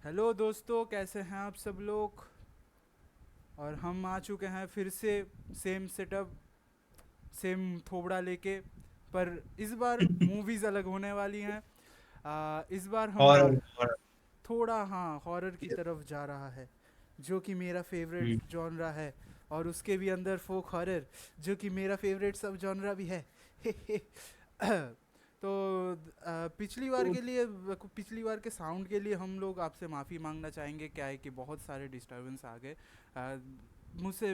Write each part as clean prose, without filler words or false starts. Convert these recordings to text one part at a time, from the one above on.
Hello दोस्तों, कैसे हैं आप सब लोग। और हम आ चुके हैं फिर से सेम सेटअप, सेम थोबड़ा लेके। पर इस बार मूवीज़ अलग होने वाली हैं। इस बार हम और और थोड़ा हॉरर की तरफ जा रहा है, जो कि मेरा फेवरेट हम्म, जॉनरा है। और उसके भी अंदर फोक हॉरर, जो कि मेरा फेवरेट सब जॉनरा भी है। तो तो पिछली बार के साउंड के लिए हम लोग आपसे माफ़ी मांगना चाहेंगे। क्या है कि बहुत सारे डिस्टरबेंस आ गए। मुझसे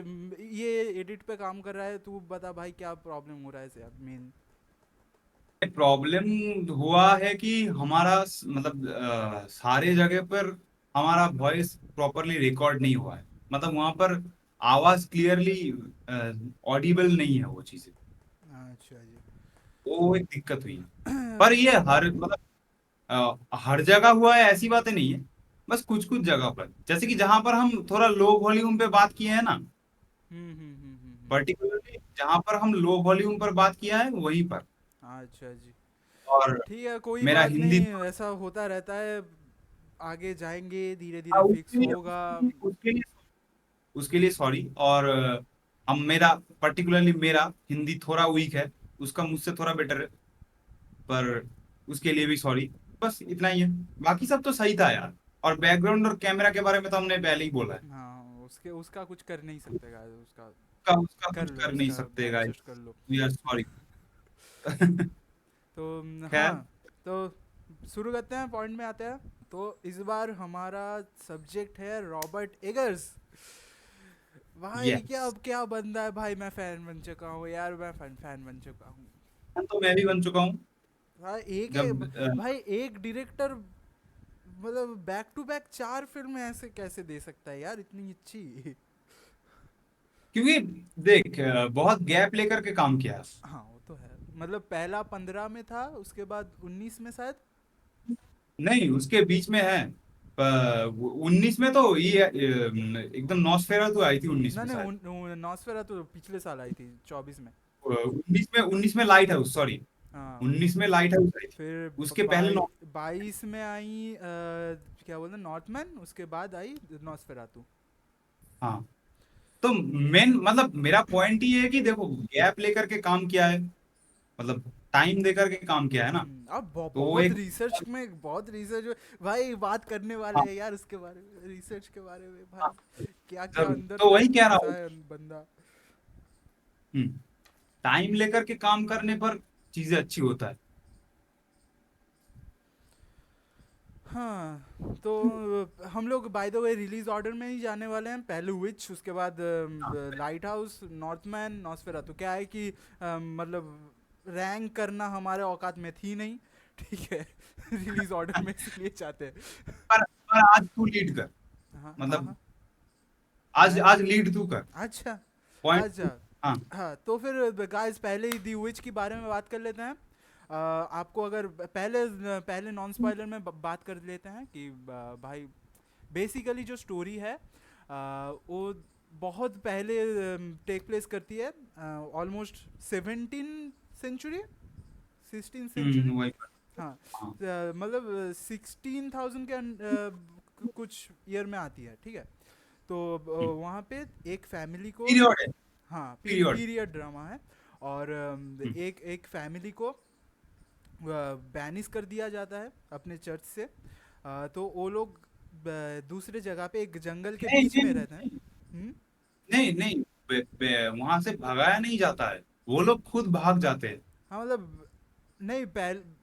ये एडिट पे काम कर रहा है, तू बता भाई क्या प्रॉब्लम हो रहा है इसे मेन। प्रॉब्लम हुआ है कि हमारा मतलब सारे जगह पर हमारा वॉइस प्रॉपरली रिकॉर्ड नहीं हुआ है। मतलब वहां पर आवाज क्लियरली ऑडिबल नहीं है वो चीजें। अच्छा जी। वो एक दिक्कत हुई है। पर ये हर मतलब हर जगह हुआ है ऐसी बातें नहीं है। बस कुछ कुछ जगह पर, जैसे कि जहां पर हम थोड़ा लो वॉल्यूम पे बात किए हैं ना, हम्म। पर्टिकुलरली जहां पर हम लो वॉल्यूम पर बात किया है वहीं पर। अच्छा जी। और ठीक है, कोई मेरा बात हिंदी नहीं, ऐसा होता रहता है। आगे जाएंगे, धीरे धीरे हाँ, फिक्स होगा। उसके लिए सॉरी। और हम मेरा पर्टिकुलरली मेरा हिंदी थोड़ा वीक है, उसका मुझसे थोड़ा बेटर है। पर उसके लिए भी सॉरी। बस इतना ही है। बाकी सब तो सही था यार। और बैकग्राउंड और कैमरा के बारे में तो हमने पहले ही बोला है। हाँ, उसके उसका कुछ कर नहीं सकते गाइस, उसका उसका कर कुछ लो, कर नहीं उसका सकते गाइस। एडजस्ट कर लो। We are sorry. तो खैर। तो शुरू करते हैं, पॉइंट में आते हैं। तो इस बार हमारा सब्जेक्ट है रॉबर्ट एगर्स। भाई यस। क्या क्या बंदा है भाई, मैं फैन बन चुका हूँ यार, मैं फैन फैन बन चुका हूँ। तो मैं भी बन चुका हूँ। भाई जब भाई एक डायरेक्टर, मतलब बैक टू बैक 4 फिल्म ऐसे कैसे दे सकता है यार, इतनी अच्छी। क्योंकि देख बहुत गैप लेकर के काम किया है। हाँ वो तो है, मतलब पहला 15 में था, उसके बाद 19 में शायद। नहीं, उसके बीच में है। 19 में तो ये एकदम नॉस्फेरातु आई थी 19 ना में शायद। नहीं, नॉस्फेरा तो पिछले साल आई थी 24 में। 19 में लाइट हाउस, सॉरी। हाँ, 19 में लाइट हाउस आई थी। फिर उसके पहले 22 में आई क्या बोलते हैं, नॉर्थमैन, उसके बाद आई नॉस्फेरातु। हाँ। तो मेन मतलब मेरा पॉइंट ही है कि देखो गैप लेकर के काम किया है। मतलब टाइम देकर के काम किया है ना। अब तो वो बहुत एक रिसर्च में, बहुत रिसर्च भाई, बात करने वाले हाँ, हैं यार उसके बारे में, रिसर्च के बारे में हाँ, भाई। क्या क्या जरूर अंदर तो वही तक कह रहा घुसा हूँ। है बंदा। टाइम लेकर के काम करने पर चीजें अच्छी होता है। हाँ, तो हम लोग bye the way release order में ही जाने वाले हैं। पहले विच, उसके बाद हाँ। Lighthouse, Northman, Nosferatu. क्या है कि मतलब रैंक करना हमारे औकात में थी नहीं। ठीक है। रिलीज ऑर्डर में इसलिए चाहते हैं। पर आज तू लीड कर। हाँ हाँ मतलब हाँ। आज मैं आज लीड तू कर। अच्छा पॉइंट। अच्छा। हाँ। हाँ, तो फिर गाइस पहले ही दी विच के बारे में बात कर लेते हैं। आपको अगर पहले पहले नॉन स्पॉइलर में बात कर लेते हैं कि भाई बेसिकली जो स्टोरी है वो बहुत पहले टेक प्लेस करती है, ऑलमोस्ट 17 सेंचुरी, 16 सेंचुरी। वही। हाँ, हाँ। मतलब 16,000 के कुछ ईयर में आती है, ठीक है। तो वहाँ पे एक फैमिली को, पीरियड है। हाँ पीरियड। पीरियड ड्रामा है। और एक एक फैमिली को बैनिस कर दिया जाता है अपने चर्च से। तो वो लोग दूसरे जगह पे एक जंगल के नहीं बीच नहीं में रहते हैं। नहीं हम्म। नहीं नहीं। वहां से भगाया नहीं जाता है। वो लोग खुद भाग जाते हैं। हाँ मतलब, नहीं पहले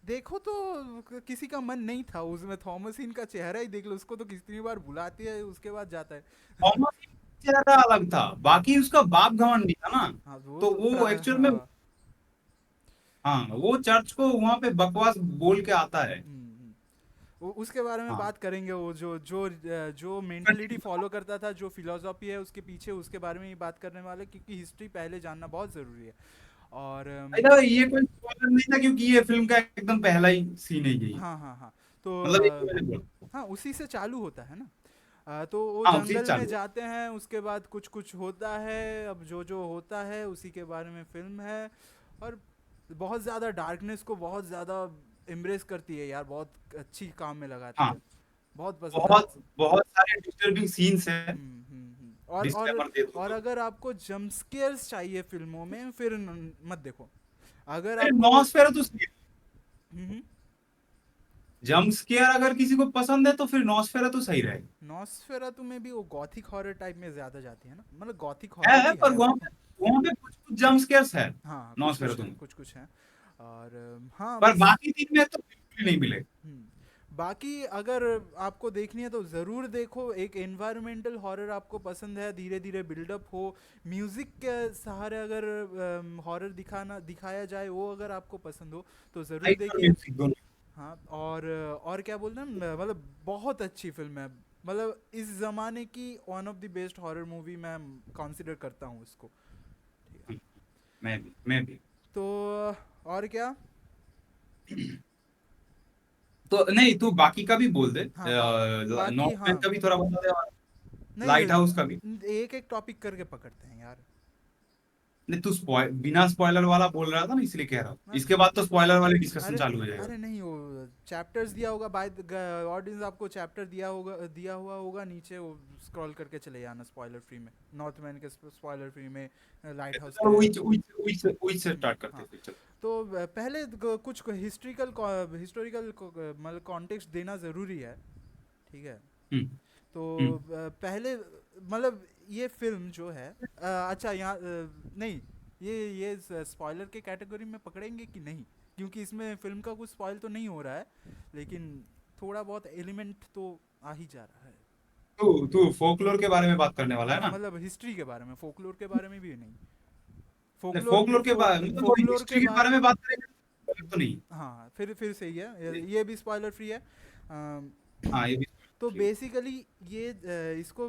देखो तो किसी का मन नहीं था उसमें, थॉमसिन का चेहरा ही देख लो, उसको तो कितनी बार बुलाती है उसके बाद जाता है। थॉमस चेहरा अलग था, बाकी उसका बाप घमंडी था ना। हाँ वो तो तो वो एक्चुअल में हाँ। हाँ, वो चर्च को वहां पे बकवास बोल के आता है। उसके बारे में हाँ। बात करेंगे। वो जो मेंटेलिटी फॉलो करता था, जो फिलोसॉफी है उसके पीछे, उसके बारे में ही बात करने वाले, क्योंकि हिस्ट्री पहले जानना बहुत ज़रूरी है। और अच्छा, ये कोई स्पॉइलर नहीं था क्योंकि ये फिल्म का एकदम पहला ही सीन है यही। हाँ हाँ हाँ। तो मतलब ये मैंने बोला। हाँ, उसी से चालू होता है ना। तो वो हाँ, उसी से जंगल में चालू। जाते हैं, उसके बाद कुछ कुछ होता है, अब जो जो होता है उसी के बारे में फिल्म है। और बहुत ज़्यादा डार्कनेस को बहुत ज़्यादा एम्ब्रेस करती है यार, बहुत अच्छी काम में लगाती हाँ। है। बहुत पसंद है। बहुत बहुत सारे डिस्टर्बिंग सीन्स हैं। और डिस्क्लेमर दे दूं और तो अगर आपको जंप स्केयर्स चाहिए फिल्मों में, फिर मत देखो। अगर फिर आपको नॉस्फेरातु सही है। हम्म जंप स्केयर अगर किसी को पसंद है तो फिर नॉस्फेरातु सही रहेगा। नॉस्फेरातु में भी वो गॉथिक हॉरर टाइप में ज्यादा जाती है ना, मतलब गॉथिक है हॉरर ही पर है वो। वहां पे कुछ कुछ जंप स्केयर्स है हाँ कुछ कुछ नॉस्फेरातु हैं, में। कुछ कुछ हैं। और हाँ पर बस। बाकी तीन में तो बिल्कुल ही नहीं मिले। बाकी अगर आपको देखनी है तो ज़रूर देखो। एक एनवायरमेंटल हॉरर आपको पसंद है, धीरे धीरे बिल्डअप हो, म्यूज़िक के सहारे अगर हॉरर दिखाया जाए, वो अगर आपको पसंद हो तो ज़रूर लाइट और देखिए। म्यूजिक दोनों। हाँ और क्या बोलते हैं, मतलब बहुत अच्छी फिल्म है। मतलब इस ज़माने की one of the best horror movie मैं कंसिडर करता हूँ इसको। ठीक है। मैं भी। तो और क्या। तो नहीं, तू बाकी का भी बोल दे, हाँ हाँ। बाकी नॉर्थमैन हाँ। का भी थोड़ा बता दे और नहीं, लाइट हाउस का भी। एक एक टॉपिक करके पकड़ते हैं यार। नहीं, तू बिना स्पॉइलर वाला बोल रहा था ना, इसलिए कह रहा हूँ, हाँ, इसके बाद तो स्पॉइलर वाले डिस्कशन अरे चालू हो जाएगा। अरे नहीं, वो चैप्टर्स दिया होगा बाय ऑडियंस, आपको चैप्टर दिया हुआ होगा नीचे, वो स्क्रॉल करके चले जाना स्पॉइलर फ्री में। नॉर्थ मैन के स्पॉइलर फ्री में, लाइट हाउस चलो के। वही से स्टार्ट करते हाँ। हैं फिर, चलो। तो पहले कुछ हिस्टोरिकल मतलब कॉन्टेक्स्ट देना ज़रूरी है। ठीक है। हम्म। तो हम्म। पहले मतलब ये फिल्म जो है, अच्छा यहाँ नहीं, ये स्पॉइलर के कैटेगरी में पकड़ेंगे कि नहीं, क्योंकि इसमें फिल्म का कुछ स्पॉइल तो नहीं हो रहा है, लेकिन थोड़ा बहुत एलिमेंट तो आ ही जा रहा है। तू तू फोकलोर के बारे में बात करने वाला है हाँ ना? मतलब हिस्ट्री के बारे में, फोकलोर के बारे में भी नहीं। नहीं, फोकलोर के बारे में मतलब, वही फोकलोर के हिस्ट्री के बारे बारे में बात करेंगे तो नहीं। हाँ फिर सही है, ये भी स्पॉइलर फ्री है। अम, हाँ, ये भी तो ठीक। बेसिकली ये इसको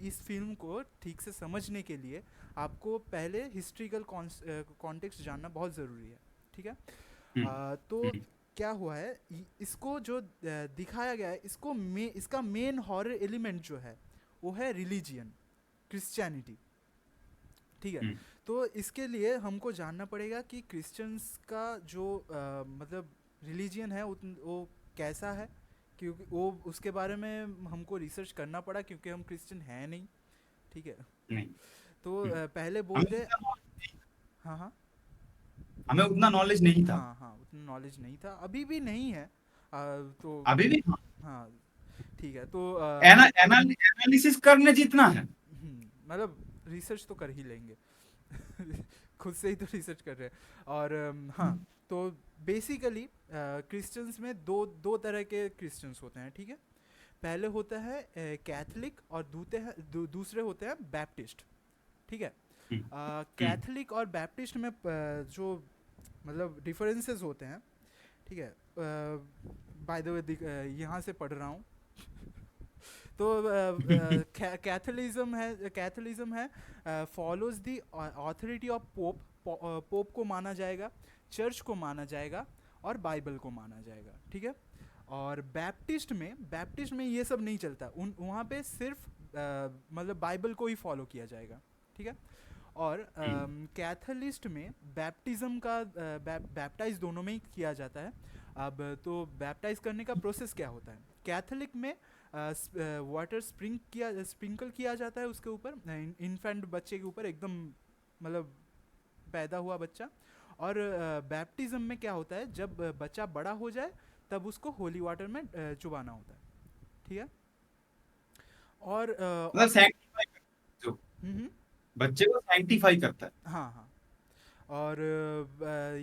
इस फिल्म को ठीक से समझने के लिए आपको पहले हिस्ट्रिकल कॉन्टेक्स्ट जानना बहुत ज़रूरी है। ठीक है। हम्म। तो हम्म। क्या हुआ है, इसको जो दिखाया गया है, इसका मेन हॉरर एलिमेंट जो है वो है रिलीजियन, क्रिश्चियनिटी। ठीक है। हम्म। तो इसके लिए हमको जानना पड़ेगा कि क्रिश्चियंस का जो मतलब रिलीजियन है वो कैसा है, क्योंकि वो उसके बारे में हमको रिसर्च करना पड़ा, क्योंकि हम क्रिश्चियन हैं नहीं। ठीक है। नहीं। तो हम्म। पहले हमें बोलते। उतना knowledge नहीं हाँ हाँ। हमें उतना नॉलेज नहीं था। हाँ हाँ, उतना नॉलेज नहीं था, अभी भी नहीं है। तो अभी भी हाँ। हाँ ठीक है। तो एनालिसिस करने जितना है। मतलब रिसर्च तो कर ही लेंगे। खुद से ही तो रिसर्च कर रहे हैं। और हाँ, तो बेसिकली क्रिश्चियंस में दो तरह के क्रिश्चियंस होते हैं। ठीक है। पहले होता है कैथलिक, और दूसरे होते हैं बैप्टिस्ट। ठीक है। हम्म। हम्म। कैथलिक और बैप्टिस्ट में जो मतलब डिफरेंसेस होते हैं। ठीक है। बाय द वे यहाँ से पढ़ रहा हूँ। तो कैथलिज्म है follows the authority of pope. Pope को माना जाएगा, चर्च को माना जाएगा, और बाइबल को माना जाएगा। ठीक है। और बैप्टिस्ट में ये सब नहीं चलता, उन वहाँ पे सिर्फ मतलब बाइबल को ही फॉलो किया जाएगा। ठीक है। और कैथलिस्ट में बैप्टिज्म का बैप्टाइज दोनों में ही किया जाता है। अब तो बैप्टाइज करने का प्रोसेस क्या होता है, कैथलिक में वाटर स्प्रिंकल किया जाता है उसके ऊपर, इन्फेंट बच्चे के ऊपर, एकदम मतलब पैदा हुआ बच्चा। और बैप्टिज्म में क्या होता है, जब बच्चा बड़ा हो जाए तब उसको होली वाटर में चुबाना होता है। ठीक है। और मतलब और सैंक्टिफाई, जो हम्म। बच्चे को सैंक्टिफाई करता है। हाँ हाँ। और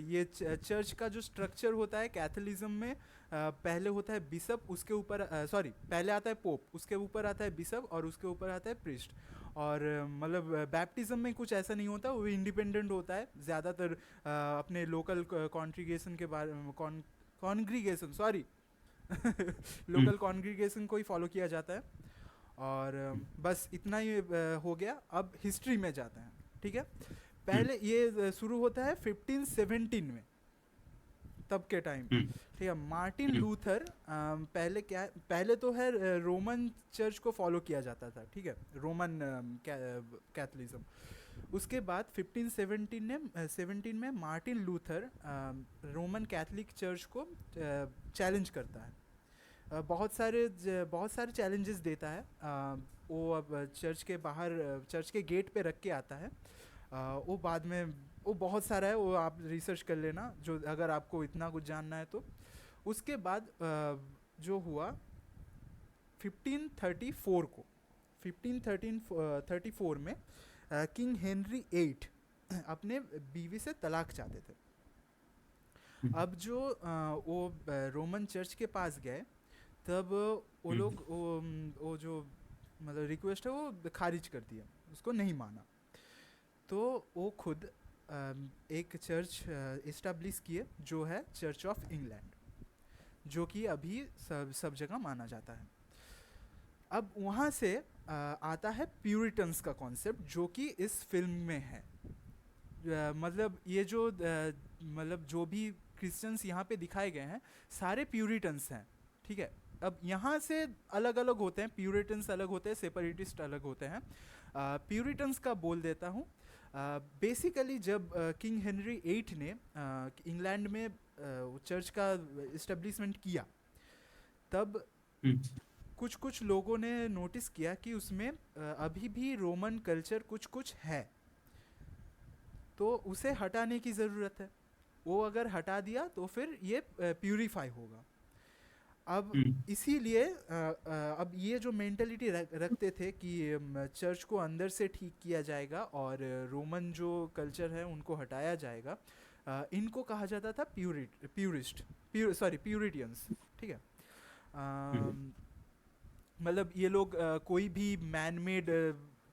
ये चर्च का जो स्ट्रक्चर होता है कैथोलिज्म में, पहले होता है बिशप, उसके ऊपर सॉरी पहले आता है पोप, उसके ऊपर आता है बिशप, और उसके ऊपर आता है प्रिस्ट। और मतलब बैप्टिज्म में कुछ ऐसा नहीं होता, वो इंडिपेंडेंट होता है ज़्यादातर, अपने लोकल कॉन्ग्रीगेशन के बारे में, कॉन्ग्रीगेशन सॉरी हम्म। लोकल कॉन्ग्रीगेशन को ही फॉलो किया जाता है। और बस इतना ही हो गया। अब हिस्ट्री में जाते हैं। ठीक है। हम्म। पहले ये शुरू होता है 1517 में, तब के टाइम पे। हम्म। ठीक है। मार्टिन हम्म। लूथर पहले तो है रोमन चर्च को फॉलो किया जाता था। ठीक है। Roman Catholicism. उसके बाद 1517 में Martin Luther Roman Catholic church को चैलेंज करता है। बहुत सारे चैलेंजेस देता है। वो अब चर्च के बाहर, चर्च के गेट पे रख के आता है। वो बाद में, वो बहुत सारा है, वो आप रिसर्च कर लेना जो, अगर आपको इतना कुछ जानना है तो। उसके बाद जो हुआ 1534 को, 1534 में किंग हेनरी एट अपने बीवी से तलाक चाहते थे। अब जो वो रोमन चर्च के पास गए, तब वो लोग वो जो मतलब रिक्वेस्ट है वो खारिज कर दिया, उसको नहीं माना। तो वो खुद एक चर्च इस्टेब्लिश किए जो है चर्च ऑफ इंग्लैंड, जो कि अभी सब जगह माना जाता है। अब वहाँ से आता है प्यूरिटन्स का कॉन्सेप्ट, जो कि इस फिल्म में है। मतलब ये जो मतलब जो भी क्रिश्चियंस यहाँ पे दिखाए गए हैं सारे प्यूरिटन्स हैं, ठीक है। अब यहाँ से अलग अलग होते हैं, प्यूरिटन्स अलग होते हैं, सेपरेटिस्ट अलग होते हैं। प्यूरिटन्स का बोल देता हूँ। बेसिकली जब किंग हेनरी एट ने इंग्लैंड में चर्च का इस्टेब्लिशमेंट किया, तब कुछ कुछ लोगों ने नोटिस किया कि उसमें अभी भी रोमन कल्चर कुछ कुछ है, तो उसे हटाने की ज़रूरत है। वो अगर हटा दिया तो फिर ये प्यूरीफाई होगा। अब इसीलिए अब ये जो मेंटलिटी रखते थे कि चर्च को अंदर से ठीक किया जाएगा और रोमन जो कल्चर है उनको हटाया जाएगा, इनको कहा जाता था प्यूरिस्ट, सॉरी प्यूरिटियंस, ठीक है। मतलब ये लोग कोई भी मैन मेड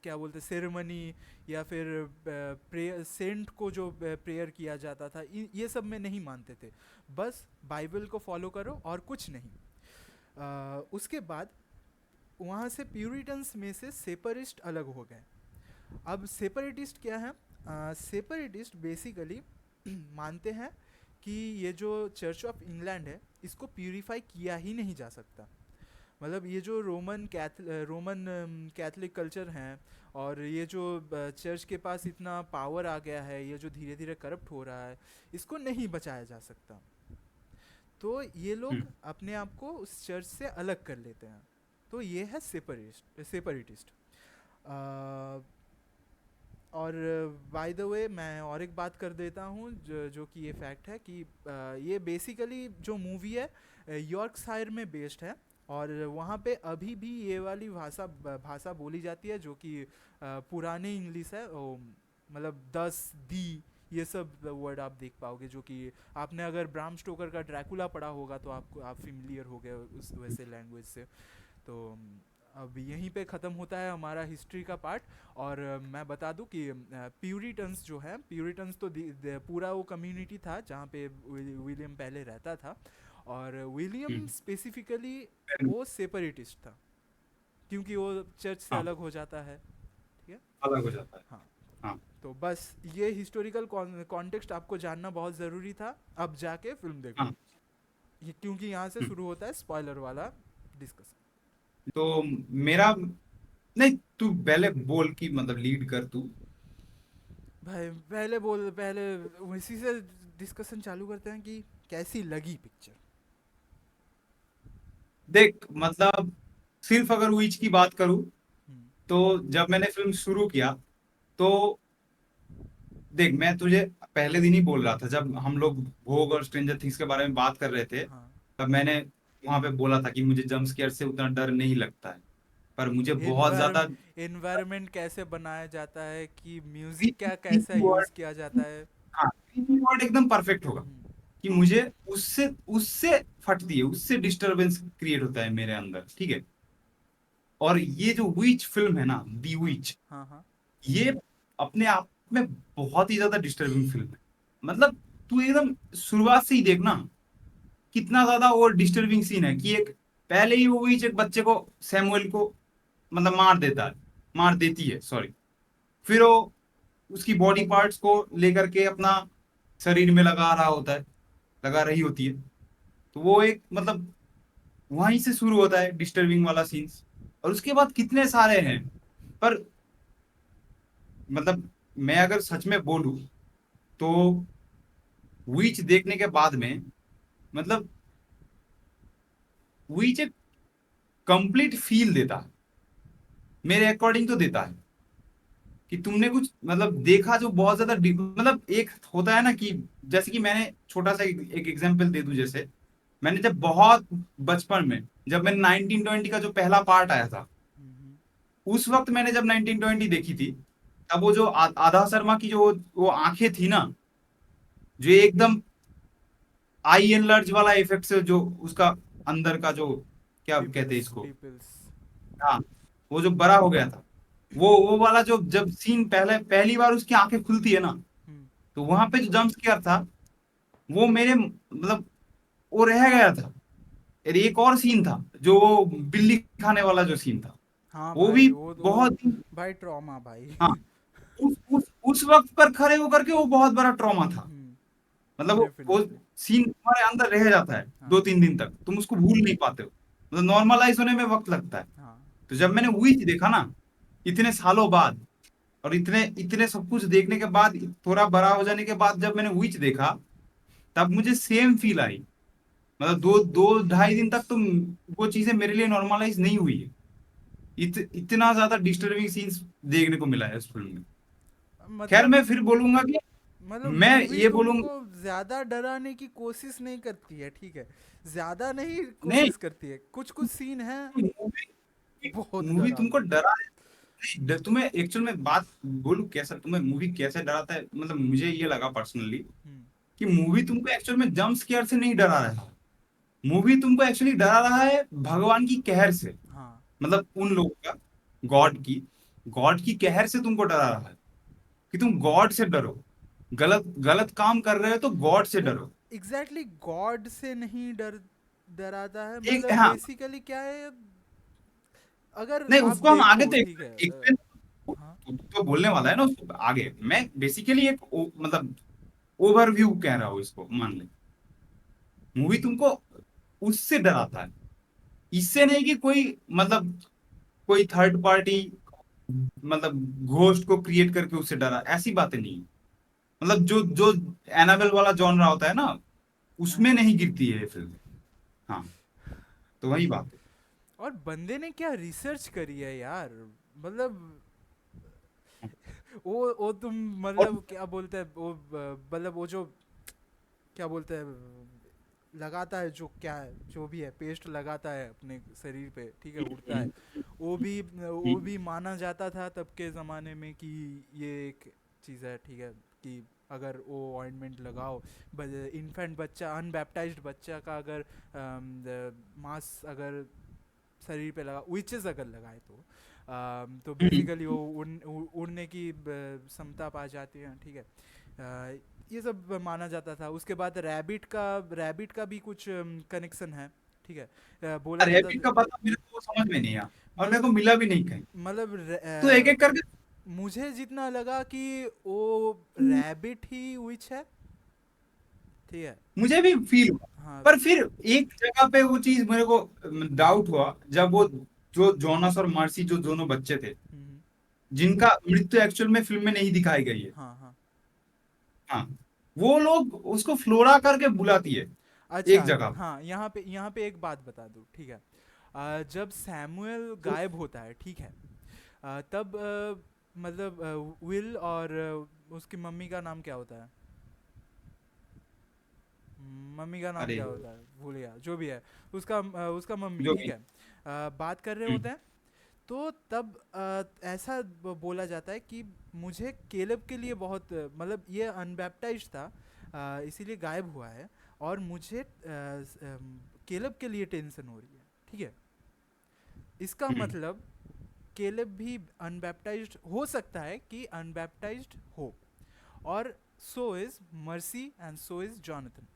क्या बोलते सेरेमनी या फिर प्रेयर सेंट को जो प्रेयर किया जाता था, ये सब में नहीं मानते थे। बस बाइबल को फॉलो करो और कुछ नहीं। उसके बाद वहाँ से प्यूरिटन्स में से सेपरिस्ट अलग हो गए। अब सेपरेटिस्ट क्या है? सेपरेटिस्ट बेसिकली मानते हैं कि ये जो चर्च ऑफ इंग्लैंड है इसको प्यूरिफाई किया ही नहीं जा सकता। मतलब ये जो रोमन कैथलिक कल्चर हैं और ये जो चर्च के पास इतना पावर आ गया है, ये जो धीरे धीरे करप्ट हो रहा है, इसको नहीं बचाया जा सकता। तो ये लोग अपने आप को उस चर्च से अलग कर लेते हैं। तो ये है सेपरेटिस्ट। और बाय द वे मैं और एक बात कर देता हूँ जो कि ये फैक्ट है कि ये बेसिकली जो मूवी है यॉर्कशायर में बेस्ड है, और वहाँ पे अभी भी ये वाली भाषा बोली जाती है जो कि पुराने इंग्लिश है। मतलब दस दी ये सब वर्ड आप देख पाओगे, जो कि आपने अगर ब्राम स्टोकर का ड्रैकुला पढ़ा होगा तो आपको आप फेमिलियर हो गए उस वैसे लैंग्वेज से। तो अब यहीं पे ख़त्म होता है हमारा हिस्ट्री का पार्ट। और मैं बता दूं कि प्यूरिटन्स जो है, प्यूरिटन्स तो पूरा वो कम्युनिटी था जहाँ पे विलियम पहले रहता था, और विलियम स्पेसिफिकली वो सेपरेटिस्ट था क्योंकि वो चर्च से हाँ, अलग हो जाता है, ठीक है। अलग हो जाता है। हाँ, हाँ। तो बस ये हिस्टोरिकल कॉन्टेक्स्ट आपको जानना बहुत ज़रूरी था। अब जाके फिल्म देखो, हाँ, ये क्योंकि यहाँ से शुरू होता है स्पॉइलर वाला डिस्कशन। तो मेरा, नहीं तू पहले बोल की मतलब लीड कर तू। भाई पहले इसी से डिस्कशन चालू करते हैं कि कैसी लगी पिक्चर। देख मतलब सिर्फ अगर विच की बात करूँ हम्म। तो जब मैंने फिल्म शुरू किया तो देख मैं तुझे पहले दिन ही बोल रहा था जब हम लोग भोग और स्ट्रेंजर थिंग्स के बारे में बात कर रहे थे, हाँ, तब मैंने वहां पे बोला था कि मुझे जंप स्केयर से उतना डर नहीं लगता है, पर मुझे बहुत ज्यादा इन्वायरमेंट कैसे बनाया जाता है, कि म्यूजिक क्या कैसा यूज किया जाता है। हाँ वर्ड एकदम परफेक्ट होगा हम्म। कि मुझे उससे उससे फटती है, उससे डिस्टरबेंस क्रिएट होता है मेरे अंदर, ठीक है। और ये जो विच फिल्म है ना, दी विच, हाँ, हाँ। ये अपने आप में बहुत ही ज्यादा डिस्टर्बिंग फिल्म है। मतलब तू एकदम शुरुआत से ही देखना कितना ज्यादा वो डिस्टर्बिंग सीन है कि एक पहले ही वो विच एक बच्चे को, सैमुअल को मतलब मार देता है, मार देती है सॉरी। फिर वो उसकी बॉडी पार्ट्स को लेकर के अपना शरीर में लगा रहा होता है, लगा रही होती है। तो वो एक मतलब वहीं से शुरू होता है डिस्टर्बिंग वाला सीन्स, और उसके बाद कितने सारे हैं। पर मतलब मैं अगर सच में बोलूं तो विच देखने के बाद में मतलब विच एक कंप्लीट फील देता है, मेरे अकॉर्डिंग तो देता है कि तुमने कुछ मतलब देखा जो बहुत ज्यादा मतलब एक होता है ना कि जैसे कि मैंने छोटा सा एक एग्जांपल दे दूं, जैसे मैंने जब बहुत बचपन में, जब मैंने 1920 का जो पहला पार्ट आया था, हम्म। उस वक्त मैंने जब 1920 देखी थी, तब वो जो आधा शर्मा की जो वो आंखें थी ना, जो एकदम आई एनलार्ज वाला इफेक्ट से जो उसका अंदर का जो क्या कहते हैं पीपल्स इसको, पीपल्स। हाँ, वो जो बड़ा हो गया था, वो वाला जो जब सीन पहली बार उसकी आंखें खुलती है ना, हम्म। तो वहां पे जो जंप स्केयर था, वो मेरे मतलब वो रह गया था। और एक और सीन था जो वो बिल्ली खाने वाला जो सीन था, हाँ वो भी भाई, वो बहुत, भाई ट्रॉमा भाई। हाँ, उस वक्त पर खड़े होकर के वो बहुत बड़ा ट्रॉमा था। मतलब वो डेफिनेटली। सीन तुम्हारे अंदर रह जाता है हाँ 2-3 दिन तक, तुम उसको भूल नहीं पाते हो, मतलब नॉर्मलाइज होने में वक्त लगता है। हाँ। तो जब मैंने वही देखा ना, इतने सालों बाद, और इतने इतने सब कुछ देखने के बाद, थोड़ा बड़ा हो जाने के बाद जब मैंने विच देखा, तब मुझे सेम फील आई। मतलब 2-2 ढाई दिन तक तो वो चीजें मेरे लिए नॉर्मलाइज नहीं हुई है। इतना ज्यादा डिस्टर्बिंग सीन्स देखने को मिला है उस फिल्म में। खैर, मतलब मैं फिर बोलूंगा कि मतलब मैं मूवी ये बोलूंगा, तुमको ज्यादा डराने की कोशिश नहीं करती है, ठीक है, ज्यादा नहीं नहीं, कोशिश करती है, कुछ कुछ सीन है मूवी बहुत मूवी तुमको डरावने। डरा, तुम्हें एक्चुअल में बात बोलूं कैसा तुम्हें मूवी कैसे डराता है, मतलब मुझे ये लगा पर्सनली हम्म। कि मूवी तुमको एक्चुअल में जंप स्केयर से नहीं डरा रहा है। मूवी तुमको एक्चुअली डरा रहा है भगवान की कहर से, हाँ। मतलब उन लोगों का, गॉड की गॉड की कहर से तुमको डरा रहा है, कि तुम गॉड से डरो, गलत गलत काम कर रहे हो तो गॉड से डरो। एग्जैक्टली गॉड से नहीं डराता है, एक, मतलब हाँ, बेसिकली क्या है, अगर नहीं, आप उसको हम आगे देखो, तो ठीक है। एक्सप्लेन हाँ। तो बोलने वाला है ना उसको आगे। मैं बेसिकली एक मतलब ओवरव्यू कह रहा हूँ, इसको मान ले। मूवी तुमको उससे डराता है, इससे नहीं कि कोई मतलब कोई थर्ड पार्टी मतलब घोस्ट को क्रिएट करके उससे डरा, ऐसी बातें नहीं। मतलब जो जो एनाबेल वाला जॉनरा होता है ना, उसमें हाँ। नहीं गिरती है ये फिल्म। हाँ, तो वही बात है। और बंदे ने क्या रिसर्च करी है यार, मतलब वो तुम और मतलब क्या बोलते हैं वो, मतलब वो जो क्या बोलते हैं, लगाता है जो, क्या है जो भी है, पेस्ट लगाता है अपने शरीर पे, ठीक है, उड़ता है, वो भी माना जाता था तब के ज़माने में कि ये एक चीज़ है, ठीक है, कि अगर वो ऑइंटमेंट लगाओ, इन्फेंट बच्चा, अनबैप्टाइज्ड बच्चा का अगर मांस अगर शरीर पे लगा, विचेस अगर लगाए तो बेसिकली वो उड़ने की क्षमता पा जाती है, ठीक है। ये सब माना जाता था। उसके बाद रैबिट का भी कुछ कनेक्शन है, ठीक है। बोला जाता रैबिट था, का पता मेरे को समझ में नहीं आया, और मेरे को मतलब मिला भी नहीं कहीं। मतलब तो एक एक करके मुझे जितना लगा कि वो रैबिट ही विच है, ठीक है। मुझे भी फील हुआ, हाँ। पर फिर एक जगह पे वो चीज मेरे को डाउट हुआ, जब वो जो जोनस और मार्सी जो दोनों बच्चे थे, हम्म। जिनका मृत्यु एक्चुअल में फिल्म में नहीं दिखाई गई है, हाँ हाँ। हाँ, वो लोग उसको फ्लोरा करके बुलाती है अच्छा। एक जगह। हाँ, यहाँ पे एक बात बता दूँ, ठीक है। जब सैमुअल गायब होता है, ठीक है, तब मतलब विल और उसकी मम्मी का नाम क्या होता है, मम्मी का नाम अरे, क्या होता है, भूल गया, जो भी है, उसका मम्मी, जो ठीक भी। है, बात कर रहे हम्म, होते हैं। तो तब ऐसा बोला जाता है कि मुझे केलब के लिए बहुत मतलब ये अनबैप्टाइज्ड था, इसीलिए गायब हुआ है, और मुझे केलब के लिए टेंशन हो रही है, ठीक है। इसका हम्म। मतलब केलब भी अनबैप्टाइज्ड हो सकता है, कि अनबैप्टाइज्ड हो, और so is mercy and so is Jonathan.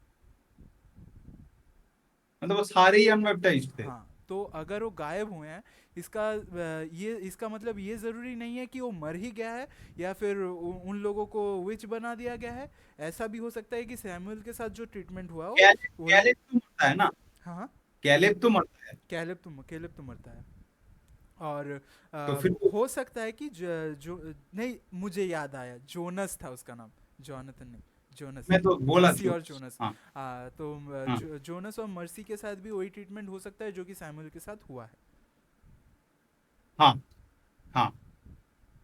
मतलब वो सारे ही अनबैप्टाइज्ड थे। हाँ, तो अगर वो गायब हुए हैं, इसका मतलब ये ज़रूरी नहीं है कि वो मर ही गया है, या फिर उन लोगों को विच बना दिया गया है। ऐसा भी हो सकता है कि सैमुअल के साथ जो ट्रीटमेंट हुआ हो कैलेब वही। कैलेब तो मरता है ना, हाँ हाँ। कैलेब तो मरता है। कैलेब तो मरता है। और तो फिर हो सकता है कि जो नहीं, मुझे याद आया, जोनस था उसका नाम, जॉनथन नहीं, जोनस, मैं तो बोला मर्सी और जोनस। जोनस। हाँ तो हाँ जोनस और मर्सी के साथ भी वही ट्रीटमेंट हो सकता है जो कि सैमुअल के साथ हुआ है। हाँ हाँ,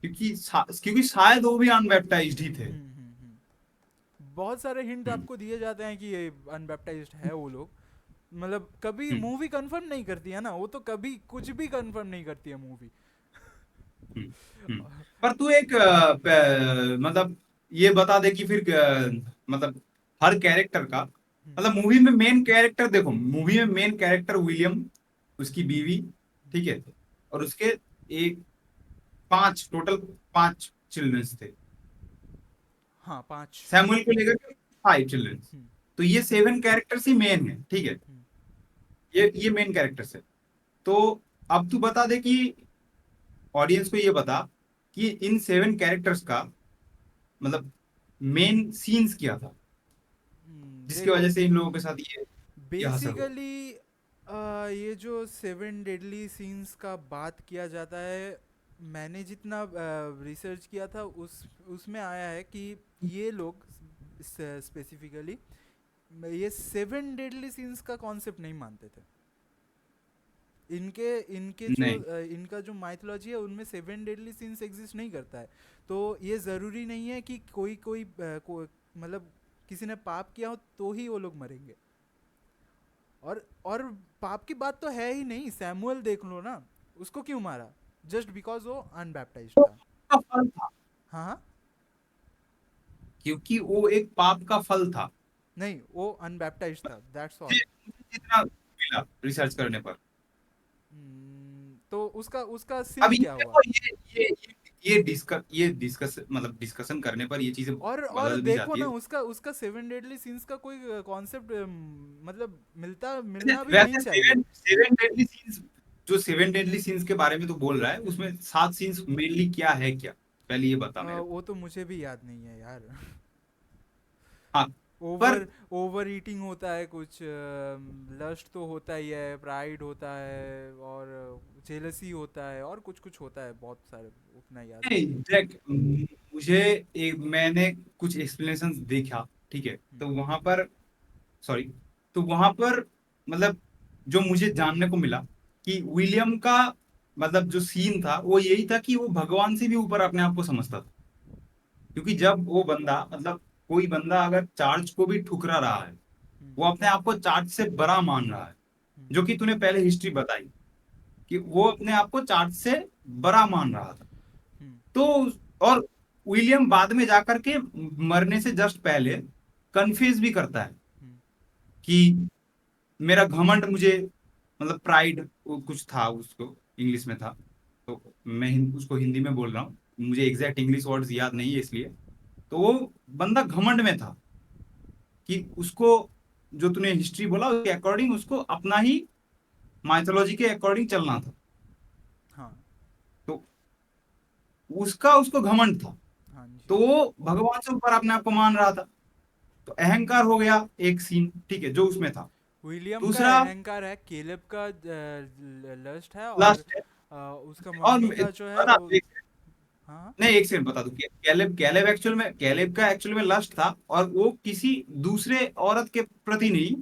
क्योंकि शायद वो भी अनबैप्टाइज्ड ही थे। बहुत सारे हिंट हम्म आपको दिए जाते हैं कि ये अनबैप्टाइज्ड है वो लोग। मतलब कभी हम्म मूवी कंफर्म नहीं करती है ना, वो तो कभी कुछ भी कंफर्म नहीं करती है मूवी। हम्म पर तू एक मतलब ये बता दे कि फिर मतलब हर कैरेक्टर का, मतलब मूवी में मेन कैरेक्टर, देखो मूवी में मेन कैरेक्टर विलियम, उसकी बीवी, ठीक है, और उसके एक पांच टोटल, पांच चिल्ड्रंस थे, हाँ, पांच। सैमुअल को लेकर के 5 चिल्ड्रंस। तो ये 7 कैरेक्टर्स ही मेन है, ठीक है, ये मेन कैरेक्टर्स है। तो अब तू बता दे कि ऑडियंस को ये बता कि इन 7 कैरेक्टर्स का मतलब मेन सीन्स क्या था जिसकी देखो, वजह से इन लोगों के साथ ये असर हुआ। बेसिकली ये जो 7 डेडली सीन्स का बात किया जाता है, मैंने जितना रिसर्च किया था उसमें आया है कि ये लोग स्पेसिफिकली ये 7 डेडली सीन्स का कॉन्सेप्ट नहीं मानते थे। इनके इनके जो नहीं इनका जो माइथोलॉजी है उनमें 7 डेडली सीन्स एग्जिस्ट नहीं करता है। तो ये ज़रूरी नहीं है कि कोई कोई मतलब किसी ने पाप किया हो तो ही वो लोग मरेंगे। और पाप की बात तो है ही नहीं, सैमुअल देख लो ना, उसको क्यों मारा? जस्ट बिकॉज वो अनबैप्टाइज्ड वो था। का फल था, हाँ हाँ। क्योंकि वो एक पाप का फल था। नहीं, वो अनबैप्टाइज्ड था, दैट्स मुझे ऑल। मुझे जितना मिला रिसर्च करने पर। तो उसका उसका अब सिन ये क्या हुआ? देखो, ये डिस्कस मतलब डिस्कशन करने पर ये चीजें और बदल भी देखो जाती ना, है। उसका उसका 7 डेडली सीन्स का कोई कॉन्सेप्ट मतलब मिलना भी नहीं वैसे चाहिए। सेवन सेवन डेडली सीन्स, जो 7 डेडली सीन्स के बारे में तो बोल रहा है, उसमें 7 सीन्स मेनली क्या है क्या, पहले ये बता मेरे को। वो तो मुझे भी याद नहीं है यार। हाँ पर ओवर ओवर ईटिंग होता है कुछ, लस्ट तो होता ही है, प्राइड होता है, और जेलसी होता है, और कुछ कुछ होता है बहुत सारे, उतना याद नहीं नहीं, है। देख मुझे मैंने कुछ एक्सप्लेनेशन देखा, ठीक है, तो वहां पर, सॉरी, तो वहां पर मतलब जो मुझे जानने को मिला कि विलियम का मतलब जो सीन था वो यही था कि वो भगवान से भी ऊपर अपने आप को समझता था। क्योंकि जब वो बंदा मतलब कोई बंदा अगर चार्ज को भी ठुकरा रहा है, हम्म, वो अपने आप को चार्ज से बड़ा मान रहा है, हम्म, जो कि तूने पहले हिस्ट्री बताई कि वो अपने आप को चार्ज से बड़ा मान रहा था। हम्म, तो और विलियम बाद में जाकर के मरने से जस्ट पहले कन्फ्यूज भी करता है हम्म, कि मेरा घमंड मुझे मतलब प्राइड कुछ था, उसको इंग्लिश में था, तो मैं उसको हिंदी में बोल रहा हूँ, मुझे एग्जैक्ट इंग्लिश वर्ड्स याद नहीं है इसलिए। तो वो बंदा घमंड में था कि उसको, जो तूने हिस्ट्री बोला उसके अकॉर्डिंग उसको अपना ही माइथोलॉजी के अकॉर्डिंग चलना था। हाँ तो उसका उसको घमंड था, हाँ जी। तो वो भगवान से ऊपर अपने आप को मान रहा था। तो अहंकार हो गया एक सीन, ठीक है, जो उसमें था। विलियम का दूसरा अहंकार है, केलेब का लस्ट है, और लास्ट है, उसका और मम्मी का जो है बता, वो। हाँ हाँ। नहीं एक सेकंड बता दूं, कैलेब कैलेब एक्चुअल में, कैलेब का एक्चुअल में लस्ट था, और वो किसी दूसरे औरत के प्रति नहीं,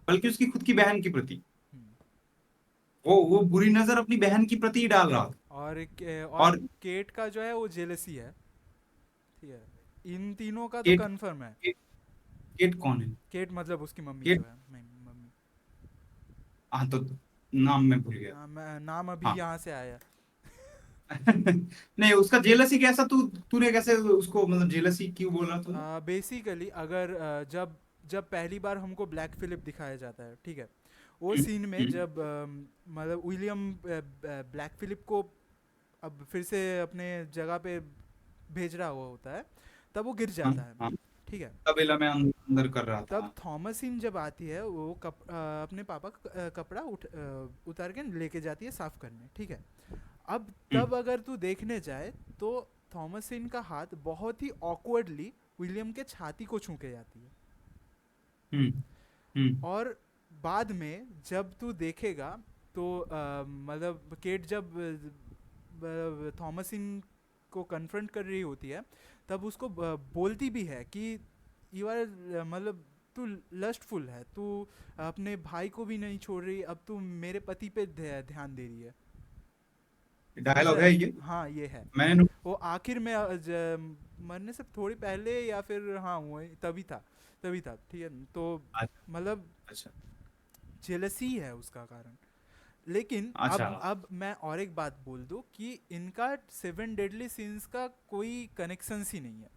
बल्कि उसकी खुद की बहन के प्रति, हम्म, वो बुरी नजर अपनी बहन की प्रति ही डाल रहा था। और और केट का जो है वो जेलसी है। ठीक है, इन तीनों का तो केट कंफर्म है। केट, केट कौन है? केट मतलब उसकी मम्मी जो केट, है, मम्मी। हाँ तो नाम मैं भूल गया। नाम अभी हाँ यहाँ से आया। नहीं, उसका जेलसी कैसा, तूने कैसे उसको मतलब जेलसी क्यों बोल रहा तू? बेसिकली अगर जब जब पहली बार हमको ब्लैक फिलिप दिखाया जाता है, ठीक है, वो सीन में हम्म, जब मतलब विलियम ब्लैक फिलिप को अब फिर से अपने जगह पे भेज रहा हुआ होता है, तब वो गिर हाँ जाता है। हाँ, ठीक है, तबेला में अंदर कर रहा तब था। थॉमसिन जब आती है, वो अपने पापा का कपड़ा उतार के लेके जाती है साफ करने, ठीक है। अब हम्म तब अगर तू देखने जाए तो थॉमसिन का हाथ बहुत ही ऑकवर्डली विलियम के छाती को छू के जाती है। हम्म हम्म और बाद में जब तू देखेगा तो मतलब केट जब थॉमसिन को कन्फ्रंट कर रही होती है, तब उसको बोलती भी है कि यू आर मतलब तू लस्टफुल है, तू अपने भाई को भी नहीं छोड़ रही, अब तू मेरे पति पे ध्यान दे रही है। ऐसा डायलॉग है है। ये, हाँ ये है। मैंने नो- वो आखिर में मरने से थोड़ी पहले या फिर हाँ वो तभी था ठीक है। तो मतलब अच्छा जेलसी है उसका कारण। लेकिन अच्छा। अब मैं और एक बात बोल दूं कि इनका सेवन डेडली सीन्स का कोई कनेक्शन ही नहीं है।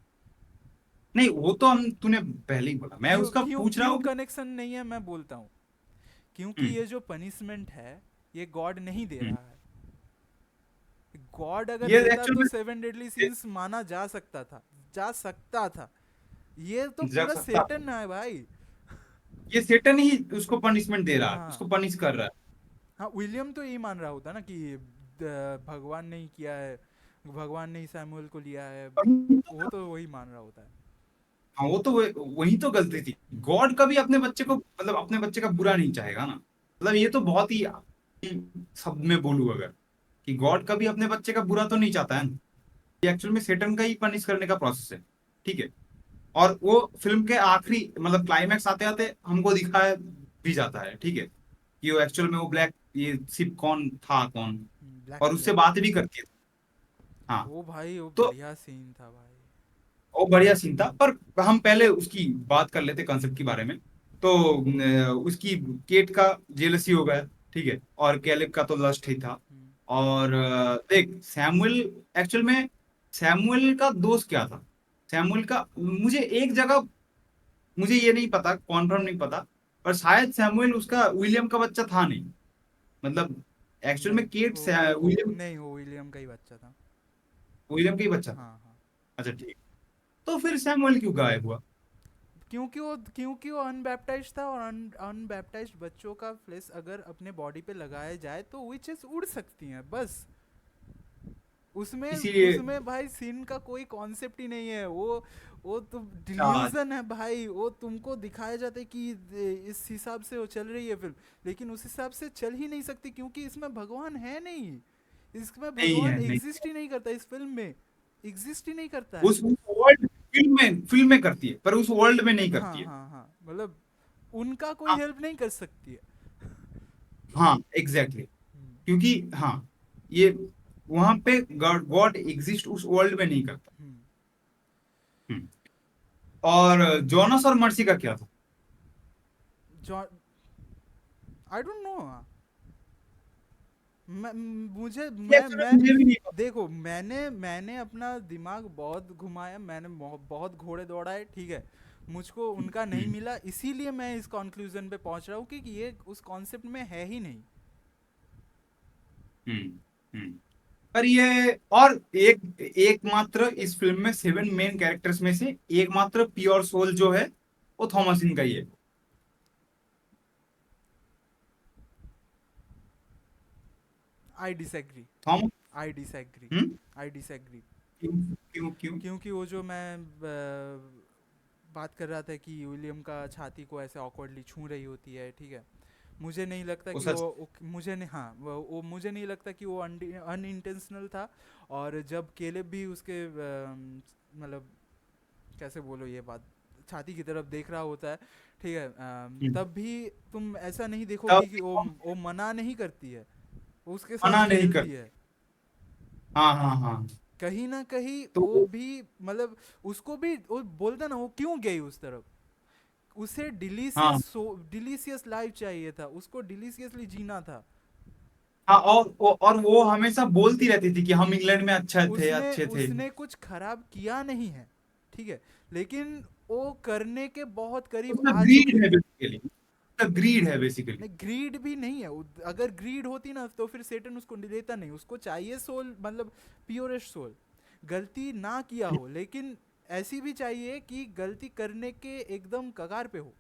नहीं वो तो हम तूने पहले ही बोला, मैं क्यों उसका क्यों पूछ रहा क्यों हूँ कि कनेक्शन नहीं है मैं बोलता हूँ। क्योंकि हम्म ये जो पनिशमेंट है ये गॉड नहीं दे हम्म। रहा है। गॉड अगर ये देता एक्चुअल तो में सेवन डेडली सीन्स माना जा सकता था। ये तो जा पूरा सकता, सेटन है भाई। ये सेटन ही उसको पनिशमेंट दे रहा है, हाँ उसको पनिश कर रहा हाँ, विलियम तो यही मान रहा होता ना कि भगवान ने ही किया है, भगवान ने ही सैमुअल को लिया है। है। वो तो वही मान रहा होता है। हाँ वो तो वही तो गलती थी। गॉड कभी अपने बच्चे को, मतलब अपने बच्चे का बुरा नहीं चाहेगा ना, मतलब ये तो बहुत ही शब्द में बोलूं अगर, कि गॉड कभी अपने बच्चे का बुरा तो नहीं चाहता है ना। ये एक्चुअल में सेटन का ही पनिश करने का प्रोसेस है, ठीक है। और वो फिल्म के आखिरी मतलब क्लाइमैक्स आते आते हमको दिखाया भी जाता है, ठीक है, कि वो एक्चुअल में वो ब्लैक ये सिप कौन था कौन, ब्लैक और उससे किलर। बात भी करती है। हाँ वो भाई वो तो बढ़िया सीन था भाई। वो बढ़िया सीन था, पर हम पहले उसकी बात कर लेते कंसेप्ट के बारे में। तो उसकी केट का जेलसी हो गया, ठीक है, और कैलेब का तो लस्ट ही था। हम्म, और देख सैमुअल, एक्चुअल में सैमुअल का दोस्त क्या था, सैमुअल का मुझे एक जगह, मुझे ये नहीं पता, कॉन्फर्म नहीं पता, पर शायद सैमुअल उसका विलियम का बच्चा था नहीं, मतलब एक्चुअल नहीं में केट वो विलियम, नहीं वो विलियम का ही बच्चा था। विलियम का ही बच्चा था। हाँ हाँ। अच्छा ठीक, तो फिर सैमुअल क्यों गायब हुआ? क्योंकि वो अनबैप्टाइज्ड था, और अनबैप्टाइज्ड बच्चों का फ्लेश अगर अपने बॉडी पे लगाया जाए तो विचेस उड़ सकती हैं बस। उसमें इसीलिए उसमें भाई सीन का कोई कॉन्सेप्ट ही नहीं है। वो तो शायद डिल्यूजन है भाई। वो तुमको दिखाया जाता है कि इस हिसाब से वो चल रही है फिल्म, लेकिन उस हिसाब से चल ही नहीं सकती क्योंकि इसमें भगवान है नहीं। इसमें नहीं भगवान है, नहीं एग्जिस्ट ही नहीं करता, इस फिल्म में एग्जिस्ट ही नहीं करता है। उस वर्ल्ड, फिल्म में करती है पर उस वर्ल्ड में नहीं हाँ करती है। हाँ हाँ, मतलब उनका कोई हाँ हेल्प नहीं कर सकती है। हाँ एग्जैक्टली, हम्म, क्योंकि हाँ ये वहां पे गॉड गॉड एग्जिस्ट उस वर्ल्ड में नहीं करता। हम्म। हम्म। और जोनस और मर्सी का क्या था? John, I don't know. मैं मुझे ये मैं एक्चुअली मुझे भी नहीं पता। देखो, मैंने अपना दिमाग बहुत घुमाया, मैंने बहुत घोड़े दौड़ाए, ठीक है। मुझको उनका नहीं हम्म मिला, इसीलिए मैं इस कंक्लूजन पे पहुंच रहा हूँ कि ये उस कॉन्सेप्ट में है ही नहीं। हम्म हम्म। पर ये और एकमात्र इस फिल्म में 7 मेन कैरेक्टर्स में से एकमात्र प्योर सोल जो है वो थॉमसिन का ही है। I disagree. Thomas. I disagree. Hmm. I disagree. क्यों? क्यों क्यों? क्योंकि वो जो मैं बात कर रहा था कि विलियम का छाती को ऐसे ऑकवर्डली छू रही होती है, ठीक है। मुझे नहीं लगता वो कि सच। मुझे नहीं, हाँ वो मुझे नहीं लगता कि वो अनइंटेंशनल था। और जब केलेब भी उसके मतलब कैसे बोलो ये बात, छाती की तरफ देख रहा होता है, ठीक है। हम्म। तब भी तुम ऐसा नहीं तब देखोगी कि वो मना नहीं करती है, वो उसके साथ मना नहीं खेलती कर, है। हाँ हाँ हाँ। कहीं ना कहीं तो वो भी मतलब उसको भी वो बोलता ना, वो क्यों गई उस तरफ। उसे हाँ डिलीशियस लाइफ चाहिए था, उसको डिलीशियसली जीना था। हाँ, और वो हमेशा बोलती रहती थी कि हम इंग्लैंड में अच्छा थे, उसने अच्छे थे। उसने कुछ खराब किया नहीं है, ठीक है, लेकिन वो करने के बहुत करीब उसमें आ ग्रीड चुकी है है। बेसिकली, उसमें ग्रीड है बेसिकली। नहीं, ग्रीड भी नहीं है। अगर ग्रीड होती ना तो फिर सेटन उसको लेता नहीं। उसको चाहिए सोल, मतलब प्योरेस्ट सोल। गलती ना किया हो, लेकिन ऐसी भी चाहिए कि गलती करने के एकदम कगार पे हो।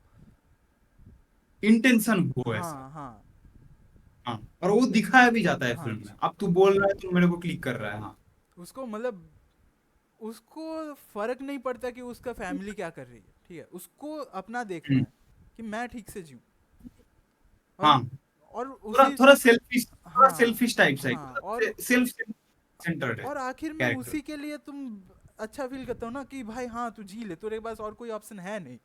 इंटेंशन हो ऐसा। हाँ हाँ हाँ, और वो दिखाया भी जाता है हाँ फिल्म में, जी। अब तू बोल रहा है तो मेरे को क्लिक कर रहा है। हाँ। उसको मतलब उसको फर्क नहीं पड़ता कि उसका फैमिली क्या कर रही है, ठीक है। उसको अपना देखना हम्म, है कि मैं ठीक से जीऊँ। और हाँ और थोड़ा उसी, थोड़ा सेल्फिश, थोड़ा हाँ सेल्फिश टाइप सा हाँ, और सेल्फ सेंटर्ड है आखिर में कैरेक्टर। उसी के लिए तुम अच्छा फील करता हूँ ना कि भाई हाँ तू जी ले, तेरे पास और कोई ऑप्शन है नहीं।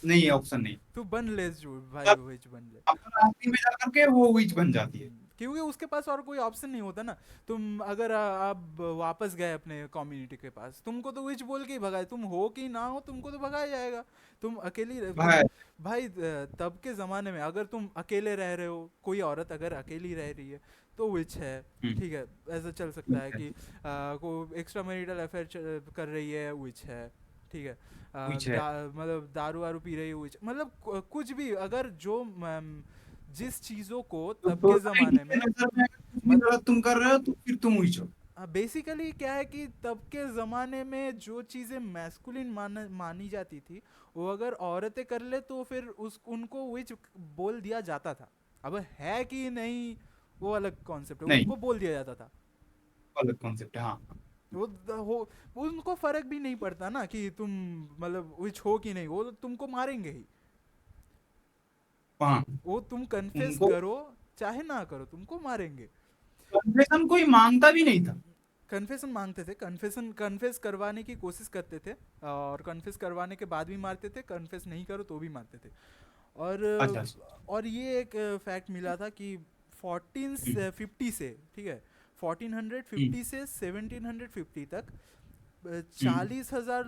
नहीं, ऑप्शन नहीं। तू बन ले जो भाई तब विच बन ले। अपन आखिरी में जाकर के वो विच बन जाती है। क्योंकि उसके पास और कोई ऑप्शन नहीं होता ना। तुम अगर आप वापस गए अपने कम्युनिटी के पास, तुमको तो विच बोल के ही भगाए, तुम हो कि ना हो तुमको तो भगाया जाएगा। तुम अकेली तुम भाई। भाई तब के ज़माने में अगर तुम अकेले रह रहे हो, कोई औरत अगर अकेली रह रही है तो विच है। हम्म। ठीक है, ऐसा चल सकता है कि को एक्स्ट्रा मैरिटल अफेयर कर रही है, विच है। ठीक है, विच है। मतलब दारू वारू पी रही है, विच मतलब कुछ भी अगर जो जिस चीज़ों को तो तब के सोसाइटी ज़माने के में नजर में अगर कुछ भी गलत तुम कर रहे हो तो फिर तुम विच हो। बेसिकली क्या है कि तब के ज़माने में जो चीज़ें मैस्कुलिन मानी जाती थी, वो अगर औरतें कर ले तो फिर उस उनको विच बोल दिया जाता था। अब है कि नहीं वो अलग कॉन्सेप्ट है, नहीं, उनको बोल दिया जाता था। गलत कॉन्सेप्ट है, हाँ। वो उनको फर्क भी नहीं पड़ता ना कि तुम मतलब विच हो कि नहीं, वो तुमको मारेंगे ही। हाँ, वो तुम कन्फेस उनको करो चाहे ना करो, तुमको मारेंगे। कन्फेशन कोई मांगता भी नहीं था। कन्फेशन मांगते थे, कन्फेशन कन्फेस करवाने की कोशिश करते थे, और कन्फेस करवाने के बाद भी मारते थे, कन्फेस नहीं करो तो भी मारते थे। और अच्छा, अच्छा। ये एक फैक्ट मिला था कि हम्म। 1450 से, ठीक है, हम्म। 1450 से 1750 तक हम्म। 40,000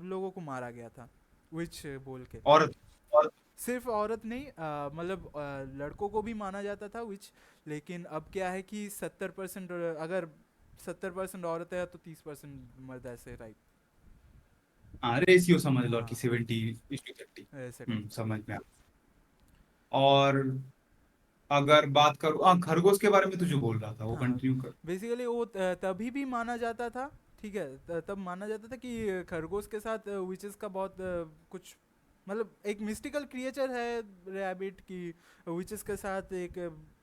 लोगों को मारा गया था विच बोल के। औरत। औरत। सिर्फ औरत नहीं, मतलब लड़कों को भी माना जाता था विच। लेकिन अब क्या है कि 70%, अगर 70% औरत है तो 30% मर्द, ऐसे राइट। हाँ, रेशियो समझ लो कि हाँ 70:30। ऐसे टाइप का। समझ में आ। और अगर बात करूँ, हाँ, खरगोश के बारे में तू जो बोल रहा था वो हाँ कंटिन्यू कर। बेसिकली वो तभी भी माना जाता था। ठीक है, तब माना जाता था कि खरगोश के साथ विचेस का बहुत कुछ, मतलब एक मिस्टिकल क्रिएचर है रैबिट की, विचेस के साथ एक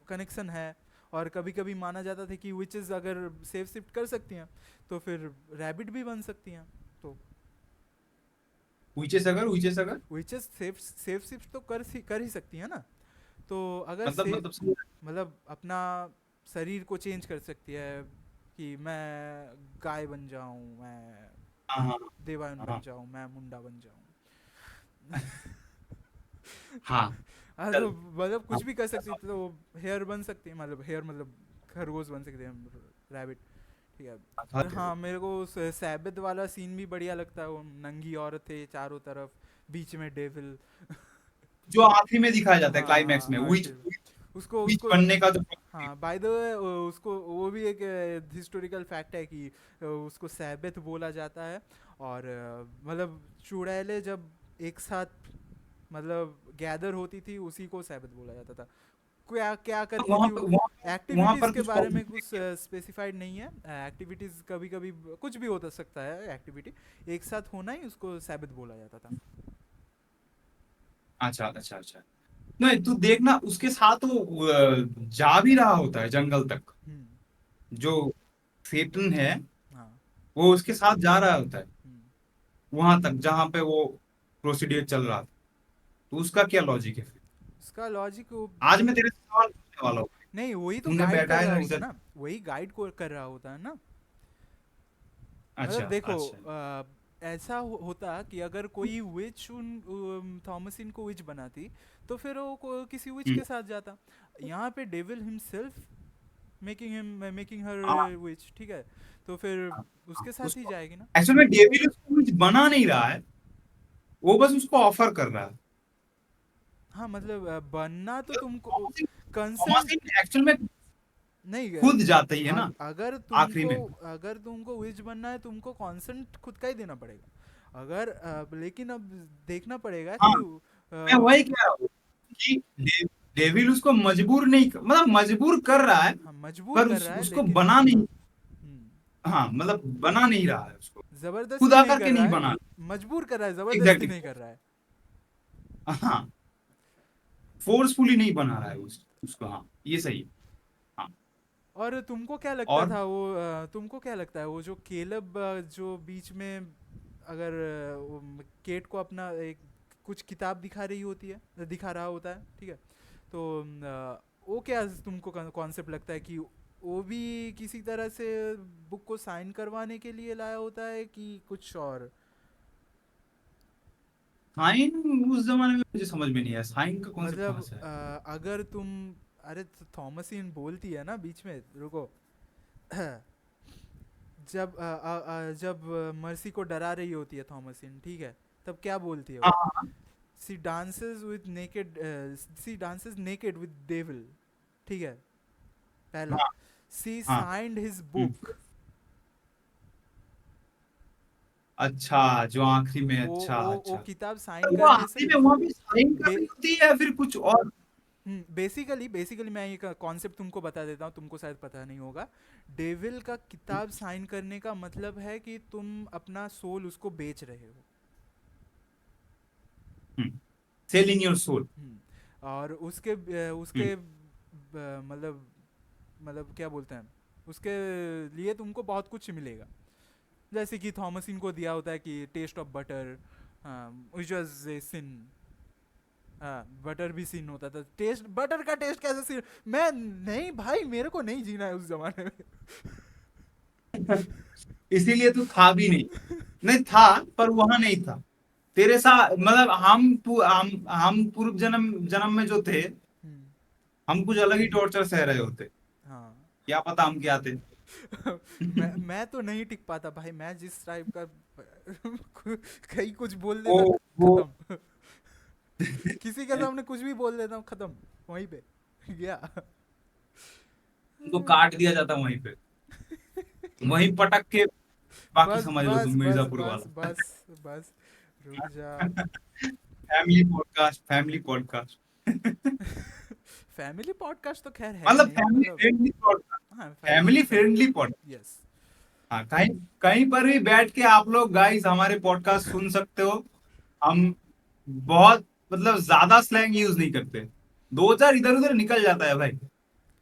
कनेक्शन है। और कभी कभी माना जाता था कि विचेस अगर सेफ शिफ्ट कर सकती हैं तो फिर रैबिट भी बन सकती हैं। तो विचेस अगर विचेस सेफ शिफ्ट तो कर ही सकती हैं ना। तो अगर मतलब से मतलब मतलब अपना शरीर को चेंज कर सकती है कि मैं गाय बन जाऊं, मैं हाँ, हाँ, देवायन हाँ, बन हाँ, जाऊं, मैं मुंडा बन जाऊं। हाँ। हाँ चल। तो मतलब हाँ, कुछ भी कर सकती है, तो हेयर बन सकती है, मतलब हेयर मतलब खरगोश बन सकते हैं, रैबिट। ठीक है। हाँ, और हाँ मेरे को सैबद वाला सीन भी बढ़िया लगता है, वो नंगी औरत है चारों तरफ, बीच में डेविल। जो आखिरी में दिखाया जाता है क्लाइमैक्स हाँ में, विच आखिर उसको विच उसको बनने का जो। हाँ बाय द वे उसको वो भी एक हिस्टोरिकल फैक्ट है कि उसको सैबत बोला जाता है। और मतलब चुड़ैलें जब एक साथ मतलब गैदर होती थी, उसी को सैबत बोला जाता था। क्या क्या करती वहां थी पर वो, वहां एक्टिविटीज़ पर के कुछ बारे में टॉपिक। कुछ स्पेसिफाइड नहीं है। एक्टिविटीज़ कभी कभी कुछ भी हो सकता है एक्टिविटी, एक साथ होना ही उसको सैबत बोला जाता था। अच्छा, अच्छा, अच्छा। नहीं, तू देखना उसके साथ वो जा भी रहा होता है जंगल तक। हम्म। जो सेटन है हाँ। वो उसके साथ जा रहा होता है हम्म। वहां तक जहां पे वो प्रोसीडियर चल रहा था। तो उसका क्या लॉजिक है फिर? उसका लॉजिक आज मैं तेरे से सवाल पूछने वाला हूँ। नहीं, वही तो तूने गाइड बैठा कर है रहा ना होता रिसर्च। ना, वही गाइड को कर रहा होता है ना। अच्छा, मतलब देखो अच्छा। ऐसा होता कि अगर कोई विच उन थॉमसिन को विच बनाती, तो फिर वो किसी विच हम्म। के साथ जाता। यहाँ पे डेविल हिमसेल्फ मेकिंग हर हाँ, विच, ठीक है, तो फिर हाँ, हाँ। उसके साथ ही उसको जाएगी ना। एक्चुअल में डेविल उसको कुछ बना नहीं रहा है, वो बस उसको ऑफर कर रहा है। हाँ मतलब बनना तो मतलब तुमको कंसेंट थॉमसिन एक्चुअल में नहीं खुद जाता ही है ना आखिरी में। अगर तुमको विच बनना है, तुमको कॉन्सेंट खुद का ही देना पड़ेगा। अगर लेकिन अब देखना पड़ेगा हाँ, कि मैं वही कह रहा हूँ कि डेविल उसको मजबूर नहीं, मतलब मजबूर कर रहा है, हाँ मजबूर पर कर रहा है उसको लेकिन बना हाँ। नहीं। हाँ, मतलब बना नहीं रहा है उसको। खुद जबरदस्ती नहीं आकर कर के रहा नहीं है, बना। मजबूर कर रहा है, जबरदस्ती एग्जैक्टली। नहीं कर रहा है। हाँ, फोर्सफुली नहीं बना रहा है उसको, हाँ, ये सही है। हाँ। और तुमको क्या लगता और था वो तुमको क्या लगता है वो जो केलब जो बीच में अगर केट को अपना एक कुछ किताब दिखा रही होती है, दिखा रहा होता है, ठीक है, तो वो क्या तुमको कॉन्सेप्ट लगता है कि वो भी किसी तरह से बुक को साइन करवाने के लिए लाया होता है कि कुछ और? साइन उस जमाने में मुझे समझ में नहीं आया, साइन का कॉन्सेप्ट मतलब कहाँ से आया। अगर तुम, अरे तो थॉमसिन बोलती है ना बीच में, रुको। जब मर्सी को डरा रही होती है थॉमसिन, ठीक है, तब क्या बोलती है हाँ वो? हाँ सी डांसेस नेकेड विद डेविल, ठीक है, पहला। हाँ सी हाँ। साइंड हिज हम्म, बुक। अच्छा, जो आखिरी में, अच्छा वो अच्छा। किताब साइन पर वो करने से आखिरी में वहां भी साइन बे, करनी होती है या फिर कुछ और? बेसिकली मैं एक कॉन्सेप्ट तुमको बता देता हूँ, तुमको शायद पता नहीं होगा। डेविल का किताब साइन करने का मतलब है कि तुम अपना सोल उसको बेच रहे हो। Selling your soul. और उसके मतलब क्या बोलते हैं, उसके लिए तुमको बहुत कुछ मिलेगा। जैसे कि थॉमसिन को दिया होता है कि taste of butter, which was a sin. हाँ, बटर भी सीन होता था, टेस्ट बटर का टेस्ट कैसे सीन? मैं नहीं भाई, मेरे को नहीं जीना है उस जमाने में। इसीलिए तो था भी नहीं। नहीं था, पर वहां नहीं था तेरे साथ। मतलब हम पूर्व जन्म जन्म में जो थे, हम्म, हम कुछ अलग ही टॉर्चर सह रहे होते। हाँ। क्या पता हम क्या थे। मैं तो नहीं टिक पाता भाई, मैं जिस टाइप का कहीं कुछ बोल वो देता, वो खत्म। किसी के सामने कुछ भी बोल देता हूँ, खत्म, वहीं पे गया। उनको काट दिया जाता वहीं पे, वहीं पटक के। बाकी बस समझ लो बस तुम बस मिर्जापुर बस वाला। बस बस, रुक जा। Family podcast, family podcast. Family podcast तो खैर है ही मतलब नहीं, फैमिली मतलब। Friendly podcast. हाँ, फैमिली फ्रेंडली पॉडकास्ट। यस। हाँ, कहीं कहीं पर भी बैठ के आप लोग गाइस हमारे पॉडकास्ट सुन सकते हो। हम बहुत, मतलब ज्यादा स्लैंग यूज नहीं करते। दो चार इधर उधर निकल जाता है भाई,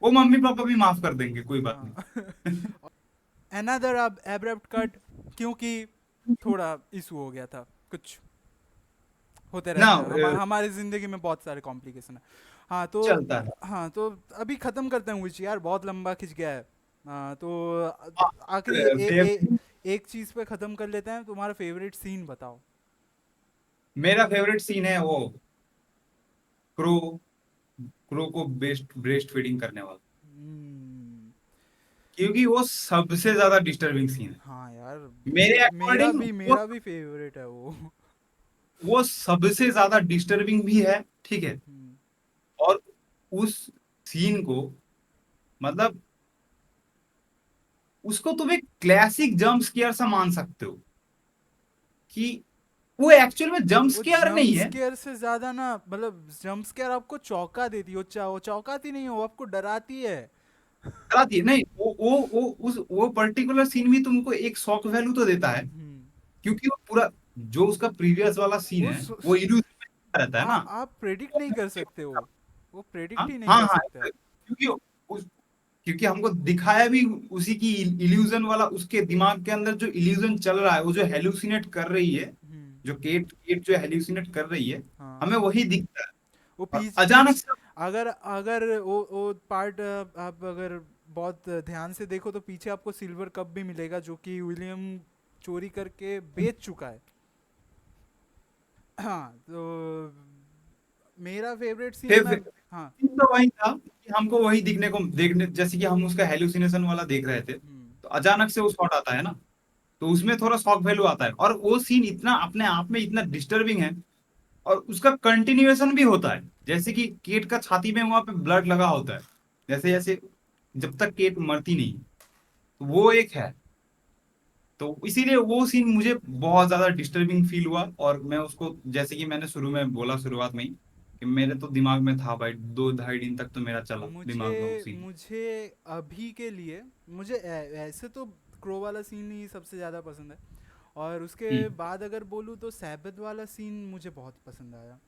वो मम्मी पापा भी माफ कर देंगे, कोई बात हाँ। नहीं। अनदर अब एब्रप्ट कट, क्योंकि थोड़ा इशू हो गया था कुछ, होते ना रहता है हमारी ज़िंदगी में, बहुत सारे कॉम्प्लिकेशन है। हाँ तो, चलता है। हाँ तो अभी ख़त्म करते हैं विच, यार बहुत लंबा खिंच गया है। हाँ तो हाँ, आखिरी एक चीज़ पे ख़त्म कर लेते हैं, तुम्हारा फेवरेट सीन बताओ। मेरा फेवरेट सीन है वो क्रो क्रो को ब्रेस्ट फीडिंग करने वाला, हम्म, क्योंकि वो सबसे ज्यादा डिस्टर्बिंग सीन है हाँ यार, मेरे अकॉर्डिंग। वो मेरा भी फेवरेट है वो। वो सबसे ज्यादा डिस्टर्बिंग भी है, ठीक है। हम्म, और उस सीन को, मतलब उसको तुम एक क्लासिक जंप स्केयर सा मान सकते हो कि वो एक्चुअल में जंप वो स्केयर जंप नहीं है। स्केयर से ज्यादा ना, मतलब जंप स्केयर आपको चौंका देती है, वो चौंकाती नहीं है, वो आपको डराती है। कराती है नहीं, वो पर्टिकुलर सीन भी तुमको एक शॉक वैल्यू तो देता है, हम्म, क्योंकि वो पूरा जो उसका प्रीवियस वाला सीन वो है वो इल्यूजन में रहता है ना। आप प्रेडिक्ट नहीं कर सकते हो, वो हाँ प्रेडिक्ट ही नहीं हाँ कर हाँ, सकते आप। क्योंकि क्योंकि हमको दिखाया भी उसी की इल्यूजन वाला, उसके दिमाग के अंदर जो इल्यूजन चल रहा है, वो जो हेलुसिनेट कर रही है, हम्म, जो केट केट जो हेलुसिनेट कर रही है, हाँ। हमें वही दिखता है। वो और पीछ अचानक पीछ से अगर अगर वो पार्ट आप अगर बहुत ध्यान से देखो तो पीछे आपको सिल्वर कप भी मिलेगा, जो कि विलियम चोरी करके बेच चुका है। हाँ तो मेरा फेवरेट सीन मैं, फिर हाँ। तो वही था कि हमको वही दिखने को देखने, जैसे कि हम उसका हेलुसिनेशन वाला देख रहे थे, हम्म, तो अचानक से वो शॉट आता है ना, तो उसमें थोड़ा शॉक वैल्यू आता है, और वो सीन इतना अपने आप में इतना डिस्टर्बिंग है। और उसका कंटिन्यूएशन भी होता है, जैसे कि केट का छाती में वहां पे ब्लड लगा होता है, जैसे जैसे जब तक केट मरती नहीं, तो वो एक है। तो इसीलिए वो सीन मुझे बहुत ज्यादा डिस्टर्बिंग फील हुआ, और मैं उसको, जैसे कि मैंने शुरू में बोला शुरुआत में ही, कि मेरे तो दिमाग में था भाई, 2 ढाई दिन तक तो मेरा चला दिमाग में वो मुझे सीन। मुझे अभी के लिए, मुझे ऐसे तो क्रो वाला सीन ही सबसे ज़्यादा पसंद है। और उसके हम्म। बाद अगर बोलूँ तो सैबत वाला सीन मुझे बहुत पसंद आया।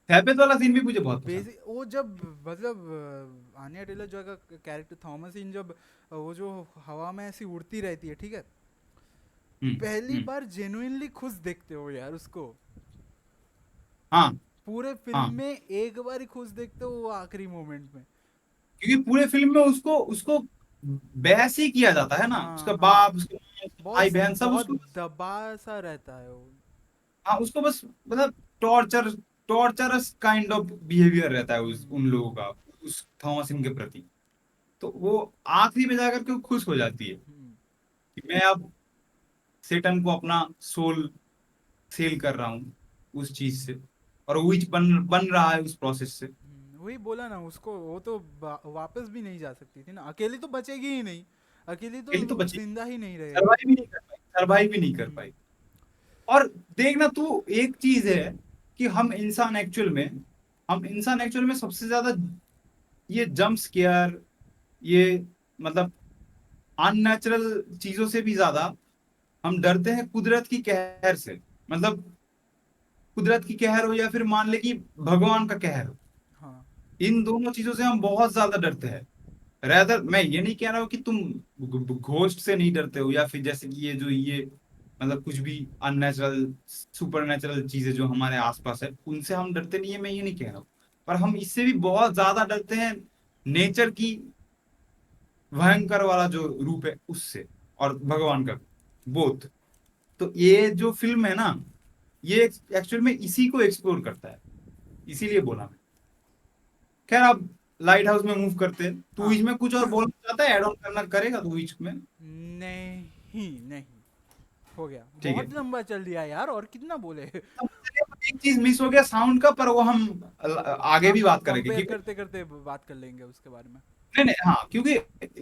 सैबेद वाला सीन भी मुझे बहुत पसंद। बेसिक वो जब, मतलब आनिया टेलर जो का कैरेक्टर थॉमस इन, जब वो जो हवा में ऐसी उड़ती रहती है, ठीक है, पहली हम्म। बार जेन्युइनली खुश देखते हो यार उसको। हाँ पूरे फिल्म हाँ में एक बार ही खुश देखते हो, वो आखिरी मोमेंट में। क्योंकि पूरे फिल्म में उसको उसको बहस ही किया जाता है ना, हाँ उसका हाँ, बाप, उसका माँ, उसका भाई बहन सब बहुत उसको, दबा सा रहता है वो। हाँ उसको बस मतलब torture, torturers kind of behaviour रहता है उस उन हम्म लोगों का उस थॉमसिन के प्रति। तो वो आखिरी में जाकर के वो खुश हो जाती है हम्म कि मैं अब सेटन को अपना सोल सेल कर रहा हूँ उस चीज से, और वो बन बन रहा है उस प्रोसेस से। वही बोला ना उसको, वो तो वापस भी नहीं जा सकती थी ना, अकेली तो बचेगी ही नहीं, अकेली तो अकेली तो बची, जिंदा ही नहीं रहेगी। सर्वाइव भी नहीं कर पाई, सर्वाइव भी नहीं कर हम्म पाई। और देखना तू, एक चीज है कि हम इंसान एक्चुअल में सबसे ज्यादा ये जंप स्केयर, ये मतलब अननेचुरल चीजों से भी ज्यादा हम डरते हैं कुदरत की कहर से। मतलब कुदरत की कहर हो या फिर मान ले कि भगवान का कहर हो, हाँ इन दोनों चीजों से हम बहुत ज्यादा डरते हैं। रैदर मैं ये नहीं कह रहा हूँ कि तुम घोस्ट से नहीं डरते हो, या फिर जैसे कि ये मतलब कुछ भी अननेचुरल सुपर नेचुरल चीजें जो हमारे आसपास है उनसे हम डरते नहीं है, मैं ये नहीं कह रहा हूँ। पर हम इससे भी बहुत ज्यादा डरते हैं नेचर की भयंकर वाला जो रूप है उससे, और भगवान का बोथ। तो ये जो फिल्म है ना, ये एक्चुअल में इसी को एक्सप्लोर करता है, इसीलिए बोला मैं। खैर अब लाइट हाउस में मूव करते हैं, तू हाँ। इसमें कुछ और बोलना चाहता है, ऐड ऑन करना करेगा तू इसमें? नहीं नहीं, हो गया, ठीक है। बहुत लंबा चल दिया यार, और कितना बोले। तो एक चीज मिस हो गया साउंड का, पर वो हम आगे भी बात करेंगे कंपेयर क्योंकि करते करते बात कर लेंगे उसके बारे में। नहीं नहीं हाँ, क्योंकि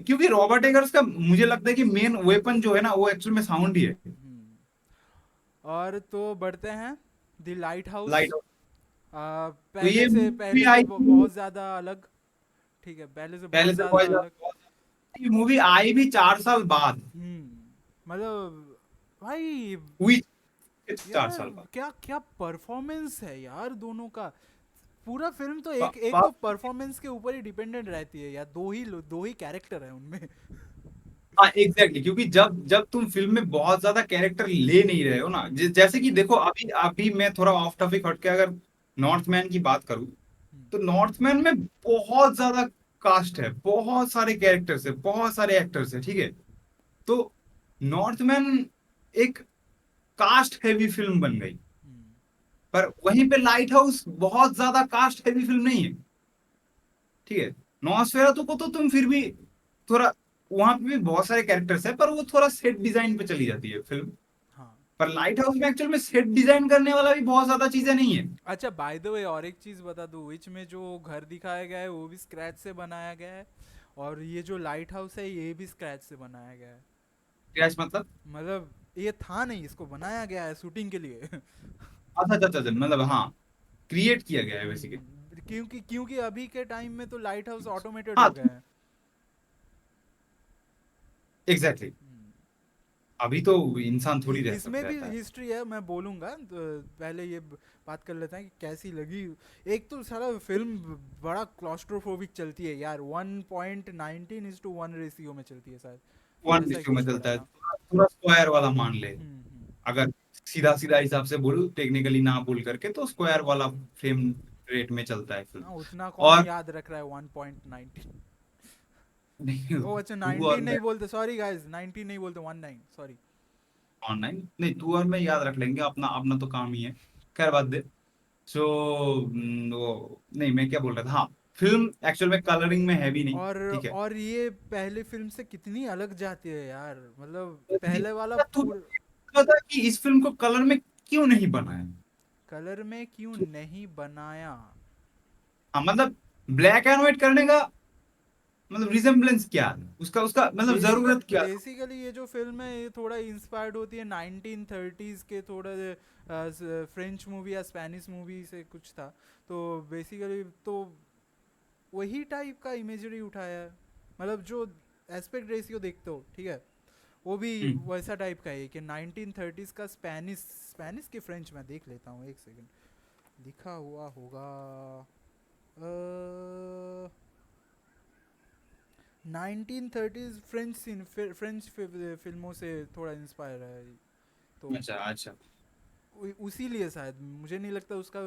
क्योंकि रॉबर्ट एगर्स का मुझे लगता है कि मेन वेपन जो है ना वो एक्चुअल में साउंड ही है। और तो बढ़ते हैं, the light house. Light house, तो ये मूवी पहले से आई थी बहुत ज़्यादा अलग। ठीक है, पहले से पहले बहुत से ज़्यादा अलग। ये मूवी आई भी 4 साल बाद मतलब भाई, हुई, 4 साल यार बाद। क्या क्या परफॉर्मेंस है यार दोनों का। पूरा फिल्म तो बा, एक एक बा, तो परफॉर्मेंस के ऊपर ही डिपेंडेंट रहती है यार, दो ही कैरेक्टर है उनमें। हाँ एग्जैक्टली, क्योंकि जब जब तुम फिल्म में बहुत ज्यादा कैरेक्टर ले नहीं रहे हो ना, जैसे कि देखो अभी अभी मैं थोड़ा ऑफ टॉपिक हट के अगर नॉर्थमैन की बात करूँ, तो नॉर्थमैन में बहुत ज्यादा कास्ट है, बहुत सारे कैरेक्टर्स है, बहुत सारे एक्टर्स है, ठीक है। तो नॉर्थमैन एक कास्ट हैवी फिल्म बन गई, पर वहीं पे लाइट हाउस बहुत ज्यादा कास्ट हैवी फिल्म नहीं है, ठीक है। नॉस्फेरातु को तो तुम फिर भी थोड़ा, वहां पे भी बहुत सारे कैरेक्टर्स है, पर वो थोड़ा सेट डिजाइन पे चली जाती है फिल्म। हाँ। पर लाइट हाउस में एक्चुअल में सेट डिजाइन करने वाला भी बहुत ज्यादा चीजें नहीं है। अच्छा, बाय द वे और एक चीज़ बता दूँ, विच में जो घर दिखाया गया है वो भी स्क्रैच से बनाया गया है, और ये जो लाइट हाउस है ये भी स्क्रैच से बनाया गया है। क्रैश मतलब? मतलब ये था नहीं, इसको बनाया गया है शूटिंग के लिए। अच्छा अच्छा अच्छा, मतलब हाँ, क्रिएट किया गया है बेसिकली। क्योंकि क्योंकि अभी के टाइम में तो लाइट हाउस ऑटोमेटेड हाँ हो गए हैं। एग्जैक्टली, अभी तो इंसान थोड़ी रह इसमें सकता भी रहता है। हिस्ट्री है, मैं बोलूँगा तो पहले ये बात कर लेते हैं कि कैसी लगी। एक तो सारा फिल्म बड़ा क्लॉस्ट्रोफोबिक चलती है यार, 1.19:1 रेशियो में चलती है शायद, वन ऐसा ही इश्यू में कुछ पड़ा चलता है, था। पूरा स्क्वायर वाला मान ले। हम्म। अगर सीधा सीधा हिसाब से बोलूं, टेक्निकली ना बोल करके, तो स्क्वायर वाला फ्रेम रेट में चलता है फिल्म। हाँ, उतना कौन और याद रख रहा है 1.19। नहीं, ओ अच्छा, तू और 19 मैं नहीं बोलते, सॉरी गाइस, 19 नहीं बोलते, 19, सॉरी। ऑनलाइन नहीं, तू और मैं याद रख लेंगे, अपना अपना तो काम ही है। खैर बात दे। सो वो नहीं, मैं क्या बोल रहा था, हाँ, फिल्म एक्चुअल में कलरिंग में है भी नहीं, और ठीक है। और ये पहले फिल्म से कितनी अलग जाती है यार, मतलब ये- पहले वाला तू पूरा। बता कि इस फिल्म को कलर में क्यों नहीं बनाया? कलर में क्यों नहीं बनाया? हाँ मतलब ब्लैक एंड व्हाइट करने का मतलब रिजेम्बलेंस क्या है उसका, उसका मतलब बेसिकल जरूरत क्या था? बेसिकली ये जो फिल्म है ये थोड़ा इंस्पायर्ड होती है 1930s के, थोड़ा फ्रेंच मूवी या स्पेनिश मूवी से कुछ था। तो बेसिकली तो वही टाइप का इमेजरी उठाया है, मतलब जो एस्पेक्ट रेशियो देखते हो, ठीक है, वो भी हम्म, वैसा टाइप का है कि 1930s का स्पेनिश, स्पेनिश की फ्रेंच मैं देख लेता हूँ, एक सेकंड, लिखा हुआ होगा। 1930s फ्रेंच फिल्मों से थोड़ा इंस्पायर है, तो अच्छा अच्छा। उसी लिए शायद, मुझे नहीं लगता उसका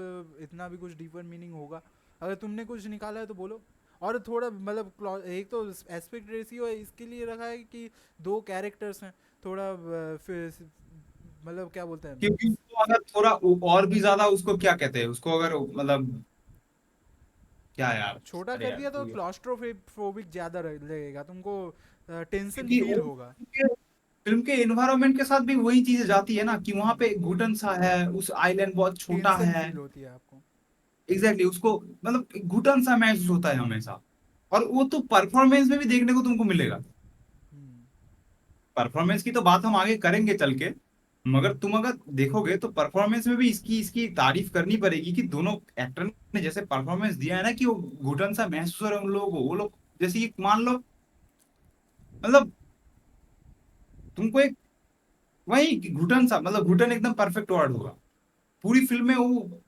इतना भी कुछ डीपर मीनिंग होगा। अगर तुमने कुछ निकाला है तो बोलो। और थोड़ा मतलब एक तो एस्पेक्ट रेशियो इसके लिए रखा है कि दो कैरेक्टर्स हैं, थोड़ा फिर मतलब क्या बोलते हैं। क्योंकि उसको अगर थोड़ा और भी ज्यादा उसको क्या कहते हैं उसको, अगर मतलब क्या यार, छोटा अरे कर यार दिया तो तू यार। क्लॉस्ट्रोफोबिक ज़्यादा लगेगा तुमको, टेंशन क्योंकि फील होगा। फिल्म के एनवायरनमेंट के साथ भी वही चीजें जाती है ना, कि वहां पे घुटन सा है, उस आइलैंड बहुत छोटा टेंशन है। फील होती है आपको। एग्जैक्टली उसको मतलब घुटन सा महसूस होता है हमेशा। और वो तो परफॉर्मेंस में भी देखने को तुमको मिलेगा। हम्म। परफॉर्मेंस की तो बात हम आगे करेंगे चल के, मगर तुम अगर देखोगे तो परफॉर्मेंस में भी इसकी इसकी तारीफ करनी पड़ेगी कि दोनों एक्टर ने जैसे परफॉर्मेंस दिया है ना, कि वो घुटन सा महसूस हो रहा है उन लोगों को, वो लोग जैसे कि मान लो मतलब तुमको एक वही कि घुटन सा, मतलब घुटन एकदम परफेक्ट वर्ड होगा। पूरी फिल्म में वो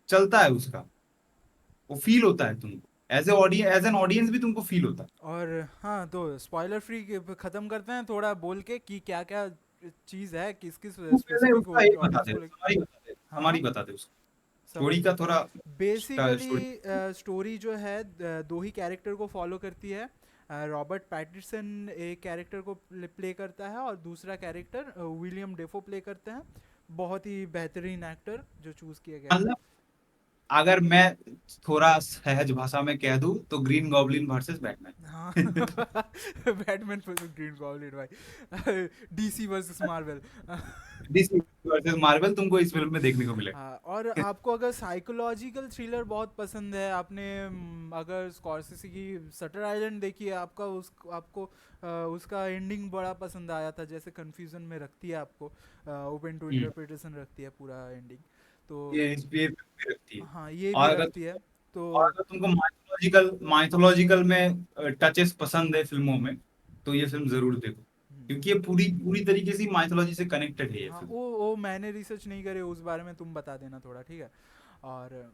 चलता है उसका, वो फील होता है तुमको, as a audience, as an audience भी तुमको फील होता है। और हाँ, तो स्पॉइलर फ्री ख़त्म करते हैं थोड़ा बोल के कि क्या क्या चीज़ है, किस किस तू पहले स्पेसिफिक उसका एक बता ऑडियंस दे, को लेके। हमारी बता दे, हाँ हमारी हाँ, बता दे उसका समझ स्टोरी का थोड़ा स्टोरी। बेसिकली स्टोरी जो है दो ही कैरेक्टर को फॉलो करती है। रॉबर्ट पैटिसन एक कैरेक्टर को प्ले करता है और दूसरा कैरेक्टर विलियम डेफो प्ले करते हैं। बहुत ही बेहतरीन एक्टर जो चूज़ किया गया है। मतलब अगर मैं थोड़ा सहज भाषा में कह दूं तो ग्रीन गॉब्लिन वर्सेस हाँ Batman. Batman versus green goblin भाई, DC versus Marvel. DC versus Marvel तुमको इस फिल्म में देखने को मिलेगा। हाँ, और आपको अगर साइकोलॉजिकल थ्रिलर बहुत पसंद है, आपने अगर स्कॉर्सेसी की शटर आइलैंड देखी है, आपको उसका एंडिंग बड़ा पसंद आया था, जैसे कंफ्यूजन में रखती है आपको, ओपन टू हम्म, इंटरप्रिटेशन रखती है पूरा एंडिंग। तो ये फिल्म भी रखती है। हाँ, ये और भी अगर रखती है। तो और अगर तुमको माइथोलॉजिकल माइथोलॉजिकल में टचेस पसंद है फिल्मों में, तो ये फिल्म जरूर देखो, हम्म, क्योंकि ये पूरी पूरी तरीके से माइथोलॉजी से कनेक्टेड है ये हाँ, फिल्म। वो मैंने रिसर्च नहीं करे उस बारे में, तुम बता देना थोड़ा, ठीक है। और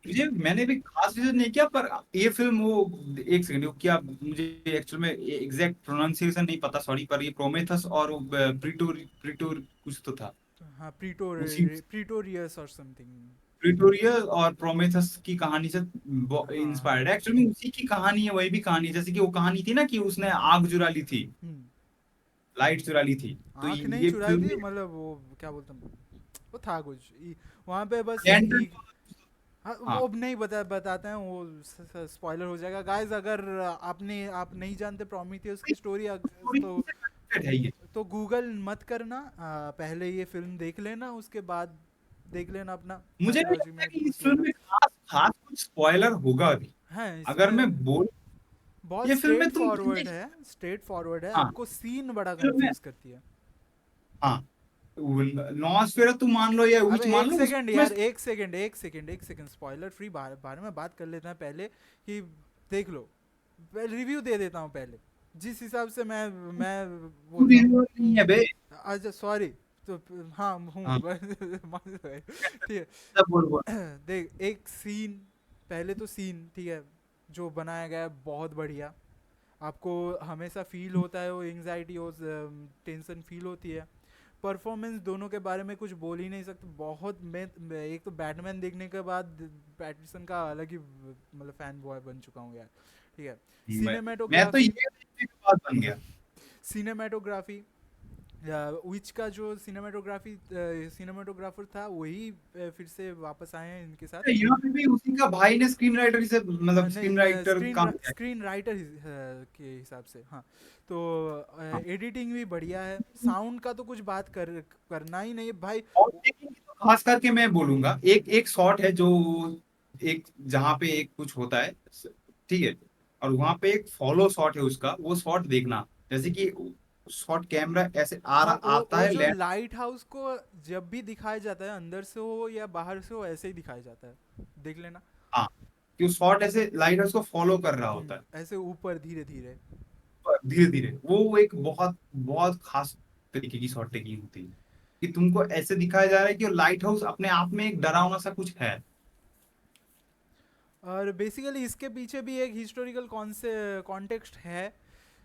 मुझे मैंने भी खास रिसर्च नहीं किया, पर ये फिल्म वो एक सेकंड, वो क्या, मुझे एक्चुअल में एग्जैक्ट प्रोनाउंसिएशन नहीं पता, सॉरी, पर ये प्रोमेथस और वो प्रीटोर प्रीटोर कुछ तो था, हाँ, उसी प्रीटोरियस और समथिंग। प्रीटोरियस और प्रोमेथस की कहानी से हाँ। इंस्पायर्ड है। एक्चुअली उसी की कहानी है, वही भी कहानी है, जैसे कि वो कहानी थी ना कि उसने आग चुरा ली थी, हम्म। लाइट चुरा ली थी। तो आँख नहीं ये चुराई फिल्म थी, मतलब वो क्या बोलते हैं, वो था कुछ वहाँ पे बस में हाँ, हाँ, वो अब नहीं बताते हैं, वो स्पॉइलर हो जाएगा गाइस। अगर आप नहीं जानते प्रोमीथियस की स्टोरी, स्टोरी तो से कनेक्टेड है ये। गूगल मत करना, पहले ये फिल्म देख लेना, उसके बाद देख लेना अपना मुझे नहीं माइथोलॉजी लगता में कि इस घुस फिल्म लेना। में खास खास कुछ स्पॉइलर होगा भी। है अगर मैं इसमें, बोल, बहुत ये फिल्म में स्ट्रेट तुम फॉरवर्ड है, स्ट्रेट फॉरवर्ड है, हाँ, आपको सीन बड़ा फिल्म में कंफ्यूज करती है। हाँ, नॉस्फेरा तुम मान लो या अबे विच मान एक लो, सेकंड उसमें यार, एक सेकंड, स्पॉइलर फ्री बारे में बात कर लेते हैं पहले, कि देख लो, रिव्यू दे देता हूँ पहले, जिस हिसाब से मैं बोलता हूँ। नहीं है बे। अच्छा सॉरी। तो हाँ हूँ हाँ, ठीक है। सब बोल बोल। देख, एक सीन, पहले तो सीन ठीक है, जो बनाया गया है बहुत बढ़िया। आपको हमेशा फील होता है वो एंग्जाइटी और टेंशन फील होती है। परफॉर्मेंस दोनों के बारे में कुछ बोल ही नहीं सकते, बहुत मैं एक तो बैटमैन देखने के बाद पैटिसन का अलग ही मतलब फैन बॉय बन चुका हूँ यार, ठीक है। मैं मैं तो ये सिनेमेटोग्राफी, देखने के बाद बन गया। सिनेमेटोग्राफी विच का जो सिनेमेटोग्राफर था वही फिर से वापस आए हैं इनके साथ। यहाँ पे भी उसी का भाई ने स्क्रीन राइटर से, मतलब स्क्रीन नहीं, राइटर काम किया है। स्क्रीन राइटर के हिसाब से, हाँ। तो एडिटिंग भी बढ़िया है, साउंड का तो कुछ बात करना ही नहीं है भाई। और लेकिन तो खास करके मैं बोलूंगा, एक एक शॉट है जो, एक जहाँ पे एक कुछ होता है, ठीक है, और वहां पे एक फॉलो शॉट है उसका, वो शॉट देखना, जैसे कि शॉट कैमरा ऐसे आ हाँ, रहा आता वो है जो लैंड। लाइट हाउस को जब भी दिखाया जाता है, अंदर से हो या बाहर से हो, ऐसे ही दिखाया जाता है, देख लेना। हाँ, कि वो शॉट ऐसे लाइट हाउस को फॉलो कर रहा होता है, ऐसे ऊपर धीरे धीरे। धीरे धीरे, वो एक बहुत बहुत खास तरीके की शॉट टेकिंग होती है, कि तुमको ऐसे दिखाया जा रहा है कि वो लाइट हाउस अपने आप में एक डरावना सा कुछ है। और बेसिकली इसके पीछे भी एक हिस्टोरिकल कॉन्टेक्स्ट है,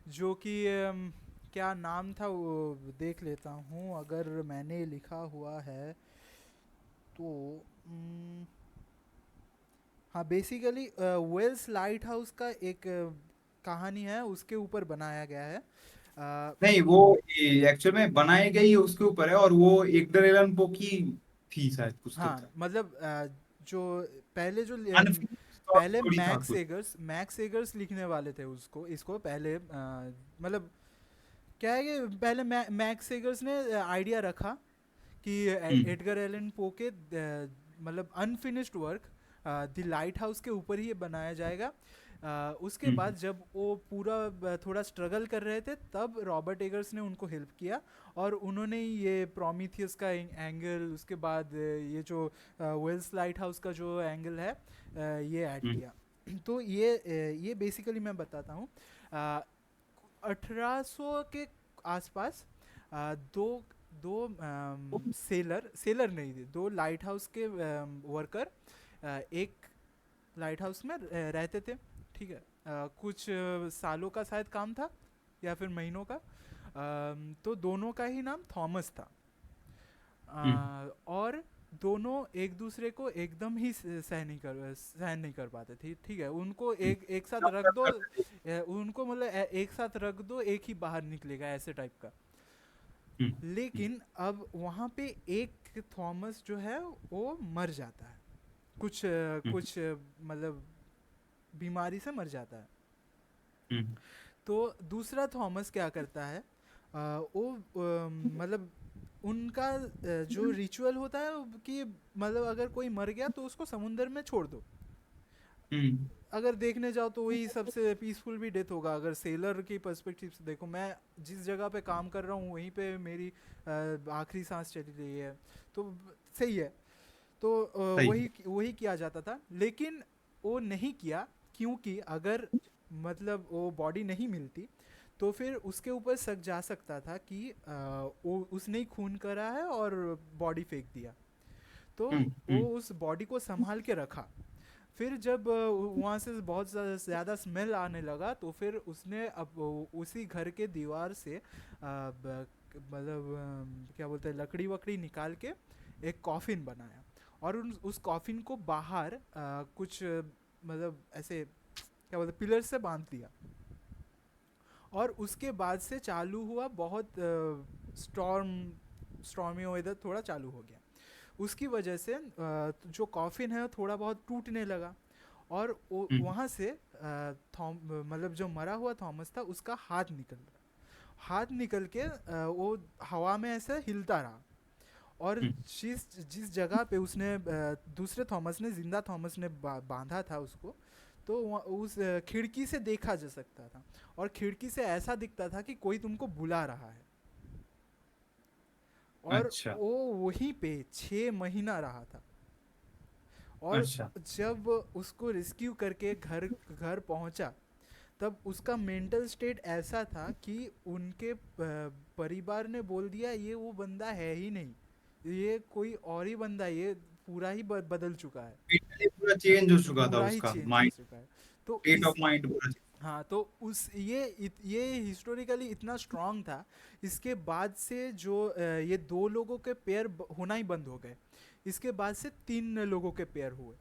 जो कि क्या नाम था वो, देख लेता हूँ अगर मैंने लिखा हुआ है तो। हाँ बेसिकली वेल्स लाइट हाउस का एक कहानी है, उसके ऊपर बनाया गया है। नहीं, वो एक्चुअल में बनाई गई उसके ऊपर है, और वो एडगर एलन पो की थी शायद हाँ पुस्तक। मतलब जो पहले जो अनफिनिश्ड पहले स्टोरी था कुछ। मैक्स एगर्स लिखने वाले थे उसको, इसको पहले मतलब क्या है कि पहले मैक्स एगर्स ने आइडिया रखा कि हम्म। एडगर एलन पो के मतलब unfinished work the light house के ऊपर ही ये बनाया जाएगा। उसके हम्म। बाद जब वो पूरा थोड़ा स्ट्रगल कर रहे थे, तब रॉबर्ट एगर्स ने उनको हेल्प किया, और उन्होंने ही ये प्रोमीथियस का एंगल, उसके बाद ये जो वेल्स लाइट हाउस का जो एंगल है ये ऐड हम्म। किया। तो ये बेसिकली मैं बताता हूँ। 1800 के आसपास दो दो सेलर सेलर नहीं थे, दो लाइट हाउस के वर्कर एक लाइट हाउस में रहते थे। ठीक है, कुछ सालों का शायद काम था या फिर महीनों का। तो दोनों का ही नाम थॉमस था। हम्म। और दोनों एक दूसरे को एकदम ही सहन नहीं कर पाते थे। ठीक है, उनको एक एक साथ रख दो, उनको मतलब एक साथ रख दो, एक ही बाहर निकलेगा ऐसे टाइप का। हम्म। लेकिन अब वहाँ पे एक थॉमस जो है वो मर जाता है, हम्म। कुछ मतलब बीमारी से मर जाता है। हम्म। तो दूसरा थॉमस क्या करता है, वो मतलब उनका जो रिचुअल होता है कि मतलब अगर कोई मर गया तो उसको समुंदर में छोड़ दो। हम्म। अगर देखने जाओ तो वही सबसे पीसफुल भी डेथ होगा, अगर सेलर की पर्सपेक्टिव से देखो। मैं जिस जगह पे काम कर रहा हूँ वहीं पे मेरी आखिरी सांस चली रही है, तो सही है। तो सही है। वही वही किया जाता था, लेकिन वो नहीं किया, क्योंकि अगर मतलब वो बॉडी नहीं मिलती तो फिर उसके ऊपर शक जा सकता था कि वो उसने ही खून करा है और बॉडी फेंक दिया। तो हम्म। वो उस बॉडी को संभाल के रखा। फिर जब वहाँ से बहुत ज़्यादा स्मेल आने लगा, तो फिर उसने अब उसी घर के दीवार से मतलब क्या बोलते हैं, लकड़ी वकड़ी निकाल के एक कॉफिन बनाया, और उस कॉफिन को बाहर कुछ मतलब ऐसे क्या बोलते पिलर से बांध दिया। और उसके बाद से चालू हुआ बहुत स्टॉर्मी वेदर थोड़ा चालू हो गया। उसकी वजह से जो कॉफिन है थोड़ा बहुत टूटने लगा, और हम्म। वहाँ से मतलब जो मरा हुआ थॉमस था उसका हाथ निकल रहा, हाथ निकल के वो हवा में ऐसे हिलता रहा। और हम्म। जिस जिस जगह पे उसने दूसरे थॉमस ने, जिंदा थॉमस ने बांधा था उसको, तो उस खिड़की से देखा जा सकता था, और खिड़की से ऐसा दिखता था कि कोई तुमको बुला रहा है। और अच्छा। वो वहीं पे 6 महीना रहा था। और अच्छा। जब उसको रेस्क्यू करके घर घर पहुंचा, तब उसका मेंटल स्टेट ऐसा था कि उनके परिवार ने बोल दिया ये वो बंदा है ही नहीं, ये कोई और ही बंदा है, ये पूरा ही बदल चुका है, Mentally पूरा चेंज हो चुका था पूरा ही उसका चेंज हो माइंड, चुका है। तो स्टेट ऑफ इस माइंड पूरा। हाँ, तो उस ये हिस्टोरिकली इतना स्ट्रांग था। इसके बाद से जो ये दो लोगों के पेयर होना ही बंद हो गए, इसके बाद से 3 लोगों के पेयर हुए।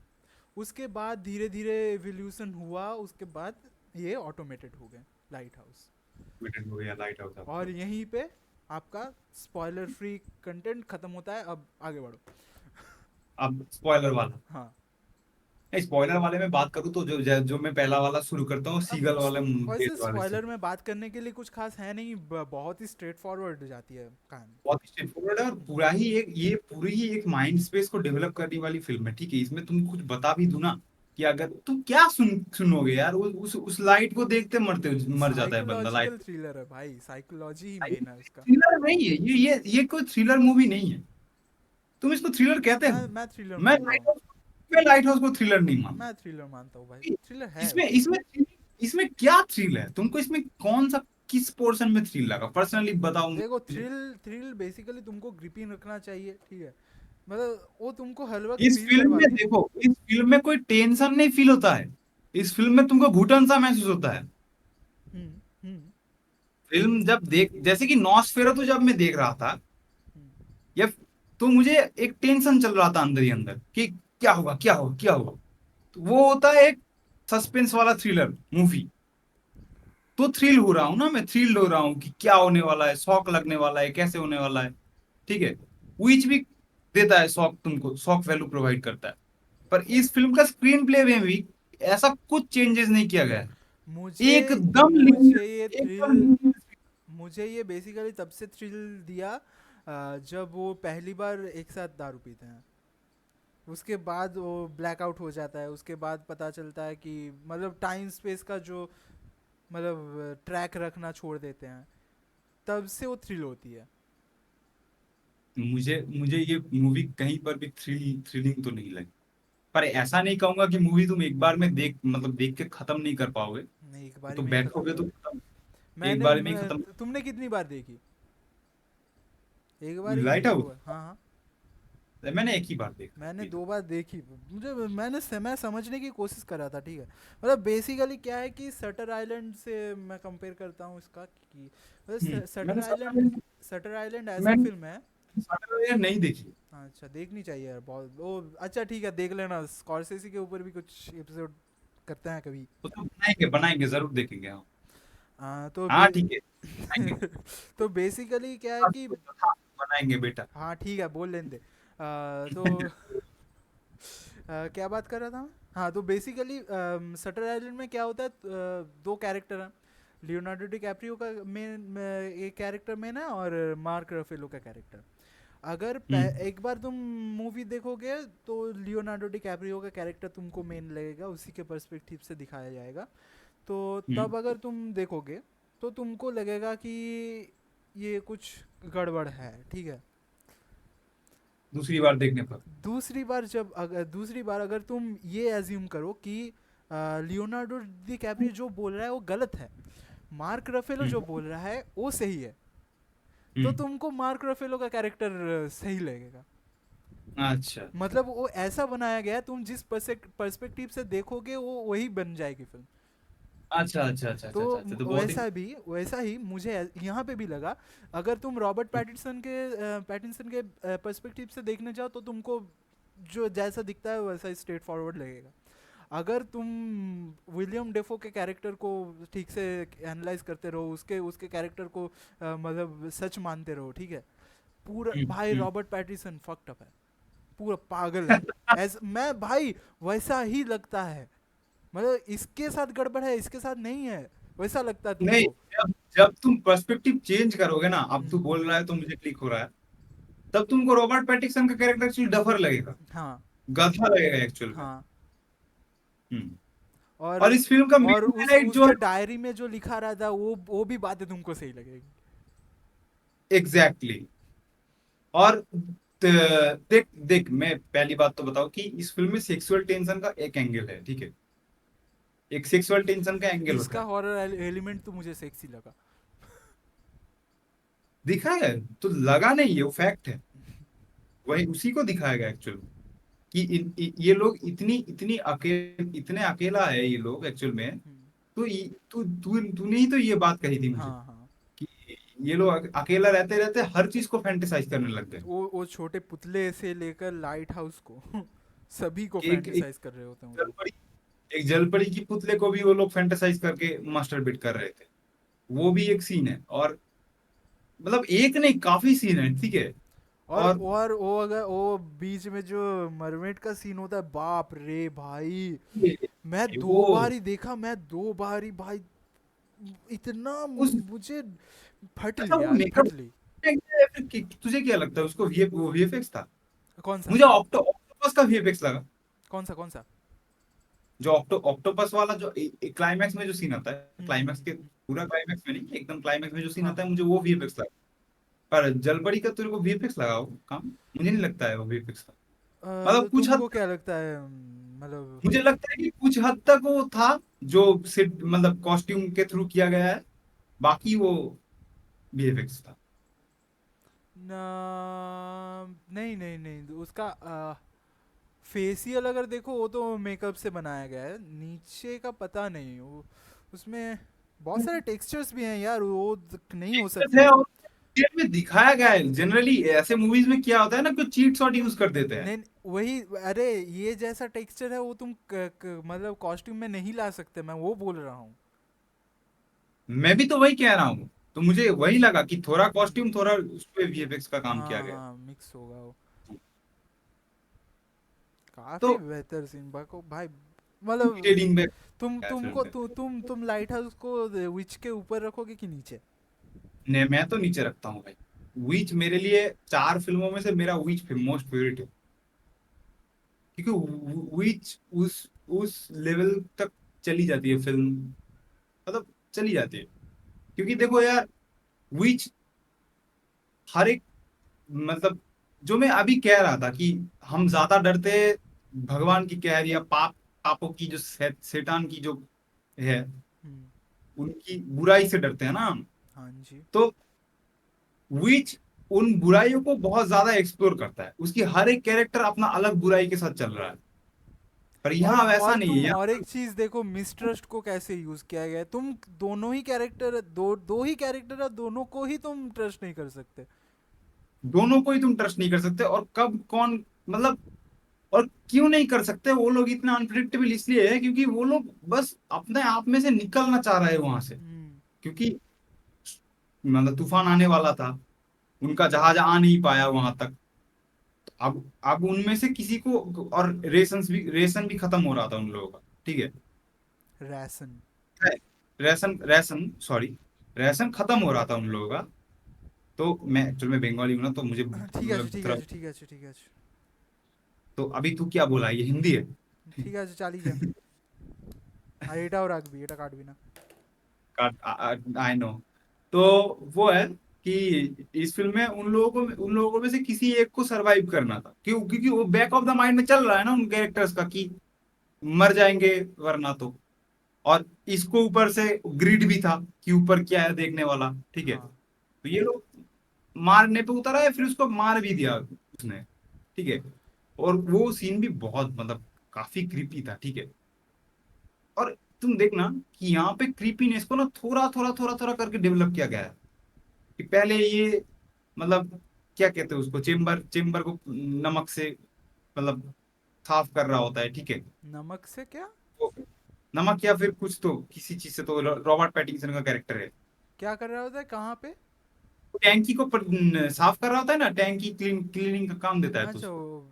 उसके बाद धीरे धीरे एवोल्यूशन हुआ, उसके बाद ये ऑटोमेटेड हो गए लाइट हाउस। Committed हो गया लाइट हाउस और आपका। यहीं पे आपका स्पॉइलर फ्री कंटेंट खत्म होता है, अब आगे बढ़ो। अब स्पॉइलर वाला, हाँ, स्पॉइलर वाले में बात करूँ तो जो जो मैं पहला वाला शुरू करता हूँ, अब सीगल वाले वैसे केस वाले से। स्पॉइलर में बात करने के लिए कुछ खास है नहीं, बहुत ही स्ट्रेट फॉरवर्ड जाती है कहानी। बहुत स्ट्रेट फॉरवर्ड है, और पूरा ही एक ये पूरी ही एक माइंड स्पेस को डेवलप करने वाली फिल्म है। ठीक है, इसमें तुम कुछ बता भी दूं ना, कि अगर तुम क्या सुनोगे यार, उस लाइट को देखते मर जाता है बंदा साइकोलॉजिकल लाइट। थ्रिलर है भाई, साइकोलॉजी ही मेन है उसका। थ्रिलर नहीं है ये कोई थ्रिलर मूवी नहीं है। तुम इसको थ्रिलर कहते हो? मैं थ्रिलर मैं मानता लाइट हूँ। हाउस मैं लाइट हाउस को थ्रिलर नहीं मानता। मैं थ्रिलर मानता हूँ भाई, थ्रिलर है इसमें उसमें। इसमें इसमें क्या थ्रिल है? तुमको इसमें कौन सा किस पोर्शन में थ्रिल लगा, पर्सनली बताओ देखो, मुझे। थ्रिल थ्रिल बेसिकली तुमको ग्रिपिंग रखना चाहिए, ठीक है, मतलब वो तुमको हर वक्त इस फील फिल्म में करवाती है। देखो, इस फिल्म में कोई टेंशन नहीं फील होता है। इस फिल्म में तुमको घुटन सा महसूस होता है। हम्म। हम्म। फिल्म जब देख, जैसे कि नॉस्फेरातु जब मैं देख रहा था, हम्म। या तो मुझे एक टेंशन चल रहा था अंदर ही अंदर कि क्या होगा क्या होगा क्या होगा। वो होता है एक सस्पेंस वाला थ्रिलर मूवी। तो थ्रिल हो रहा हूँ ना, मैं थ्रिल हो रहा हूँ कि क्या होने वाला है, शौक लगने वाला है, कैसे होने वाला है। ठीक है। विच भी देता है शौक, तुमको शौक वैल्यू प्रोवाइड करता है। पर इस फिल्म का स्क्रीन प्ले में भी ऐसा कुछ चेंजेस नहीं किया गया है। मुझे एकदम मुझे ये एकदम थ्रिल linear। मुझे ये बेसिकली तब से थ्रिल दिया जब वो पहली बार एक साथ दारू पीते हैं। उसके बाद वो ब्लैकआउट हो जाता है, उसके बाद पता चलता है कि मतलब टाइम स्पेस का जो मतलब ट्रैक रखना छोड़ देते हैं, तब से वो थ्रिल होती है। मुझे मुझे ये मूवी कहीं पर भी थ्रिलिंग तो नहीं लगी। पर ऐसा नहीं कहूंगा कि मूवी तुम एक बार में देख मतलब देख के खत्म नहीं कर पाओगे। नहीं, एक बारी तो में ही खत्म बैठोगे कर तो दी। खत्म, एक बार में ही खत्म। तुमने कितनी बार देखी? एक बार ही लाइट कि दो हाउस बार? हाँ हाँ। मैंने एक ही बार देखा मैंने अभी तक। 2 बार देखी। मैं समझने की कोशिश कर रहा था, ठीक है। मतलब बेसिकली क्या है कि सटर आइलैंड से मैं कंपेयर करता हूँ इसका कि मतलब मैंने सटर सटर आइलैंड ऐसी मैंने फिल्म है। सटर नहीं देखी। अच्छा, देखनी चाहिए यार, बहुत वो। अच्छा ठीक है, देख लेना, स्कॉर्सेसी के ऊपर भी कुछ एपिसोड करते हैं कभी। तो बनाएंगे बनाएंगे जरूर देखेंगे हाँ। हाँ हाँ ठीक है बनाएंगे। तो बेसिकली क्या है कि हाँ, बनाएंगे बेटा। हाँ ठीक है, बोल लेने दे। तो क्या बात कर रहा था मैं? हाँ, तो बेसिकली सटर आइलैंड में क्या होता है, 2 कैरेक्टर हैं। लियोनार्डो डिकैप्रियो का मेन एक कैरेक्टर मेन है, और मार्क रफेलो का कैरेक्टर। अगर हम्म एक बार तुम मूवी देखोगे तो लियोनार्डो डिकैप्रियो का कैरेक्टर तुमको मेन लगेगा, उसी के पर्सपेक्टिव से दिखाया जाएगा। तो हम्म। तब अगर तुम देखोगे तो तुमको लगेगा कि ये कुछ गड़बड़ है, ठीक है। दूसरी बार देखने पर। दूसरी बार अगर तुम ये एज्यूम करो कि लियोनार्डो डी कैप्रियो जो बोल रहा है वो गलत है, मार्क रफेलो जो हम्म बोल रहा है वो सही है, तो हम्म। तुमको मार्क रफेलो का कैरेक्टर सही लगेगा। अच्छा मतलब वो ऐसा बनाया गया है, तुम जिस पर्सपेक्टिव से देखोगे वो वही बन जाएगी फिल्म। अच्छा अच्छा अच्छा तो अच्छा अच्छा अच्छा, तो बहुत ही। वैसा ही मुझे यहाँ पे भी लगा। अगर तुम रॉबर्ट पैटिंसन के पर्सपेक्टिव से देखने जाओ तो तुमको जो जैसा दिखता है वैसा स्ट्रेट फॉरवर्ड लगेगा। अगर तुम विलियम डेफो के कैरेक्टर को ठीक से एनालाइज करते रहो, उसके उसके कैरेक्टर को मतलब सच मानते रहो, ठीक है। पूरा भाई हम्म। रॉबर्ट पैटिसन फक्ड अप है, पूरा पागल है। ऐसा मैं भाई, वैसा ही लगता है। मतलब इसके साथ गड़बड़ है, इसके साथ नहीं है, वैसा लगता है नहीं, तुमको। जब जब तुम पर्सपेक्टिव चेंज करोगे ना, अब तू हम्म, बोल रहा है तो मुझे क्लिक हो रहा है। तब तुमको रॉबर्ट पैटिंसन का कैरेक्टर एक्चुअली डफर लगेगा, हाँ गधा लगेगा एक्चुअल में। हाँ। हम्म। और और इस फिल्म का और मेन उस हाईलाइट जो है। उसके डायरी में जो लिखा रहता है वो भी बातें तुमको सही लगेगी। Exactly exactly। और देख देख, मैं पहली बात तो बताऊं कि इस फिल्म में सेक्सुअल टेंशन का एक एंगल है, ठीक है। एक सेक्सुअल टेंशन का एंगल होता इसका है। हॉरर एलिमेंट तो मुझे सेक्सी लगा। दिखा है तो लगा नहीं है, वो फैक्ट है। वही उसी को दिखाया गया एक्चुअल कि ये लोग इतनी इतनी इतने अकेला है ये लोग एक्चुअल में। हम्म, तो तूने ही तो ये बात कही थी मुझे हाँ हाँ। कि ये लोग अकेला रहते रहते हर चीज को फैंटेसाइज करने लग गए। वो छोटे पुतले से लेकर लाइट हाउस को सभी को एक फैंटेसाइज कर रहे होते हैं वो लोग। जलपरी एक जलपरी की पुतले को भी वो लोग फैंटेसाइज करके मास्टरबेट कर रहे थे। वो भी एक सीन है। और मतलब एक नहीं, काफी सीन है, ठीक है। और और वो अगर वो बीच में जो मरमेड का सीन होता है, बाप रे भाई। मैं वो 2 बार ही देखा, मैं 2 बार ही भाई। इतना उस मुझे फट अच्छा ली वो यार, मेकअप फट ली। तुझे क्या लगता है उसको वो वीएफएक्स था? कौन सा? मुझे ऑक्टोपस का वीएफएक्स लगा। कौन सा? जो ऑक्टोपस वाला जो क्लाइमैक्स में जो सीन आता है, क्लाइमैक्स के हम्म। पूरा क्लाइमैक्स में नहीं, एकदम क्लाइमैक्स में जो सीन हाँ आता है, हाँ। मुझे वो वीएफएक्स लगा। पर जलपरी का तेरे को वीएफएक्स लगा वो काम? मुझे नहीं लगता है वो वीएफएक्स था। तो मतलब कुछ हद तुमको क्या लगता है, मतलब? मुझे लगता है कि कुछ हद तक वो था जो सिर्फ मतलब कॉस्ट्यूम के थ्रू किया गया है। बाकी वो वीएफएक्स था। नहीं नहीं नहीं, उसका फेसियल अगर देखो वो तो मेकअप से बनाया गया है, नीचे का पता नहीं। वो उसमें बहुत सारे टेक्सचर्स भी हैं यार, वो नहीं हो टेक्सचर्स सकते। है। रियल में दिखाया गया है। जनरली ऐसे मूवीज में क्या होता है ना, कुछ चीट शॉट यूज कर देते हैं। नहीं, वही, अरे ये जैसा टेक्सचर है वो तुम मतलब कॉस्ट्यूम में नहीं ला सकते, मैं वो बोल रहा हूँ। मैं भी तो वही कह रहा हूँ। तो मुझे वही लगा कि थोड़ा कॉस्ट्यूम, हम्म, थोड़ा उस पे वीएफएक्स का काम किया हाँ गया। हाँ, मिक्स होगा वो। तो काफी बेहतर सीन बाको भाई, मतलब ट्रेडिंग में तुम लाइट हाउस को विच के ऊपर रखोगे कि नीचे? ने मैं तो नीचे रखता हूँ भाई। विच मेरे लिए 4 फिल्मों में से मेरा विच मोस्ट फेवरेट है। क्योंकि विच उस लेवल तक चली जाती है फिल्म, मतलब चली जाती है। क्योंकि देखो यार, विच हर एक, मतलब जो मैं अभी कह रहा था कि हम ज्यादा डरते भगवान की कहर या पापों की, जो शैतान की जो है, हम्म, उनकी बुराई से डरते हैं ना हम। हाँ जी। तो विच उन बुराइयों को बहुत ज्यादा एक्सप्लोर करता है। उसकी हर एक कैरेक्टर अपना अलग बुराई के साथ चल रहा है। पर यहाँ वैसा और नहीं है तुम और यहाँ। एक चीज देखो, मिसट्रस्ट को कैसे यूज किया गया है। तुम दोनों ही कैरेक्टर, दो ही कैरेक्टर है, दोनों को ही तुम ट्रस्ट नहीं कर सकते। दोनों को ही तुम ट्रस्ट नहीं कर सकते, और कब कौन, मतलब, और क्यों नहीं कर सकते। वो लोग इतना अनप्रिडिक्टेबल इसलिए है क्योंकि वो लोग बस अपने आप में से निकलना चाह रहे हैं वहां से। हम्म, क्योंकि मतलब तूफान आने वाला था, उनका जहाज आ नहीं पाया वहां तक। अब उनमें से किसी को, और रेशन भी खत्म हो रहा था उन लोगों का, ठीक है। रैसन। रेशन रेशन सॉरी, रेशन खत्म हो रहा था उन लोगों का। तो मैं बंगाली हूं ना, तो मुझे ঠিক আছে, मतलब ঠিক थोड़ा। আছে, ঠিক আছে, ঠিক আছে, तो अभी तू क्या बोला, ये हिंदी है? ঠিক আছে, চালিয়ে যা। আর এটাও রাখবি, এটা কাটবি না। I know. तो वो है कि इस फिल्म में उन लोगों में से किसी एक को सरवाइव करना था। क्योंकि वो बैक ऑफ द माइंड में चल रहा है ना उन कैरेक्टर्स का कि मर जाएंगे वरना तो। और इसको ऊपर से ग्रिड भी था कि ऊपर क्या है देखने वाला, ठीक है। हाँ, तो ये लोग मारने पे उतर आए, फिर उसको मार भी दिया उसने, ठीक है। और वो सीन भी बहुत, मतलब काफी क्रीपी था, ठीक है। और तुम देखना कि यहाँ पे क्रीपीनेस को ना थोड़ा थोड़ा थोड़ा थोड़ा करके डेवलप किया गया है। कि पहले ये, मतलब क्या कहते हैं उसको, चेम्बर चेम्बर को नमक से, मतलब साफ कर रहा होता है, ठीक है। नमक से क्या? तो नमक या फिर कुछ तो किसी चीज से, तो रॉबर्ट पैटिंसन का कैरेक्टर है। क्या कर रहा होता है, कहाँ पे? टैंकी को साफ कर रहा होता है ना, टैंकी क्लीनिंग का काम देता है तो अच्छा, उसको वो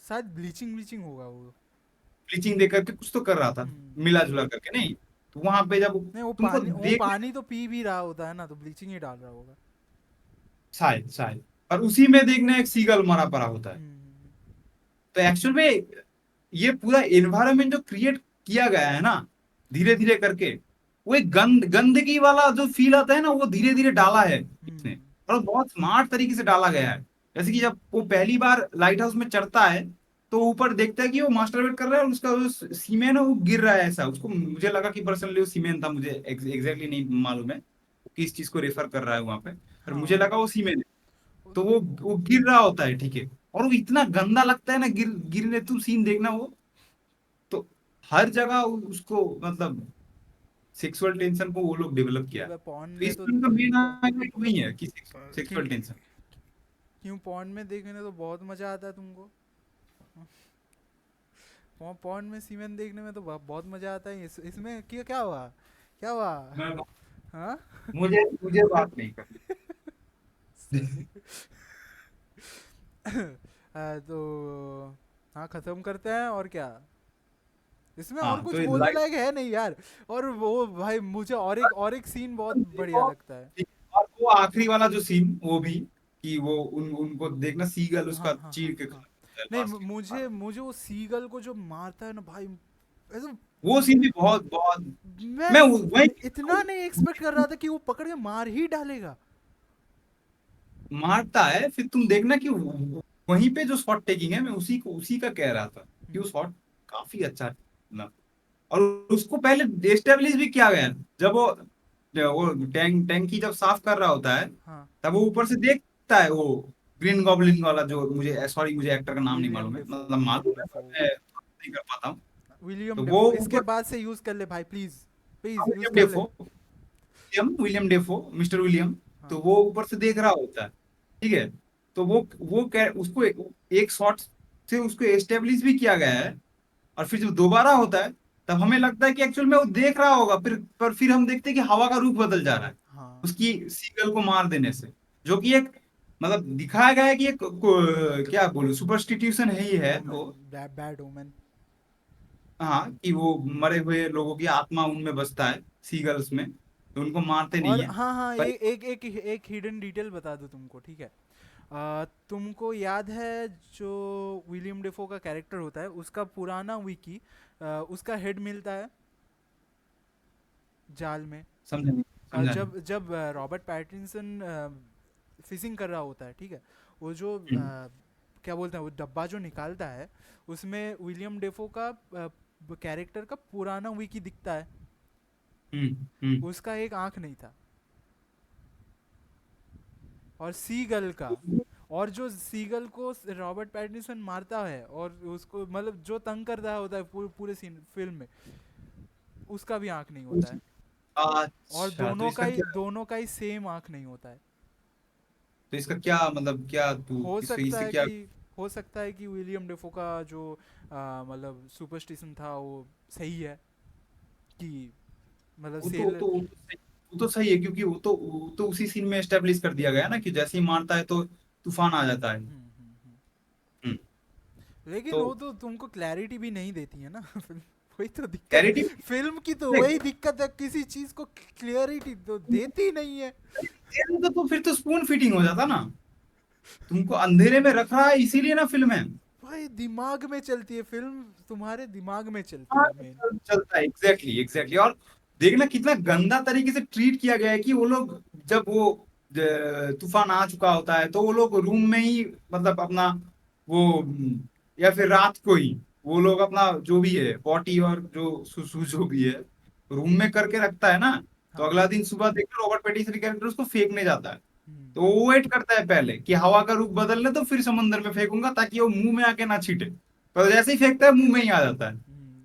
शायद ब्लीचिंग ब्लीचिंग होगा वो। ब्लीचिंग दे करके कुछ तो कर रहा था, हम्म, मिला जुला करके, नहीं। तो वहां पे जब नहीं, वो तुमको पानी, वो देख, पानी तो पी भी रहा होता है ना, तो ब्लीचिंग ही डाल रहा होगा। शायद शायद, और उसी में देखना एक सीगल मरा पड़ा होता है। हम्म, तो एक्चुअल में ये पूरा एनवायरनमेंट जो क्रिएट किया गया है ना, धीरे धीरे करके, वो एक गंदगी वाला जो फील आता है ना, वो धीरे धीरे डाला है इसने। हम्म, और बहुत स्मार्ट तरीके से डाला गया है। जैसे कि जब वो पहली बार लाइट हाउस में चढ़ता है, तो ऊपर देखता है कि वो मास्टरबेट कर रहा है, और उसका जो सीमेंट है वो गिर रहा है ऐसा। उसको, मुझे लगा कि पर्सनली वो सीमेंट था, मुझे एग्जैक्टली नहीं मालूम है किस चीज को रेफर कर रहा है वहां पे। पर मुझे हाँ, लगा वो सीमेंट है। तो वो गिर रहा होता है, ठीक है। और वो इतना गंदा लगता है ना, गिरने, तुम सीन देखना वो। तो हर जगह उसको, मतलब सेक्सुअल टेंशन को वो लोग डेवलप किया है। अबे पॉन तो में इस तो फिल्म का मेन हाईलाइट वही है कि क्यों, सेक्सुअल टेंशन। क्यों पॉन में देखने तो बहुत मजा आता है तुमको। पॉन में सीमेंट देखने में तो बहुत मजा आता है। इसमें क्या क्या हुआ, क्या हुआ? मैं हाँ। मुझे मुझे बात नहीं करनी। सही। तो हाँ, खत्म करते हैं और क्या। इसमें और हाँ, कुछ तो बोलने लाइट, लायक है नहीं यार। और वो भाई, मुझे और एक सीन बहुत बढ़िया लगता है। और वो आखिरी वाला जो सीन, वो भी, कि वो उनको देखना, सीगल हाँ उसका हाँ हाँ चीर के हाँ। खाता है नहीं, लास्ट के मुझे part। मुझे वो सीगल को जो मारता है ना भाई, ऐसे वो सीन भी बहुत बहुत, मैं मैं वही इतना नहीं एक्सपेक्ट कर रहा था कि वो पकड़ के मार ही डालेगा। मारता है, फिर तुम देखना कि वहीं पे जो शॉट टेकिंग है, मैं उसी का कह रहा था कि वो हम्म, शॉट काफी अच्छा है, मतलब। और उसको पहले एस्टेब्लिश भी किया गया है। जब वो टैंकी जब साफ कर रहा होता है, हाँ, तब वो ऊपर से देखता है वो ग्रीन गॉब्लिन वाला, जो मुझे, सॉरी, मुझे एक्टर का नाम नहीं विलियम मालूम है, डेफो, मतलब विलियम मालूम है पर डेफो, मैं नहीं कर पाता हूँ। विलियम तो वो डेफो। इसके ऊपर, बाद से यूज कर ले भाई, प्लीज, प्लीज यूज विलियम कर ले। Dafoe, William Dafoe, mister William. तो हाँ वो ऊपर से देख रहा होता है, ठीक है। तो उसको एक शॉट से उसको एस्टेब्लिश भी किया गया है, और फिर जब दोबारा होता है तब हमें लगता है कि एक्चुअल में वो देख रहा होगा, फिर हम देखते हैं कि हवा का रुख बदल जा रहा है हाँ। उसकी सीगल को मार देने से, जो कि एक मतलब दिखाया गया है कि एक क्या बोलूं सुपरस्टिट्यूशन है ही है वो। Omen, bad omen. हाँ, कि वो मरे हुए लोगों की आत्मा उनमें बसता है, सीगल्स में, तो उनको मारते नहीं और है। हाँ हाँ, पर एक हिडन डिटेल बता दूँ तुमको, ठीक है। तुमको याद है जो विलियम डेफो का कैरेक्टर होता है, उसका पुराना विकी, उसका हेड मिलता है जाल में। समझा नहीं, समझा नहीं। जब जब रॉबर्ट पैटिंसन फिशिंग कर रहा होता है, ठीक है, वो जो हम्म, क्या बोलते हैं, वो डब्बा जो निकालता है, उसमें विलियम डेफो का कैरेक्टर का पुराना विकी दिखता है। हम्म, हम्म। उसका एक आंख नहीं था। और सीगल का, और जो सीगल को रॉबर्ट पैटिंसन मारता है और उसको मतलब जो तंग करता होता है पूरे सीन फिल्म में, उसका भी आंख नहीं होता है। और अच्छा, तो इसका क्या, दोनों का ही सेम आंख नहीं होता है। तो इसका क्या मतलब, क्या तू हो किस सकता इससे है क्या। कि हो सकता है कि विलियम डेफो का जो मतलब सुपरस्टिशन था वो सही है, कि मतलब वो तो सेल। तो वो तो सही है, क्योंकि वो तो उसी सीन में एस्टेब्लिश कर दिया गया ना कि जैसे ही मारता है तो तूफान आ जाता है। हम्म। हम्म। लेकिन तो वो तो तुमको क्लैरिटी भी नहीं देती है ना। वही तो दिक्कत क्लैरिटी, है फिल्म की, तो वही दिक्कत है, किसी चीज को क्लियरिटी तो देती नहीं है। तो फिर तो स्पून फिटिंग हो जाता ना, तुमको अंधेरे में रख रहा है इसीलिए ना फिल्म है। भाई दिमाग में चलती है फिल्म, तुम्हारे दिमाग में चलती हाँ, है मेन। चलता है, एग्जैक्टली एग्जैक्टली। और देखना कितना गंदा तरीके से ट्रीट किया गया है कि वो लोग जब वो तूफान आ चुका होता है तो वो लोग रूम में ही मतलब अपना वो या फिर रात को ही वो लोग अपना जो भी है पॉटी और जो सुसु जो भी है रूम में करके रखता है ना। तो हाँ। अगला दिन सुबह देखकर रॉबर्ट पैटिंसन कैरेक्टर उसको फेंकने जाता है। तो हम्म वो वेट करता है पहले कि हवा का रुख बदल ले तो फिर समंदर में फेंकूंगा ताकि वो मुंह में आके ना छीटे, पर जैसे ही फेंकता है मुंह में ही आ जाता है।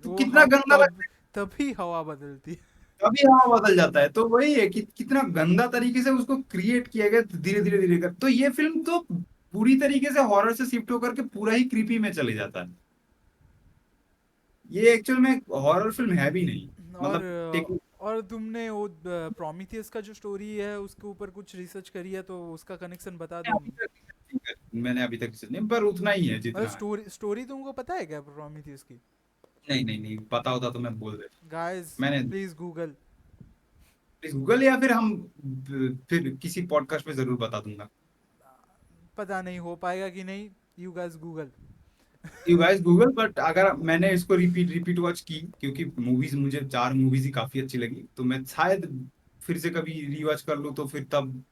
तो वो कितना गंदा लगता है। तभी हवा बदलती है। तभी हवा बदल जाता है, तो वही है कि कितना गंदा तरीके से उसको क्रिएट किया गया धीरे धीरे धीरे कर, तो ये फिल्म तो पूरी तरीके से हॉरर से शिफ्ट होकर के पूरा ही क्रीपी में चले जाता है। ये एक्चुअल में हॉरर फिल्म है भी नहीं, मतलब टेक। और तुमने वो प्रोमीथियस का जो स्टोरी है उसके ऊपर कुछ रिसर्च करी है तो उसका कनेक्शन बता दूं। मैंने अभी तक नहीं, पर उतना ही है मतलब जितना है। स्टोरी तुमको पता है क्या प्रोमीथियस की? नहीं नहीं नहीं, पता होता तो मैं बोल देता। गाइस मैंने प्लीज गूगल। गूगल, या फिर हम फिर किसी पॉडकास्ट में जरूर बता दूंगा। पता नहीं हो पाएगा कि नहीं, you guys Google. You guys Google, but अगर मैंने इसको रिपीट रिपीट वॉच की, क्योंकि मूवीज मुझे 4 मूवीज ही काफी अच्छी लगी, तो मैं शायद फिर से कभी रिवॉच कर लूँ तो फिर तब,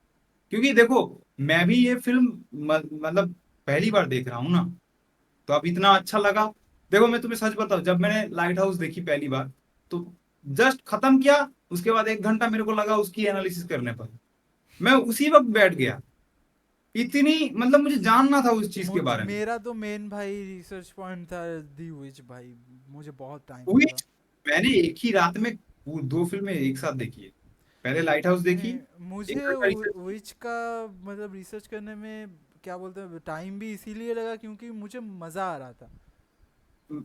क्योंकि देखो मैं भी ये फिल्म मतलब पहली बार देख रहा हूँ ना, तो अब इतना अच्छा लगा। देखो मैं तुम्हें सच बताऊं, जब मैंने लाइट हाउस देखी पहली बार, तो जस्ट खत्म किया, उसके बाद 1 घंटा मेरे को लगा उसकी एनालिसिस करने पर, मैं उसी वक्त बैठ गया। इतनी मतलब मुझे जानना था उस चीज के बारे में। मेरा तो मेन भाई रिसर्च पॉइंट था दी विच भाई, मुझे बहुत टाइम हुई, लगा। मैंने एक ही रात में 2 फिल्में एक साथ देखी है। पहले लाइट हाउस देखी, नहीं, एक मुझे घंटा रिसर्च की। विच का मतलब रिसर्च करने में क्या बोलते हैं टाइम भी इसीलिए लगा क्योंकि मुझे मज़ा आ रहा था।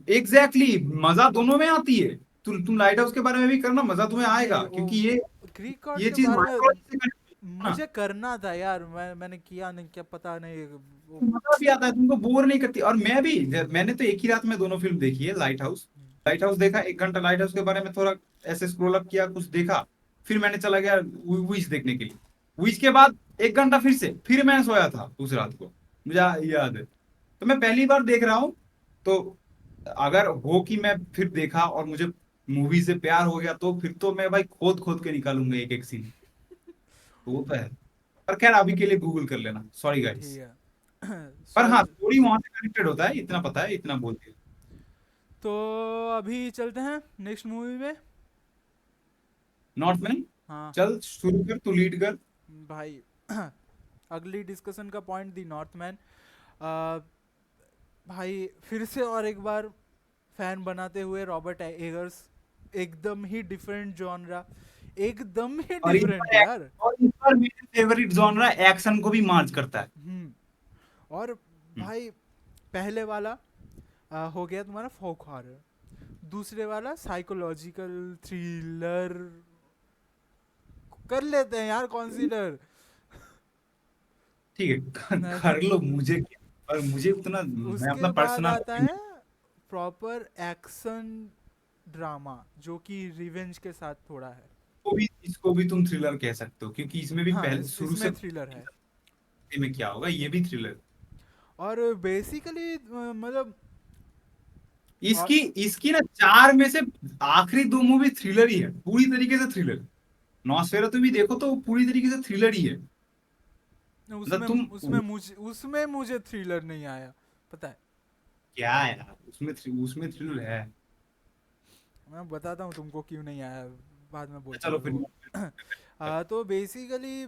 एग्जैक्टली exactly, मजा दोनों में आती है। तुम लाइट हाउस के बारे में भी करना, मजा तुम्हें आएगा, नहीं वो क्योंकि ये ग्रीक गॉड ये के चीज बारे में माइथोलॉजी से connect है ना। मुझे करना था यार, मैंने किया नहीं, क्या पता नहीं वो। मजा भी आता है, तुमको बोर नहीं करती। और मैं भी, मैंने तो एक ही रात में दोनों फिल्म देखी है। लाइट हाउस देखा 1 घंटा, लाइट हाउस के बारे में थोड़ा ऐसे स्क्रॉल अप किया, कुछ देखा, फिर मैंने चला गया विच देखने के लिए। विच के बाद 1 घंटा फिर मैंने सोया था उस रात को, मुझे याद है। तो मैं पहली बार देख रहा हूँ, तो अगर हो कि मैं फिर देखा और मुझे मूवी से प्यार हो गया, तो फिर तो मैं भाई खोद खोद के निकालूंगा एक एक सीन। तो वो तो है। पर खैर अभी के लिए गूगल कर लेना, सॉरी गाइस। ठीक है। पर हाँ, सॉरी। स्टोरी वहां से कनेक्टेड होता है, इतना पता है, इतना बोल दिया। तो अभी चलते हैं नेक्स्ट मूवी में। नॉर्थ मैन, हाँ चल शुरू कर, तू लीड कर। भाई। अगली डिस्कशन का पॉइंट दी नॉर्थमैन। भाई फिर से और एक बार फैन बनाते हुए रॉबर्ट एगर्स, एकदम ही डिफरेंट जॉनरा, एकदम ही और इस डिफरेंट पर यार। और इस पर मेरे फेवरेट जॉनरा एक्शन को भी मार्च करता है। और हम्म, भाई पहले वाला हो गया तुम्हारा फोक हॉरर, दूसरे वाला साइकोलॉजिकल थ्रिलर कर लेते हैं यार कंसीडर। ठीक है, कर लो, मुझे क्या, और मुझे उतना, मैं उसके अपना बाद पर्सनल आता है प्रॉपर एक्शन ड्रामा जो कि रिवेंज के साथ थोड़ा है। को भी, इसको भी तुम थ्रिलर कह सकते हो, क्योंकि इसमें भी हाँ पहले शुरू से इसमें थ्रिलर है। में क्या होगा, ये भी थ्रिलर। और बेसिकली मतलब और इसकी इसकी ना चार में से आखिरी दो मूवी थ्रिलर ही है, पूरी तरीके से थ्रिलर। नॉस्फेरातु भी देखो तो वो पूरी तरीके से थ्रिलर ही है। मतलब उसमें तुम, उसमें मुझे थ्रिलर नहीं आया, पता है। क्या यार, उसमें थ्रिलर है। मैं बताता हूँ तुमको क्यों नहीं आया, बाद में बोलता चलो हूँ फिर। वो। तो बेसिकली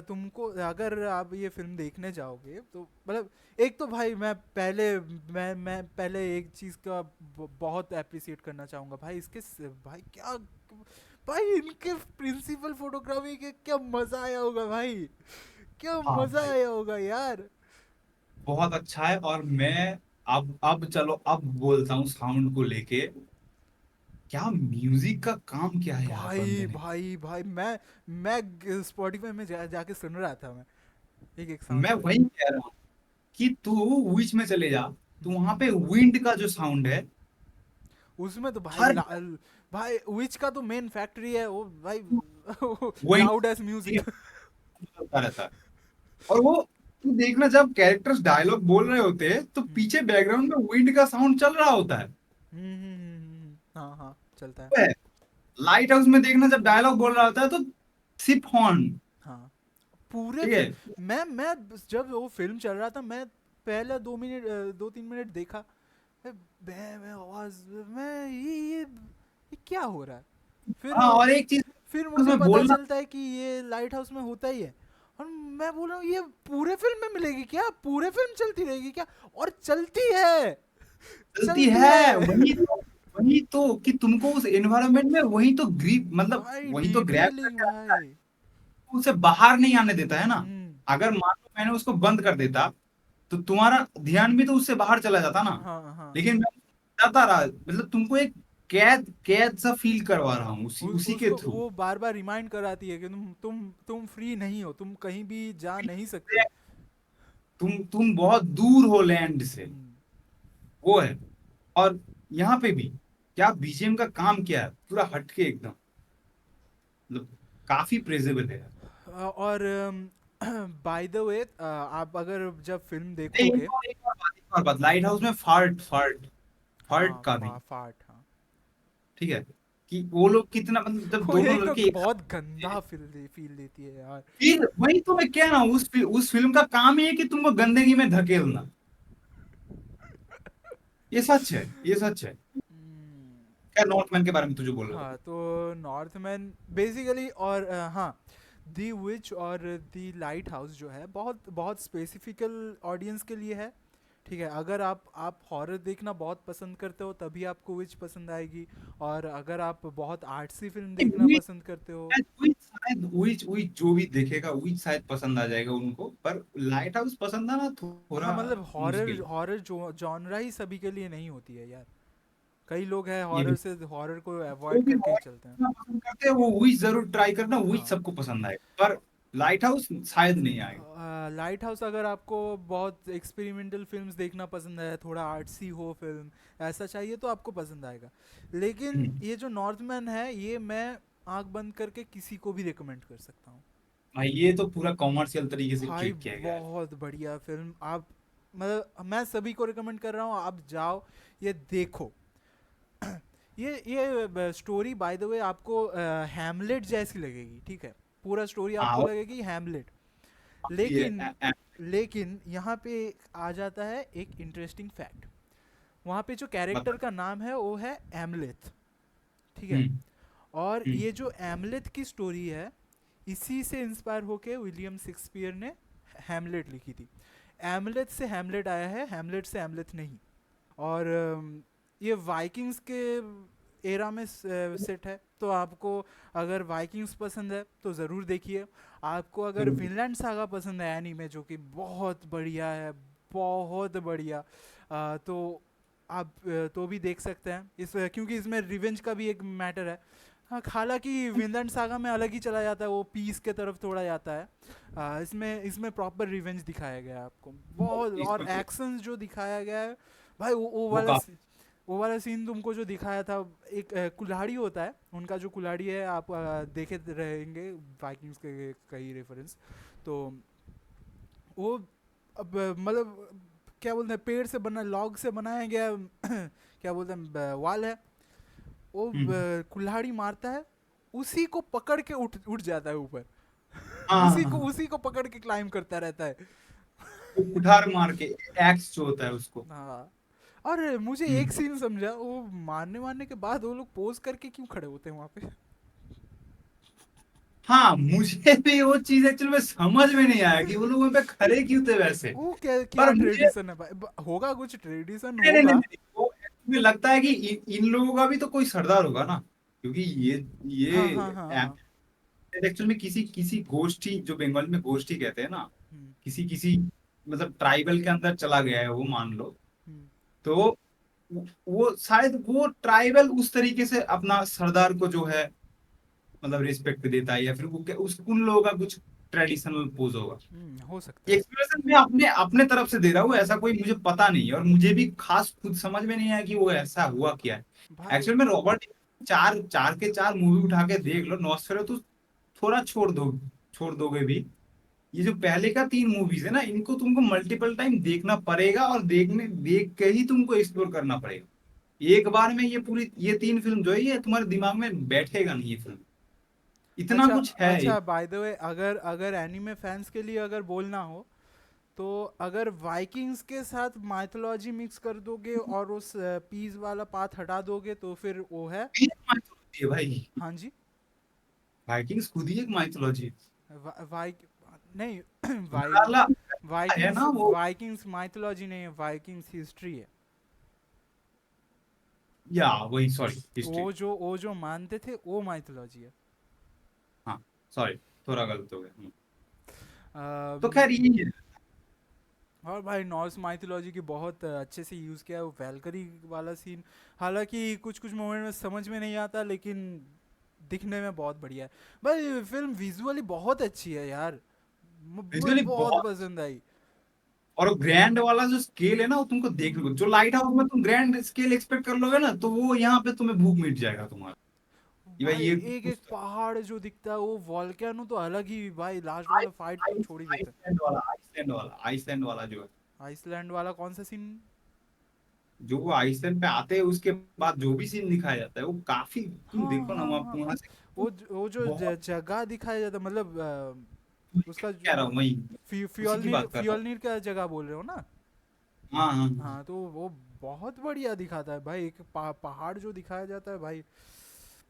तुमको अगर आप ये फिल्म देखने जाओगे तो मतलब एक तो भाई मैं पहले एक चीज़ का बहुत अप्रिसिएट करना चाहूँगा भाई भाई क्या, भाई इनके प्रिंसिपल फोटोग्राफी के क्या मज़ा आया होगा भाई, क्या हाँ मज़ा भाई, आया होगा यार। बहुत अच्छा है। और मैं अब चलो, अब बोलता हूँ साउंड को लेके, क्या म्यूजिक का काम किया है यार बंदे भाई ने। भाई भाई मैं स्पॉटिफाई में जाके सुन रहा था मैं एक एक साउंड मैं ट्रैक। वही कह रहा हूँ कि तू विच में चले जा, तो वहां पे विंड का जो साउंड है, उसमें तो भाई हर भाई विच का तो मेन फैक्ट्री है वो भाई वही लाउड एस म्यूजिक। चलता रहता है। और वो, तू देखना, जब कैरेक्टर्स डायलॉग बोल रहे होते हैं तो पीछे बैकग्राउंड में विंड का साउंड चल रहा होता है। हाँ हाँ चलता है। वो है। लाइट हाउस में देखना, जब डायलॉग बोल रहा होता है तो सिप हॉर्न। हाँ पूरे ठीक फिल्म, है। मैं जब वो फिल्म चल रहा था मैं पहला 2 मिनट 2-3 मिनट देखा, मैं आवाज में ये क्या हो रहा है। फिर हाँ, और एक चीज फिर मुझे उसमें पता बोलना, चलता है कि ये लाइट हाउस में होता ही है। और मैं बोल रहा हूँ ये पूरे फिल्म में मिलेगी क्या, पूरे फिल्म चलती रहेगी क्या, और चलती है, चलती चलती है। है। वही तो कि तुमको उस एनवायरनमेंट में, वही तो ग्रीप, मतलब भाई वही तो ग्रैब डिटेलिंग करके रखता भाई। है, उसे बाहर नहीं आने देता है ना। हम्म। अगर मान लो मैंने उसको बंद कर देता, तो तुम्हारा ध्यान भी तो उससे बाहर चला जाता ना। हाँ हाँ। लेकिन मैं जाता रहा, मतलब तुमको एक कैद कैद सा फील करवा रहा हूँ उसी के उसको थ्रू। वो बार बार रिमाइंड कराती है कि तुम फ्री नहीं हो, तुम कहीं भी जा नहीं सकते। तुम बहुत दूर हो लैंड से, हम्म। वो है। और यहाँ पे भी क्या बीजीएम का काम किया है, पूरा हटके एकदम, मतलब काफी प्रेजेबल है। और बाय द वे आप अगर जब फिल्म नहीं, देखोगे। एक और बात, लाइट हाउस में फार्ट फार्ट फार्ट हाँ का भी, फाट हाँ। ठीक है, कि वो लोग कितना, मतलब जब वो दोनों एक तो लड़के एक बहुत साथ, गंदा फील देती है यार। फिर वही तो मैं कह रहा हूँ, उस फिल्म का काम ही है कि तुमको गंदगी में धकेलना। ये सच है, ये सच है। हम्म। क्या नॉर्थमैन के बारे में तुझे बोल रहा हाँ था? तो नॉर्थमैन बेसिकली, और हाँ दी विच और दी लाइट हाउस जो है बहुत बहुत स्पेसिफिकल ऑडियंस के लिए है। ठीक है, अगर आप हॉरर देखना बहुत पसंद करते हो तभी आपको विच पसंद आएगी। और अगर आप बहुत आर्टसी फिल्म देखना वही पसंद करते हो। शायद वही वही जो भी देखेगा वही शायद पसंद आ जाएगा उनको, पर लाइट हाउस पसंद आना हाँ थोड़ा मतलब हॉरर मुश्किल। हॉरर जो जॉनरा ही सभी के लिए नहीं होती है यार। कई लोग हैं ये भी, हॉरर को जो अवॉइड भी करके ही हॉरर चलते हैं। देखना पसंद करते हैं वो वही जरूर ट्राई करना, वही हाँ सबको पसंद आएगा, पर लाइट हाउस शायद नहीं आएगा। लाइट हाउस अगर आपको बहुत एक्सपेरिमेंटल फिल्म्स देखना पसंद है, थोड़ा आर्टसी हो फिल्म ऐसा चाहिए तो आपको पसंद आएगा। लेकिन हम्म। ये जो नॉर्थमैन है ये मैं आंख बंद करके किसी को भी रिकमेंड कर सकता हूँ। भाई ये तो पूरा कॉमर्शियल तरीके से भाई ट्रीट किया गया है। बहुत बढ़िया फिल्म, आप मतलब मैं सभी को रिकमेंड कर रहा हूँ आप जाओ ये देखो। ये स्टोरी बाय द वे आपको हैमलेट जैसी लगेगी, ठीक है, पूरा स्टोरी हाँ, आपको वो लगेगी हैमलेट। ये लेकिन लेकिन यहाँ पे आ जाता है एक इंटरेस्टिंग फैक्ट। वहाँ पे जो कैरेक्टर बता। का नाम है वो है एमलेथ, ठीक है। हम्म। और हम्म। ये जो एमलेथ की स्टोरी है इसी से इंस्पायर होके विलियम शेक्सपियर ने हैमलेट लिखी थी। एमलेथ से हैमलेट आया है, हैमलेट से एमलेथ नहीं। और ये वाइकिंग्स के एरा में सेट है, तो आपको अगर वाइकिंग्स पसंद है तो ज़रूर देखिए। आपको अगर विनलैंड सागा पसंद है एनीमे, जो कि बहुत बढ़िया है, बहुत बढ़िया, तो आप तो भी देख सकते हैं इस, क्योंकि इसमें रिवेंज का भी एक मैटर है। हाँ, हालांकि विनलैंड सागा में अलग ही चला जाता है, वो पीस के तरफ थोड़ा जाता है। इसमें इसमें प्रॉपर रिवेंज दिखाया गया है आपको बहुत, और इसमें तो एक्शंस जो दिखाया गया है भाई, वो वो वाला काफी। वो वाला सीन तुमको जो दिखाया था, एक कुल्हाड़ी होता है उनका, जो कुल्हाड़ी है आप देखे रहेंगे वाइकिंग्स के कई रेफरेंस, तो वो अब मतलब क्या बोलते हैं, पेड़ से बना, लॉग से बनाया गया क्या बोलते हैं, वाल है, वो हम्म। कुल्हाड़ी मारता है, उसी को पकड़ के उठ उठ जाता है ऊपर। हाँ, उसी को पकड़ के क्लाइम करता रहता है। वो कुठार मार के, एक्स जो होता है उसको। हाँ, और मुझे एक हम्म। सीन समझा, वो मारने वारने के बाद वो लोग पोज करके क्यों खड़े होते हैं वहां पे? हाँ, मुझे भी वो चीज एक्चुअली में समझ में नहीं आया कि वो लोग वहां पे खड़े क्यों थे वैसे। वो क्या क्या पर मुझे ट्रेडिशन है भाई, होगा कुछ ट्रेडिशन नहीं नहीं नहीं होगा। नहीं, वो मुझे लगता है कि इन लोगों का भी तो कोई सरदार होगा ना, क्योंकि हाँ हाँ हाँ ये हाँ। एक्चुअल में किसी किसी गोष्ठी, जो बंगाल में गोष्ठी कहते हैं ना, हम्म, किसी किसी मतलब ट्राइबल के अंदर चला गया है वो, मान लो। हम्म। तो वो शायद वो ट्राइबल उस तरीके से अपना सरदार को जो है मतलब रिस्पेक्ट देता है, या फिर वो उस उन लोगों का कुछ ट्रेडिशनल पोज होगा। हो सकता है एक्सप्रेशन मैं अपने अपने तरफ से दे रहा हूँ, ऐसा कोई मुझे पता नहीं है, और मुझे भी खास खुद समझ में नहीं आया कि वो ऐसा हुआ क्या है। भाई। एक्चुअल में रॉबर्ट, चार चार के चार मूवी उठा के देख लो, नॉस्फेरातु तो थोड़ा छोड़ दोगे भी। ये जो पहले का तीन मूवीज है ना, इनको तुमको मल्टीपल टाइम देखना पड़ेगा, और देख के ही तुमको एक्सप्लोर करना पड़ेगा। एक बार में ये तीन फिल्म जो है, ये तुम्हारे दिमाग में बैठेगा नहीं, ये फिल्म इतना अच्छा कुछ है अच्छा, बाय द वे, अगर अगर एनीमे फैंस के लिए अगर बोलना हो, तो अगर वाइकिंग्स के साथ माइथोलॉजी मिक्स कर दोगे और उस पीस वाला पाथ हटा दोगे, तो फिर वो है। माइथोलॉजी है भाई। हाँ जी। वाइकिंग्स खुद ही एक माइथोलॉजी है। वाइक नहीं, वाइ वंगाला है वाइकिंग्स ना वो। वाइकिंग्स माइथोलॉजी नहीं है, वाइकिंग्स हिस्ट्री है। या वही, सॉरी, हिस्ट्री। वो जो मानते थे वो माइथोलॉजी है। हाँ, सॉरी, थोड़ा गलत हो गया। तो अम, खैर यही है। और भाई नॉर्स माइथोलॉजी की बहुत अच्छे से यूज़ किया है, वो वैलकरी वाला सीन, हालांकि कुछ कुछ मोमेंट में समझ में नहीं आता, लेकिन दिखने में बहुत बढ़िया है। भाई फिल्म विजुअली बहुत अच्छी है यार, मुझे विजुअली बहुत बहुत। पसंद आई। और ग्रैंड वाला जो स्केल है ना, वो तुमको देखने को, जो लाइट हाउस में तुम ग्रैंड स्केल एक्सपेक्ट कर लोगे ना, तो वो यहाँ पे तुम्हें भूख मिट जाएगा तुम्हारा, कि भाई भाई ये एक एक कुछ। पहाड़ जो दिखता है, वो वॉल्केनो तो अलग ही भाई, लास्ट वाला फाइट तो छोड़ ही देते हैं। आइसलैंड वाला जो है, आइसलैंड वाला कौन सा सीन? जो वो आइसलैंड पे आते हैं उसके बाद जो भी सीन दिखाया जाता है, वो काफी, तुम हाँ देखो ना हाँ वहाँ हाँ, वहाँ से वो जो बहुत। जगह दिखाया जाता है, मतलब उसका कह रहा हूँ वही, उसी की फ्योल्निर बात कर रहा हूँ। फ्योल्निर का जगह बोल रहे हो ना? हाँ हाँ हाँ, तो वो बहुत बढ़िया दिखाता है भाई, एक पहाड़ जो दिखाया जाता है भाई,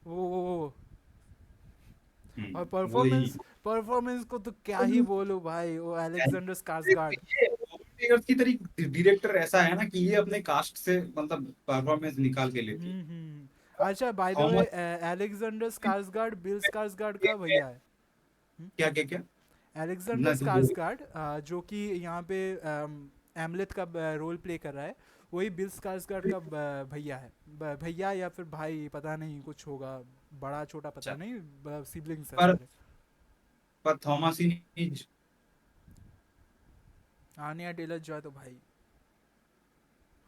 वो और वही। परफॉर्मेंस को तो क्या ही बोलूं भाई, वो अलेक्जेंडर स्कार्सगार्ड। ये ओवरटेकर्स की तरीके डायरेक्टर ऐसा है ना, कि ये अपने कास्ट से मतलब परफॉर्मेंस निकाल के लेती है। अच्छा, bye the way, Thomas. Alexander Skarsgard bill Skarsgard का भैया है। क्या क्या क्या? अलेक्जेंडर ना तुम बोलो। स्कार्सगार्ड, जो कि यहाँ पे एमलेट का रोल प्ले कर रहा है, वही बिल स्कार्सगार्ड का भैया है, भैया या फिर भाई, पता नहीं, कुछ होगा, बड़ा छोटा पता अच्छा, नहीं, सिबलिंग्स है पर सारे। पर थॉमस इज आनिया टेलर जॉय तो भाई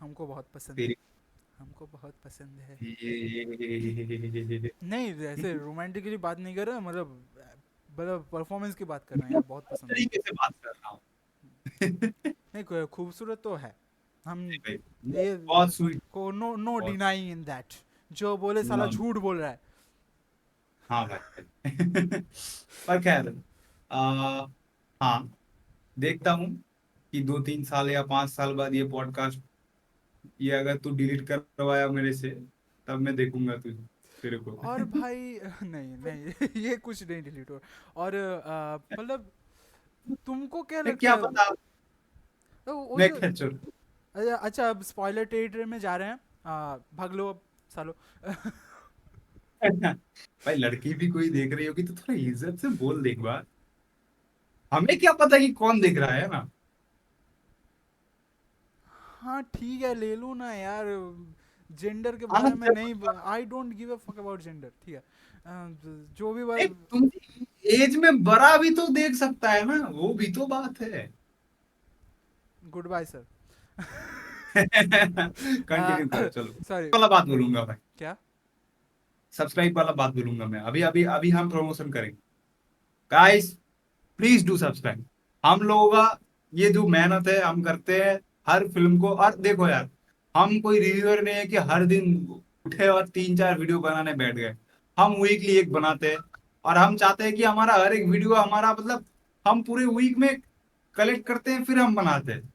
हमको बहुत पसंद है, तेरी। हमको बहुत पसंद है। ये नहीं, ऐसे रोमांटिकली बात नहीं कर रहा, मतलब परफॉर्मेंस की बात कर रहे हैं मैं यार, बहुत उस पसंद है। तरीके से बात कर रहा हूँ। नहीं, खूबसूरत तो है, हम भाई, ये बहुत स्वीट। को नो नो बहुत। डिनाइंग इन दैट, जो बोले साला नो। झूठ बोल रहा है। हाँ भाई। पर खैर, आ, हाँ, देखता हूँ कि 2-3 साल या 5 साल बाद ये पॉडकास्ट, ये अगर तू डिलीट करवाया मेरे से, तब मैं देखूंगा तुझे, तेरे को। और भाई नहीं नहीं, ये कुछ नहीं डिलीट हो। और मतलब तुमको क्या मैं लगता क्या है, पता। वो मैं जो, क्या चल। अच्छा अच्छा, अब स्पॉइलर टेरिटरी में जा रहे हैं, भाग लो अब सालो। भाई लड़की भी कोई देख रही होगी तो थोड़ा इज्जत से बोल दे एक बार, हमें क्या पता कि कौन देख रहा है ना। हाँ ठीक है, ले लो ना यार, जेंडर के हाँ बारे में नहीं, I don't give a fuck about gender, ठीक है। जो भी एक तुम एज में बड़ा भी तो देख सकता है ना, वो भी तो बात है। Good bye sir. कंटिन्यू करो चलो। सॉरी। वाला बात बोलूंगा भाई, क्या? सब्सक्राइब वाला बात बोलूंगा मैं, अभी अभी अभी हम प्रमोशन करेंगे। Guys please do subscribe. हम लोगों का ये जो मेहनत है हम करते हैं हर फिल्म को, और देखो यार हम कोई रिव्यूअर नहीं है कि हर दिन उठे और 3 4 वीडियो बनाने बैठ गए। हम वीकली एक बनाते हैं, और हम चाहते हैं कि हमारा हर एक वीडियो हमारा मतलब हम पूरे वीक में कलेक्ट करते हैं फिर हम बनाते हैं,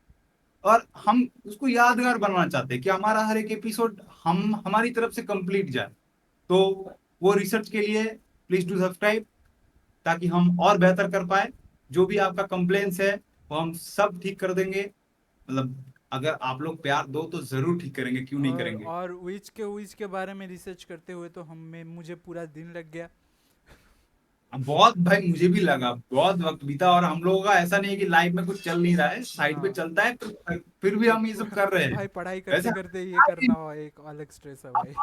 और हम उसको यादगार बनाना चाहते हैं कि हमारा हर एक एपिसोड हम हमारी तरफ से कंप्लीट जाए। तो वो रिसर्च के लिए प्लीज डू सब्सक्राइब, ताकि हम और बेहतर कर पाए। जो भी आपका कंप्लेंट्स है वो हम सब ठीक कर देंगे, मतलब अगर आप लोग प्यार दो तो जरूर ठीक करेंगे, क्यों नहीं करेंगे। और विच के बारे में रिसर्च करते हुए तो हमें मुझे पूरा दिन लग गया। अब बहुत भाई मुझे भी लगा बहुत वक्त बीता, और हम लोगों का ऐसा नहीं है कि लाइफ में कुछ चल नहीं रहा है, साइड पे हाँ, चलता है, फिर भी हम ये सब कर रहे हैं। भाई पढ़ाई करते वैसे करते ये करना हो एक अलग स्ट्रेस है भाई।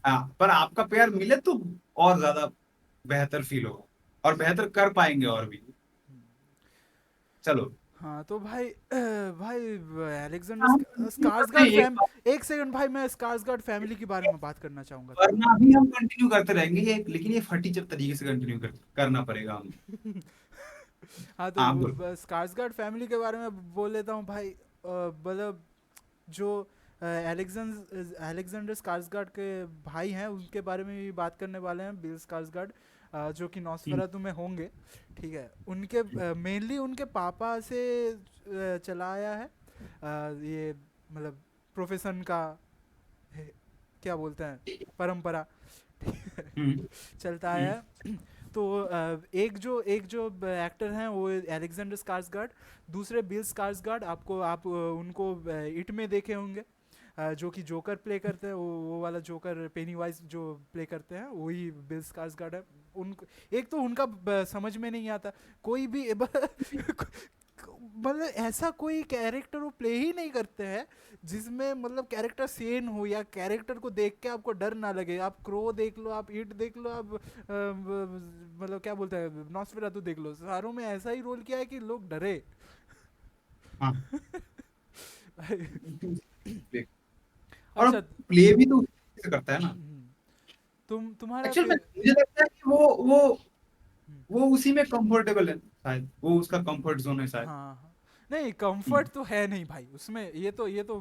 हाँ, पर आपका प्यार मिले तो और ज्यादा बेहतर फील होगा, और बेहतर कर पाएंगे और भी। चलो। हाँ तो भाई भाई एलेक्जेंडर हाँ, स्कार्सगार्ड एक फैम एक सेकंड भाई, मैं स्कार्सगार्ड फैमिली के बारे में बात करना चाहूंगा थोड़ा। वरना भी हम कंटिन्यू करते रहेंगे ये, लेकिन ये फटीचर तरीके से कंटिन्यू करना पड़ेगा हम। हाँ तो हाँ बोलो। स्कार्सगार्ड फैमिली के बारे में बोल लेता हूँ भाई। मतलब जो अलेक्जेंडर स्कार्सगार्ड के भाई हैं उनके बारे में भी बात करने वाले हैं, बिल स्कार्सगार्ड, जो कि हम्म, नॉस्फेरातु में होंगे। ठीक है, उनके मेनली उनके पापा से चला आया है ये, मतलब प्रोफेशन का है, क्या बोलते हैं, परंपरा हम्म, चलता हम्म, आया है। तो एक जो एक्टर हैं वो एलेक्जेंडर स्कार्सगार्ड, दूसरे बिल स्कार्सगार्ड, आप उनको इट में देखे होंगे, जो कि जोकर प्ले करते हैं, वो वाला जोकर पेनीवाइज जो प्ले करते हैं वही बिल स्कार्सगार्ड है। उन एक तो उनका समझ में नहीं आता, कोई भी मतलब ऐसा कोई कैरेक्टर वो प्ले ही नहीं करते हैं जिसमें मतलब कैरेक्टर सेन हो, या कैरेक्टर को देख के आपको डर ना लगे। आप क्रो देख लो, आप इट देख लो, आप मतलब क्या बोलते हैं, नॉस्फेरातु देख लो, सारों में ऐसा ही रोल किया है कि लोग डरे। हाँ। और अच्छा। प्ले भी तो उसी तरीके से करता है ना। तुम्हारा एक्चुअल में मुझे लगता है कि वो उसी में कंफर्टेबल है शायद, वो उसका कंफर्ट जोन है शायद। हाँ हाँ, नहीं हम्म। कंफर्ट तो है नहीं भाई उसमें, ये तो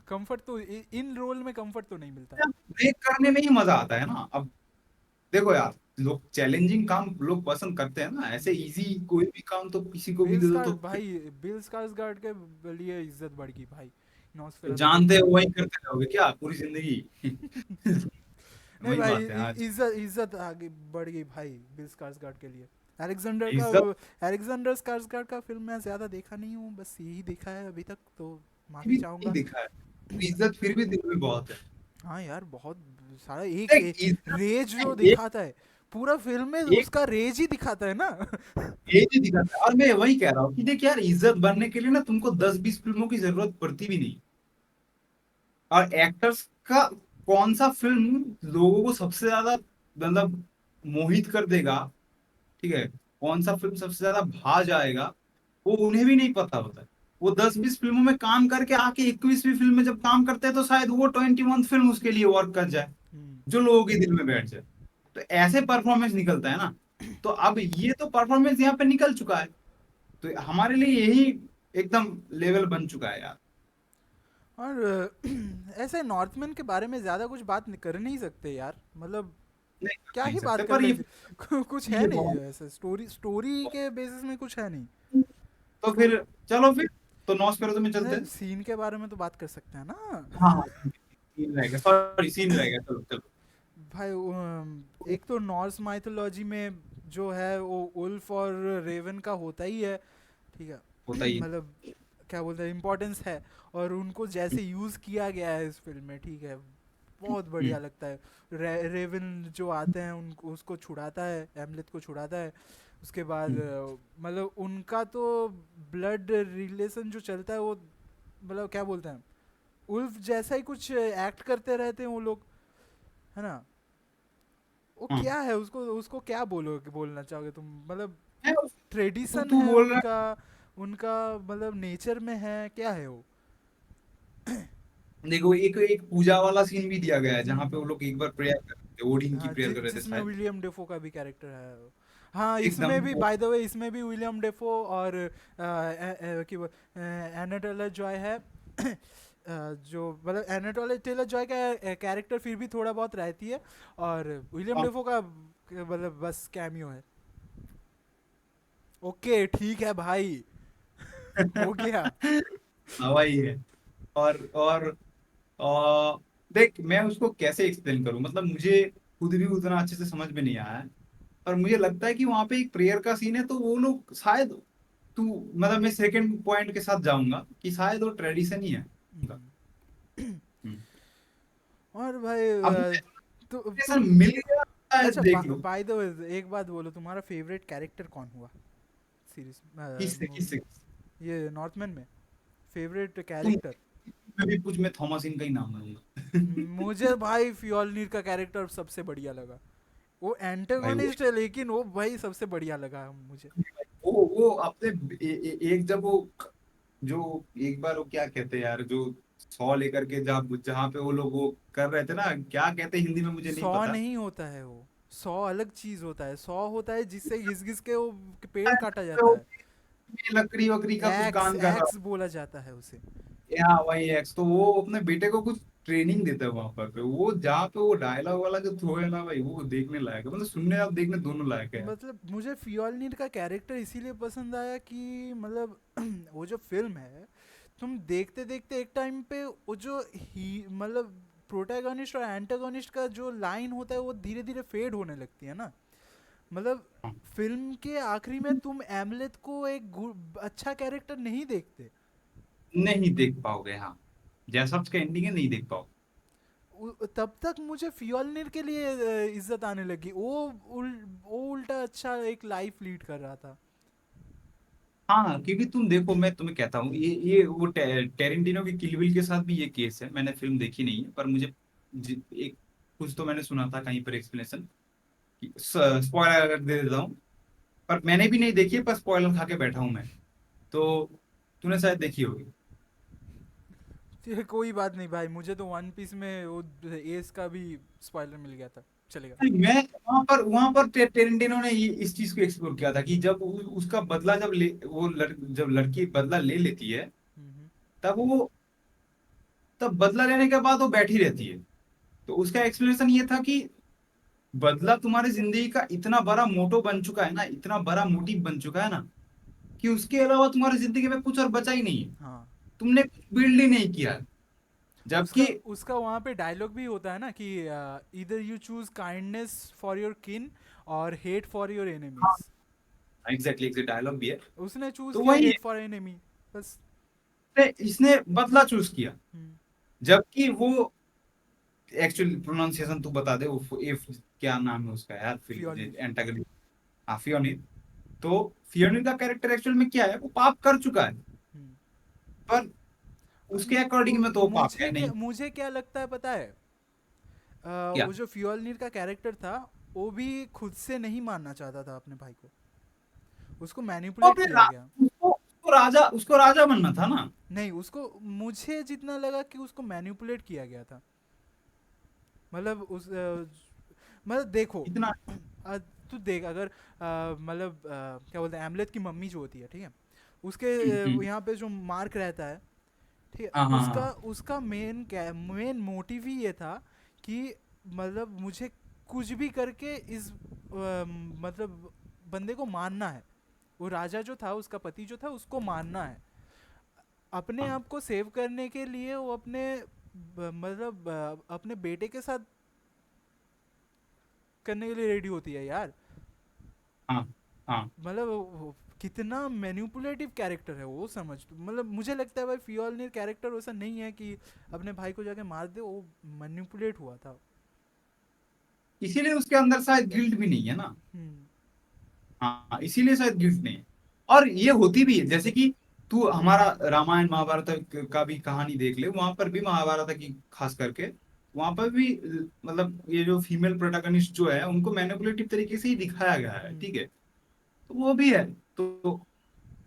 कंफर्ट तो इन रोल में कंफर्ट तो नहीं मिलता। ब्रेक करने में ही मजा आता है ना। अब देखो यार, लोग चैलेंजिंग काम लोग पसंद करते हैं ना, ऐसे इजी कोई भी काम तो किसी को भी दे दो तो फिर बिल स्कार्सगार्ड के लिए इज्जत बढ़ गई भाई तो नॉस्फेरातु देख जानते के। हो वही करते रहोगे क्या पूरी जिंदगी। नहीं वही भाई, बात है आज। इज्जत इज्जत आगे बढ़ गई भाई बिल स्कार्सगार्ड के लिए। अलेक्जेंडर का इज्जत अलेक्जेंडर स्कार्सगार्ड का फिल्म मैं ज़्यादा देखा नहीं हूँ, बस यही देखा है अभी तक, तो माफ़ी भी नहीं चाहूँगा। दिखा है, इज्जत फिर भी दिल में बहुत है। हाँ यार, बहुत सारा एक देख इज्जत रेज जो एक दिखाता है पूरा फिल्म में, एक उसका रेज ही दिखाता है ना। एज ही दिखाता है, और मैं वही कह रहा हूँ कि देख यार इज्जत बनने के लिए ना तुमको 10 20 फिल्मों की जरूरत पड़ती भी नहीं। और एक्टर्स का कौन सा फिल्म लोगों को सबसे ज्यादा मतलब मोहित कर देगा, ठीक है, कौन सा फिल्म सबसे ज्यादा भा जाएगा, वो उन्हें भी नहीं पता होता है। वो 10 20 फिल्मों में काम करके आके 21वीं फिल्म में जब काम करते हैं तो शायद वो 21 फिल्म उसके लिए वर्क कर जाए, हम्म। जो लोगों के दिल में बैठ जाए। तो ऐसे परफॉर्मेंस निकलता है ना। तो अब ये तो परफॉर्मेंस यहाँ पे निकल चुका है, तो हमारे लिए यही एकदम लेवल बन चुका है यार। और ऐसे नॉर्थमैन के बारे में ज़्यादा कुछ बात कर नहीं सकते यार, मतलब नहीं कर क्या नहीं ही बात सकते, कर पर ये लेंगे। कुछ है ये नहीं बहुत। ऐसे, स्टोरी स्टोरी के बेसिस में कुछ है नहीं। तो स्टोरी, फिर चलो फिर, तो नॉस्फेरातु में चलते हैं। सीन के बारे में तो बात कर सकते हैं हाँ ना। हाँ, सीन रहेगा, सॉरी सीन रहेगा, चलो चलो। भाई एक तो नॉर्स माइथोलॉजी में जो है वो उल्फ और रेवन का होता ही है, ठीक है। होता ही है। मतलब क्या बोलते हैं, इम्पोर्टेंस है। और उनको जैसे यूज़ किया गया है इस फिल्म में, ठीक है, बहुत बढ़िया लगता है। रेवन जो आते हैं उनको उसको छुड़ाता है, एमलेट को छुड़ाता है। उसके बाद मतलब उनका तो ब्लड रिलेशन जो चलता है वो, मतलब क्या बोलते हैं, उल्फ जैसा ही कुछ एक्ट करते रहते हैं वो लोग, है ना। वो हाँ। क्या है, उसको उसको क्या बोलोगे, बोलना चाहोगे तुम, मतलब है, तू ट्रेडिशन तू है बोल रहा उनका, उनका मतलब नेचर में है, क्या है वो। है, देखो एक एक पूजा वाला सीन भी दिया गया है जहाँ पे वो हम्म। लोग एक बार प्रेयर कर रहे थे, ओडिन की हाँ, प्रेयर कर रहे थे जिसमें शायद। विलियम डेफो का भी कैरेक्टर है। हाँ, एकदम इसमें भी बाय द वे, इसमें भी विलियम डेफो और कि वो एना टेलर जॉय है। जो मतलब एना टेलर जॉय का कैरेक्टर फिर भी थोड़ा बहुत रहती है, और विलियम डेफो का मतलब बस कैमियो है। ओके ठीक है भाई, हो गया। हवाई है। और देख मैं उसको कैसे एक्सप्लेन करूं, मतलब मुझे खुद भी उतना अच्छे से समझ में नहीं आया है। पर मुझे लगता है कि वहां पे एक प्रेयर का सीन है, तो वो लोग शायद, तू मतलब मैं सेकंड पॉइंट के साथ जाऊंगा कि शायद वो ट्रेडिशन ही है उनका। हम्म। और भाई अब तो ट्रेडिशन तुम, मिल गया शायद, अच्छा देख लो। बाय द वे एक बात बोलो, तुम्हारा फेवरेट कैरेक्टर कौन हुआ सीरीज, किससे मूवी किससे में, ये नॉर्थमैन में फेवरेट तुम कैरेक्टर। मैं भी कुछ, मैं थॉमस इन का ही नाम लूंगा। मुझे भाई फ्योलनीर का कैरेक्टर सबसे बढ़िया लगा। वो भाई वो एंटेगोनिस्ट है लेकिन वो भाई सबसे बढ़िया लगा मुझे। वो अपने एक जब वो जो एक बार वो क्या कहते हैं यार, जो सौ लेकर के जहाँ जहाँ पे वो लोग वो कर रहे थे ना, क्या कहते हैं हिंदी में मुझे नहीं सौ पता। नहीं होता है वो, सौ अलग चीज होता है। सौ होता है जिससे घिस घिस के वो पेड़ काटा जाता तो है। लकड़ी वकड़ी का कुछ एक्स काम कर रहा एक्स बोला जाता है उसे। है, हाँ वही एक्स, तो वो अपने बेटे को कुछ ट्रेनिंग देता है वहां पर, पे वो जहाँ पे वो डायलॉग वाला जो थ्रो है ना भाई, वो देखने लायक है, मतलब सुनने और देखने दोनों लायक है यार। मतलब मुझे फ्योलनीर का कैरेक्टर इसीलिए पसंद आया कि मतलब वो जो फिल्म है, तुम देखते देखते एक टाइम पे वो जो ही मतलब प्रोटैगनिस्ट और एंटागनिस्ट का जो लाइन होता है वो धीरे धीरे फेड होने लगती है ना। मतलब फिल्म के आखिरी में तुम एमलेथ को एक अच्छा कैरेक्टर नहीं देखते। नहीं देख पाओगे, हाँ, जैसा उसका एंडिंग है नहीं देख पाओगे। तब तक मुझे फ्योलनिर के लिए इज्जत आने लगी। वो उल्टा अच्छा एक लाइफ लीड कर रहा था। हाँ क्योंकि तुम देखो, मैं तुम्हें कहता हूँ, ये वो टेरेंटिनो की किल बिल के साथ भी ये केस है, मैंने फिल्म देखी नहीं है पर मुझे एक कुछ तो मैंने सुना था कहीं पर एक्सप्लेनेशन, स्पॉइलर अलर्ट दे देता हूँ, पर मैंने भी नहीं देखी है, पर स्पॉइलर खा के बैठा हूँ मैं। तो तूने शायद देखी होगी। ये कोई बात नहीं भाई, मुझे तो वन पीस में वो एस का भी स्पॉइलर मिल गया था, चलेगा। नहीं, मैं वहां पर टेरेंटिनो ने इस चीज को एक्सप्लोर किया था कि जब उसका बदला, जब जब लड़की बदला ले लेती है, हम्म। तब वो तब बदला लेने के बाद वो बैठी रहती है। तो उसका एक्सप्लेनेशन ये था कि बदला तुम्हारी जिंदगी का इतना बड़ा मोटो बन चुका है ना, इतना बड़ा मोटिव बन चुका है ना, कि उसके अलावा तुम्हारी जिंदगी में कुछ और बचा ही नहीं है। हाँ, तुमने कुछ बिल्ड ही नहीं किया। उसका जबकि उसका वहाँ पे डायलॉग भी होता है ना कि इधर you choose kindness for your किन और हेट फॉर योर हाँ, एनिमीज। एग्जैक्टली एग्जैक्ट डायलॉग भी है। उसने चूज तो किया वही हेट है, फॉर एनिमी, बस। इसने बदला चूज किया। हम्म। जबकि वो एक्चुअल प्रोनाउंसिएशन तू बता दे, इफ क्या नाम है उसका यार, फ्योलनिर। एंटागनिस्ट। हाँ फियोनिर। तो फियोनिर का कैरेक्टर एक्चुअल में क्या है, वो पाप कर चुका है, हम्म। पर उसके अकॉर्डिंग में तो वो पाप है नहीं। मुझे क्या लगता है पता है, क्या वो जो फ्योलनिर का कैरेक्टर था, वो भी खुद से नहीं मानना चाहता था अपने भाई को। उसको वो मैनिपुलेट किया गया। उसको राजा बनना था ना। नहीं, उसको, मुझे जितना लगा कि उसको मैनिपुलेट किया गया था। मतलब मतलब देखो, इतना। अ, तू देख अगर मतलब क्या बोलते हैं, एमलेथ की मम्मी जो होती है, ठीक है, उसके यहाँ पे जो मार्क रहता है, ठीक है, हाँ हाँ उसका हाँ उसका मेन मोटिव ही ये था कि मतलब मुझे कुछ भी करके इस मतलब बंदे को मारना है। वो राजा जो था, उसका पति जो था, उसको मारना है। अपने हाँ आप को सेव करने के लिए वो अपने मतलब अपने बेटे के साथ करने के लिए रेडी होती है यार। हाँ हाँ। मतलब कितना मैनिपुलेटिव कैरेक्टर है वो, समझ मतलब मुझे लगता है भाई फियोलनीर कैरेक्टर वैसा नहीं है कि अपने भाई को जाके मार दे, वो मैनिपुलेट हुआ था। इसीलिए उसके अंदर शायद गिल्ट भी नहीं है ना। हम्म। हाँ, इसीलिए शायद गिल्ट नहीं है। और ये होती भी है, जैसे कि तू हमारा रामायण महाभारत का भी कहानी देख ले, वहां पर भी महाभारत की खास करके, वहां पर भी मतलब ये जो फीमेल प्रोटैगनिस्ट जो है उनको मैनिपुलेटिव तरीके से ही दिखाया गया है, हम्म। ठीक है। तो वो भी है। तो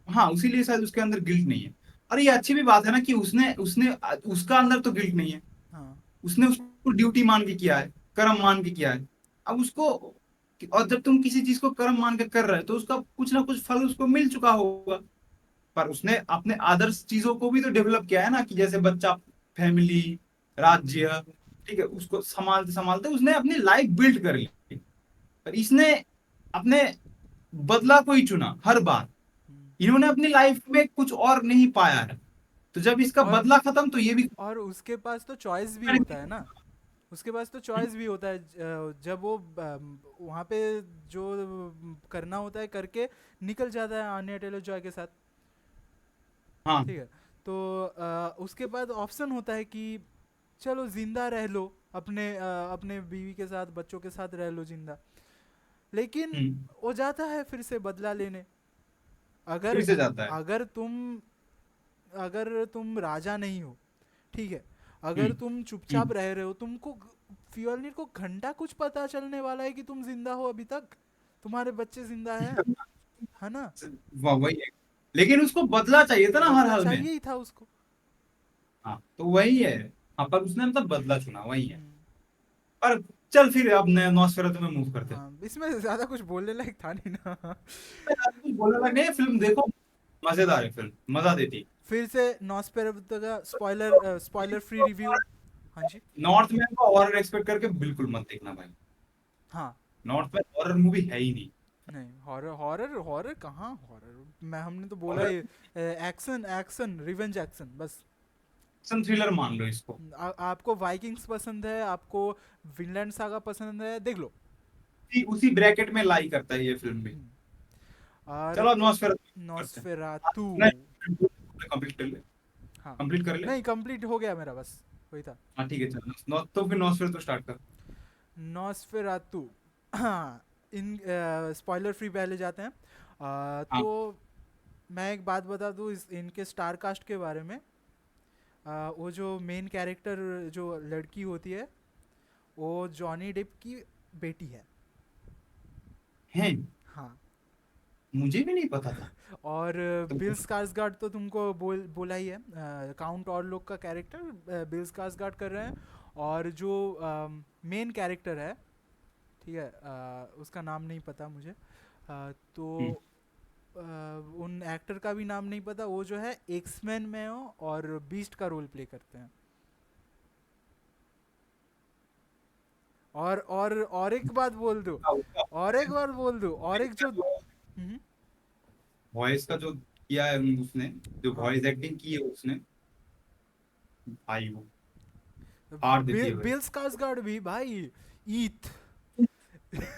हाँ, उसीलिए शायद उसके अंदर गिल्ट नहीं है। और ये अच्छी भी बात है ना कि उसने उसने उसका अंदर तो गिल्ट नहीं है। हाँ। उसने उसको ड्यूटी मान के किया है, कर्म मान के किया है। अब उसको, और जब तुम किसी चीज को कर्म मान के कर रहे हो तो उसका कुछ ना कुछ फल उसको मिल चुका होगा। पर उसने अपने आदर्श चीजों को भी तो डेवलप किया है ना, कि जैसे बच्चा, फैमिली, राज्य, ठीक है, उसको संभालते संभालते उसने अपनी लाइफ बिल्ड कर ली। पर इसने अपने बदला को ही चुना हर बार। हम्म। इन्होंने अपनी लाइफ में कुछ और नहीं पाया है, तो जब इसका और बदला खत्म तो ये भी। और उसके पास तो चॉइस भी होता है ना, उसके पास तो चॉइस भी होता है, जब वो वहाँ पे जो करना होता है करके निकल जाता है आन्या टेलर जॉय के साथ, हाँ। ठीक है। तो उसके बाद ऑप्शन होता है कि चलो जिंदा रह लो, अपने बीवी के साथ बच्चों के साथ रह लो जिंदा, लेकिन हम्म। वो जाता है फिर से बदला लेने। अगर फिर से जाता है। अगर तुम अगर तुम राजा नहीं हो, ठीक है, अगर हम्म। तुम चुपचाप हम्म। रह रहे हो, तुमको फ्योलनीर को घंटा कुछ पता चलने वाला है कि तुम जिंदा हो अभी तक, तुम्हारे बच्चे जिंदा हैं, है ना। वही है। लेकिन उसको बदला चाहिए था ना हर बदला हाल में। चाहिए ही था उसको। हाँ, तो वही है। हाँ, पर उसने मतलब बदला चुना, वही है। हम्म। पर चल फिर अब नए नॉस्फेरातु में मूव करते हैं। हाँ, इसमें ज्यादा कुछ बोलने लायक था नहीं ना। कुछ बोलने लगे नहीं, फिल्म देखो, मजेदार है फिल्म, मजा देती। फिर से नॉस्फेरातु का स्पॉइलर स्पॉइलर फ्री रिव्यू। हाँ जी। नॉर्थ में को हॉरर एक्सपेक्ट करके बिल्कुल मत देखना भाई। हाँ। नॉर्थ में हॉरर मूवी है ही नहीं। नहीं, हॉरर हॉरर हॉरर कहाँ हॉरर, मैं हमने तो बोला हॉरर ही एक्शन एक्शन रिवेंज एक्शन बस। एक्शन थ्रिलर मान लो इसको। आपको वाइकिंग्स पसंद है, आपको विनलैंड सागा पसंद है, देख लो। उसी ब्रैकेट में लाई करता है ये फिल्म भी। हम्म। और चलो अब नॉस्फेरातु करते हैं। नॉस्फेरातु। नहीं, कंप्लीट कर ले। हाँ। कंप्लीट कर ले। नहीं, कंप्लीट हो गया मेरा, बस वही था। हाँ ठीक है, चल तो फिर नॉस्फेरातु स्टार्ट कर। नॉस्फेरातु। हाँ। इन स्पॉइलर फ्री पहले जाते हैं। हाँ। तो मैं एक बात बता दूँ इनके स्टार कास्ट के बारे में। वो जो मेन कैरेक्टर जो लड़की होती है, वो जॉनी डिप की बेटी है। हैं? हाँ। मुझे भी नहीं पता था। और तो बिल स्कार्सगार्ड तो तुमको बोला ही है, काउंट और लोग का कैरेक्टर बिल स्कार्सगार्ड कर रहे हैं। और जो मेन कैरेक्टर है, ठीक है, उसका नाम नहीं पता मुझे, तो हम्म। उन एक्टर का भी नाम नहीं पता, वो जो है एक्समैन में हो और बीस्ट का रोल प्ले करते हैं। और एक बात बोल दो, और एक बात बोल दो, और एक जो हम्म। वॉइस का जो किया है उसने, जो हाँ। वॉइस एक्टिंग की है उसने, भाई वो हार देती है भाई। बिल स्कार्सगार्ड भी भाई, ईथ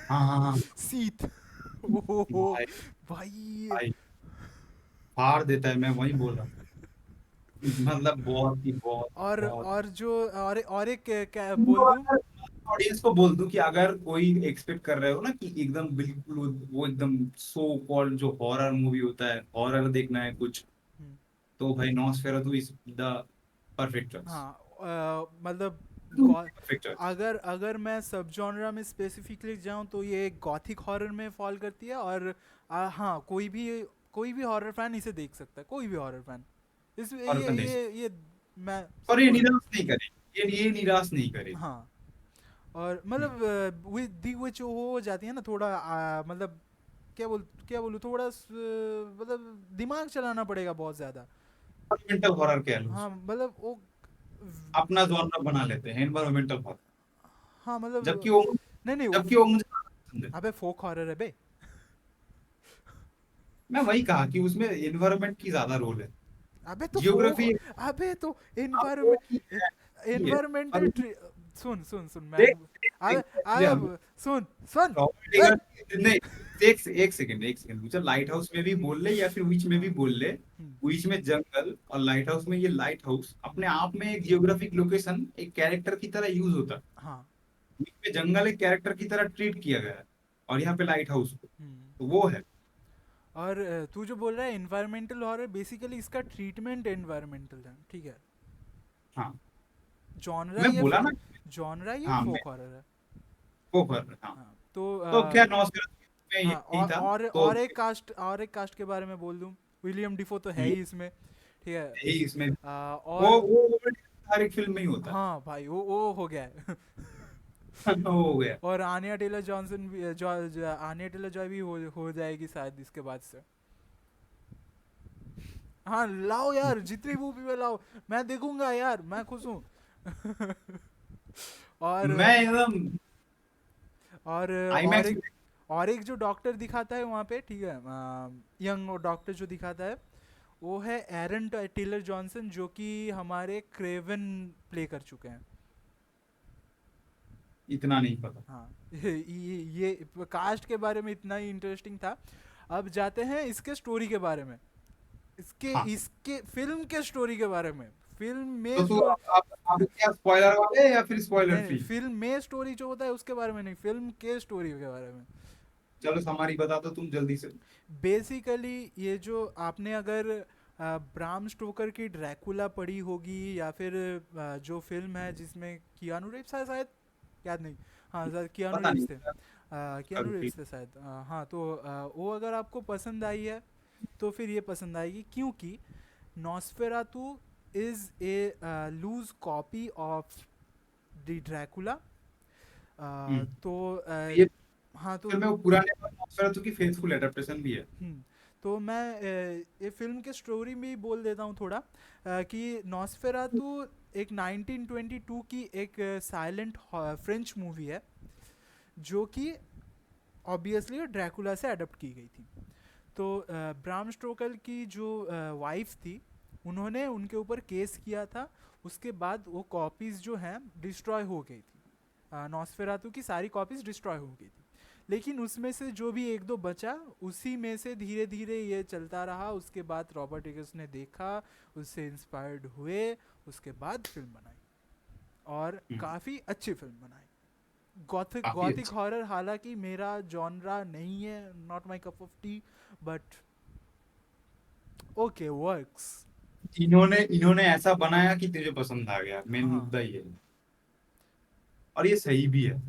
हाँ हाँ हाँ। सीथ, ओहो भाई, भाई। भाई हार देता है, मैं वही बोल रहा हूँ। मतलब बहुत ही बहुत बहुत। और जो और एक बोल दूं। ऑडियंस को बोल दूं कि अगर कोई एक्सपेक्ट कर रहे हो ना कि एकदम बिल्कुल वो एकदम सो कॉल्ड जो हॉरर मूवी होता है, हॉरर देखना है कुछ, हम्म। तो भाई नॉस्फेरातु इज द परफेक्ट चॉइस। हाँ, मतलब परफेक्ट चॉइस। अगर अगर मैं सब जॉनरा में स्पेसिफिकली जाऊं तो ये गॉथिक हॉरर में फॉल करती है। और हाँ, कोई भी हॉरर फैन इसे देख सकता है, कोई भी हॉरर फैन इस और कंडेंस, ये मैं और ये सबको निराश नहीं करे, ये निराश नहीं करे। हाँ। और मतलब दी विच हो जाती है ना थोड़ा, मतलब क्या बोलूँ, थोड़ा मतलब दिमाग चलाना पड़ेगा बहुत ज़्यादा। एनवायरमेंटल हॉरर कह लो हाँ उसको। मतलब वो अपना जॉनर बना लेते हैं एनवायरमेंटल हॉरर। हाँ मतलब जबकि वो नहीं नहीं जबकि वो मुझे पसंद है। अबे फोक हॉरर है बे। मैं वही कहा कि उसमें एनवायरमेंट की ज्यादा रोल है। अबे तो फोक, जियोग्राफी अबे तो वो की एनवायरमेंट है, एनवायरमेंटल पर सुन सुन सुन मैं देख अबे हम अबे सुन सुन। रॉबर्ट ए, एगर नहीं, एक सेकंड मुझे लाइट हाउस में भी बोल ले या फिर विच में भी हाँ। बोल ले। हम्म, विच में जंगल और लाइट हाउस में, ये लाइट हाउस हम्म, अपने आप में एक जियोग्राफिक लोकेशन, एक कैरेक्टर की तरह यूज होता है। हाँ। विच में जंगल एक कैरेक्टर की तरह ट्रीट किया गया है, और यहाँ पे लाइट हाउस को, हम्म। तो वो है। और तू जो बोल रहा है इन्वायरमेंटल हॉरर, बेसिकली इसका ट्रीटमेंट एनवायरमेंटल है, ठीक है। हाँ, जॉनरा मैं ये बोला ना। जॉनरा ये हाँ, मैं फोक हॉरर है। वो कर, हाँ। हाँ तो तो क्या नॉस्फेरातु में हाँ, यही था, तो और एक कास्ट के बारे में बोल दूं। विलियम डिफो तो है ही इसमें, ठीक है। यही इसमें और वो हर एक फिल्म में ही होता है। हाँ भाई, वो हो गया है। वो हो गया। और आनिया टेलर जॉनसन भी आनिया टेलर जॉय भी हो जाएगी शायद इसके बाद से। हाँ लाओ यार, जितनी मूवी में लाओ, मैं देखूंगा यार, मैं खुश हूँ। और मैं एकदम और और आईमैक्स एक में। और एक जो डॉक्टर दिखाता है वहाँ पे, ठीक है, यंग डॉक्टर जो दिखाता है, वो है एरन टेलर जॉनसन, जो कि हमारे क्रेवन प्ले कर चुके हैं। इतना नहीं पता। हाँ। ये कास्ट के बारे में इतना ही इंटरेस्टिंग था। अब जाते हैं इसके स्टोरी के बारे में, इसके हाँ, इसके फिल्म के स्टोरी के बारे में। फिल्म में तो तू स्टोरी, आप क्या स्पॉइलर वाले या फिर स्पॉइलर नहीं नहीं, फ्री? फिल्म में स्टोरी जो होता है उसके बारे में नहीं, फिल्म के स्टोरी के बारे में। चलो हमारी बता दो तुम जल्दी से। बेसिकली ये जो आपने अगर ब्राम स्टोकर की ड्रैकुला पढ़ी होगी, या फिर जो फिल्म है जिसमें कियानू रीव्स है शायद, याद नहीं। हाँ शायद कियानू पता नहीं। रीव्स थे, कियानू कभी रीव्स थे शायद। हाँ तो वो अगर आपको पसंद आई है तो फिर ये पसंद आएगी, क्योंकि Nosferatu is a loose copy of the Dracula. तो ये हाँ तो फिल्म में वो पुराने नॉस्फेरातु की फेथफुल एडेप्टेशन भी है। तो मैं ये फिल्म के स्टोरी में ही बोल देता हूँ थोड़ा, कि नॉस्फेरातु एक 1922 की एक साइलेंट फ्रेंच मूवी है, जो कि ऑब्वियसली ड्रैकुला से अडप्ट की गई थी। तो ब्राम स्टोकर की जो वाइफ थी, उन्होंने उनके ऊपर केस किया था। उसके बाद वो कॉपीज़ जो हैं डिस्ट्रॉय हो गई थी, नॉस्फेरातु की सारी कॉपीज़ डिस्ट्रॉय हो गई थी। लेकिन उसमें से जो भी एक दो बचा, उसी में से धीरे धीरे ये चलता रहा। उसके बाद रॉबर्ट एगर्स ने देखा, उससे इंस्पायर्ड हुए, उसके बाद फिल्म बनाई, और काफ़ी अच्छी फिल्म बनाई। गॉथिक काफी गॉथिक अच्छी। हॉरर हालांकि मेरा जॉनरा नहीं है, not my cup of T, but okay works. इन्होंने इन्होंने ऐसा बनाया कि तुझे पसंद आ गया, मेन हाँ। मुद्दा ये है। और ये सही भी है।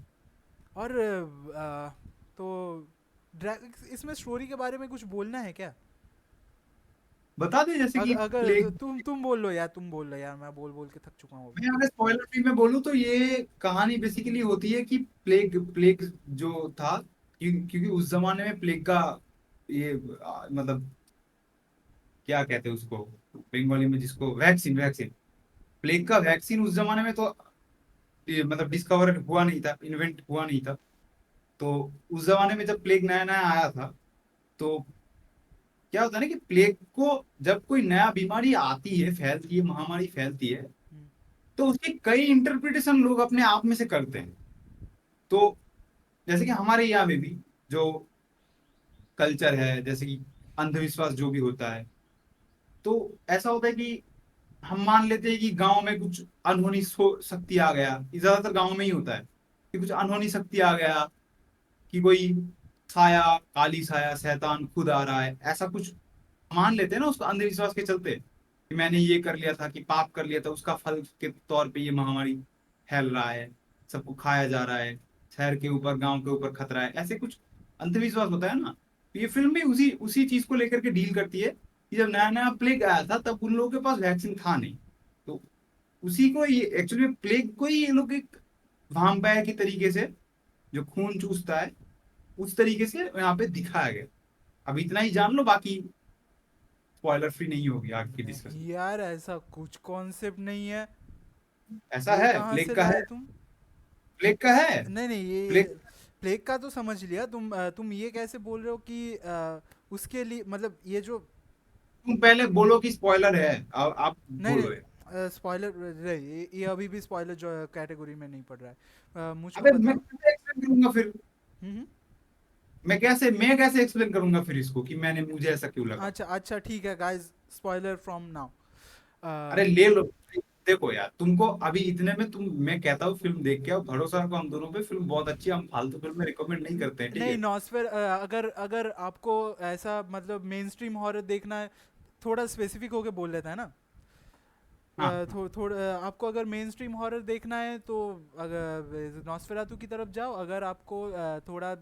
और तो इसमें स्टोरी के बारे में कुछ बोलना है क्या? बता दे जैसे कि अगर प्लेग। तुम बोल लो यार, तुम बोल लो यार, मैं बोल बोल के थक चुका हूँ अभी। मैं अगर स्पॉइलर फ्री में बोलूं तो ये कहानी बेसिकली होती है कि प्लेग प्लेग जो था, क्योंकि उस जमाने में प्लेग का ये मतलब क्या कहते हैं उसको बंगाली में, जिसको वैक्सीन वैक्सीन प्लेग का वैक्सीन उस जमाने में तो ये मतलब डिस्कवर हुआ नहीं था, इन्वेंट हुआ नहीं था। तो उस जमाने में जब प्लेग नया नया आया था, तो क्या होता है ना कि प्लेग को जब कोई नया बीमारी आती है, फैलती है, महामारी फैलती है, हम्म, तो उसके कई इंटरप्रिटेशन लोग अपने आप में से करते हैं। तो जैसे कि हमारे यहाँ में भी जो कल्चर है, जैसे कि अंधविश्वास जो भी होता है, तो ऐसा होता है कि हम मान लेते हैं कि गांव में कुछ अनहोनी शक्ति आ गया। ये ज्यादातर गांव में ही होता है कि कुछ अनहोनी शक्ति आ गया, कि कोई साया, काली साया, शैतान खुद आ रहा है, ऐसा कुछ मान लेते हैं ना उसको अंधविश्वास के चलते, कि मैंने ये कर लिया था, कि पाप कर लिया था, उसका फल के तौर पे ये महामारी फैल रहा है, सबको खाया जा रहा है, शहर के ऊपर गांव के ऊपर खतरा है, ऐसे कुछ अंधविश्वास होता है ना। तो ये फिल्म भी उसी उसी चीज को लेकर के डील करती है कि जब नया नया प्लेग आया था तब उन लोगों के पास वैक्सीन था नहीं। तो उसी को ये एक्चुअली प्लेग को ही ये लोग एक वाम्पायर की तरीके से, जो खून चूसता है, उस तरीके से यहाँ पे दिखाया गया। अब इतना ही जान लो, बाकी स्पॉइलर फ्री नहीं होगी आगे की डिस्कशन। नहीं यार, ऐसा कुछ कॉन्सेप्ट नहीं है। ऐसा ये है, कहाँ प्लेग से का लाए है। तुम? प्लेग का है। नहीं नहीं, ये प्लेग। प्लेग का तो समझ लिया। तुम ये कैसे बोल रहे हो कि उसके लिए, मतलब ये जो, तुम पहले बोलो कि स्पॉइलर है, आप नहीं नहीं, बोलो ये। स्पॉइलर ये अभी भी स्पॉइलर जो कैटेगरी में नहीं पड़ रहा है, मुझको अबे मैं बताओ। कैसे एक्सप्लेन करूंगा फिर? हम्म। मैं कैसे एक्सप्लेन करूंगा फिर इसको कि मैंने मुझे ऐसा क्यों लगा? अच्छा अच्छा ठीक है गाइस, स्पॉइलर फ्रॉम नाउ। अरे ले लो। देखो यार, तुमको अभी इतने में मैं कहता हूँ फिल्म देख के आओ, भरोसा रखो हम दोनों पे, फिल्म बहुत अच्छी है, हम फालतू फिल्में रिकमेंड नहीं करते हैं, ठीक नहीं है? नॉस्फेर, अगर अगर आपको ऐसा मतलब मेन स्ट्रीम हॉरर देखना है, थोड़ा स्पेसिफिक होके बोल लेता है ना। हाँ, थोड़ा आपको अगर मेन स्ट्रीम हॉरर देखना है तो अगर नॉस्फेरातु की तरफ जाओ। अगर आपको थोड़ा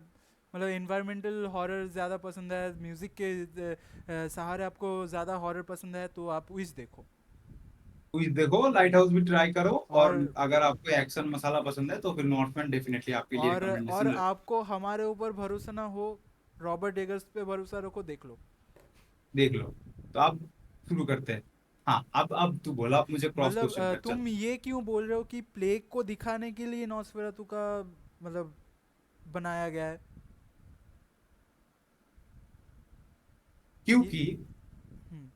मतलब इन्वायरमेंटल हॉरर ज़्यादा पसंद है, म्यूज़िक के सहारे आपको ज़्यादा हॉरर पसंद है, तो आप विश देखो। कुछ देखो, लाइट हाउस भी ट्राई करो। और और अगर आपको एक्शन मसाला पसंद है तो फिर नॉर्थमैन डेफिनेटली आपके लिए और रिकमेंडेशन रहे। आपको हमारे ऊपर भरोसा ना हो, रॉबर्ट एगर्स पे भरोसा रखो, देख लो। देख लो। तो आप शुरू करते हैं। हाँ, अब तू बोला, अब मुझे क्रॉस मतलब क्वेश्चन कर, चल। तुम ये क्यों बोल रहे हो कि प्लेग को दिखाने के लिए नॉस्फेरातु का मतलब बनाया गया है? ये क्योंकि हम्म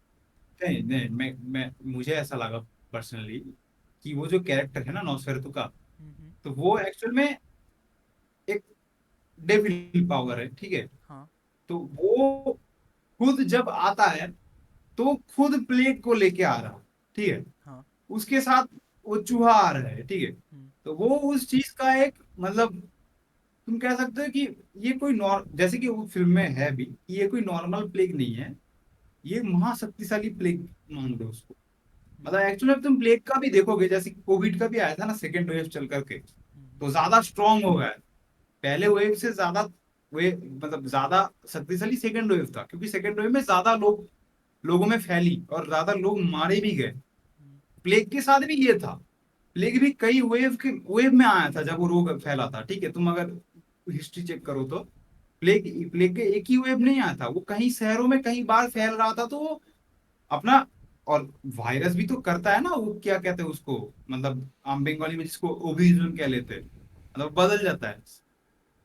नहीं नहीं, मैं मुझे ऐसा लगा पर्सनली कि वो जो कैरेक्टर है ना नॉस्फेरातु का, हम्म। तो वो एक्चुअल में एक डेविल पावर है, ठीक है? हाँ तो वो खुद जब आता है तो खुद प्लेग को लेके आ रहा है, ठीक है? हाँ। उसके साथ वो चूहा आ रहा है, ठीक है? हम्म तो वो उस चीज का एक मतलब, तुम कह सकते हो कि ये कोई जैसे कि वो फिल्म में है भी कि ये कोई नॉर्मल प्लेग नहीं है, ये महाशक्तिशाली प्लेग मान लो उसको। मतलब हम्म एक्चुअली तुम प्लेग का भी देखोगे, जैसे कोविड का भी आया था ना सेकेंड वेव चल करके, हम्म तो ज्यादा स्ट्रांग हो गया है। पहले वेव से ज्यादा वे मतलब ज्यादा शक्तिशाली सेकेंड वेव था, क्योंकि सेकेंड वेव में ज्यादा लोगों में फैली और ज्यादा लोग मारे भी गए। हम्म प्लेग के साथ भी ये था। प्लेग भी कई वेव में आया था जब वो रोग फैला था, ठीक है? तुम अगर हिस्ट्री चेक करो तो प्लेग प्लेग के एक ही वेव नहीं आया था, वो कहीं शहरों में कई बार फैल रहा था। तो वो अपना, और वायरस भी तो करता है ना, वो क्या कहते हैं उसको, मतलब आम बंगाली में जिसको ओविजन कह लेते हैं, मतलब बदल जाता है,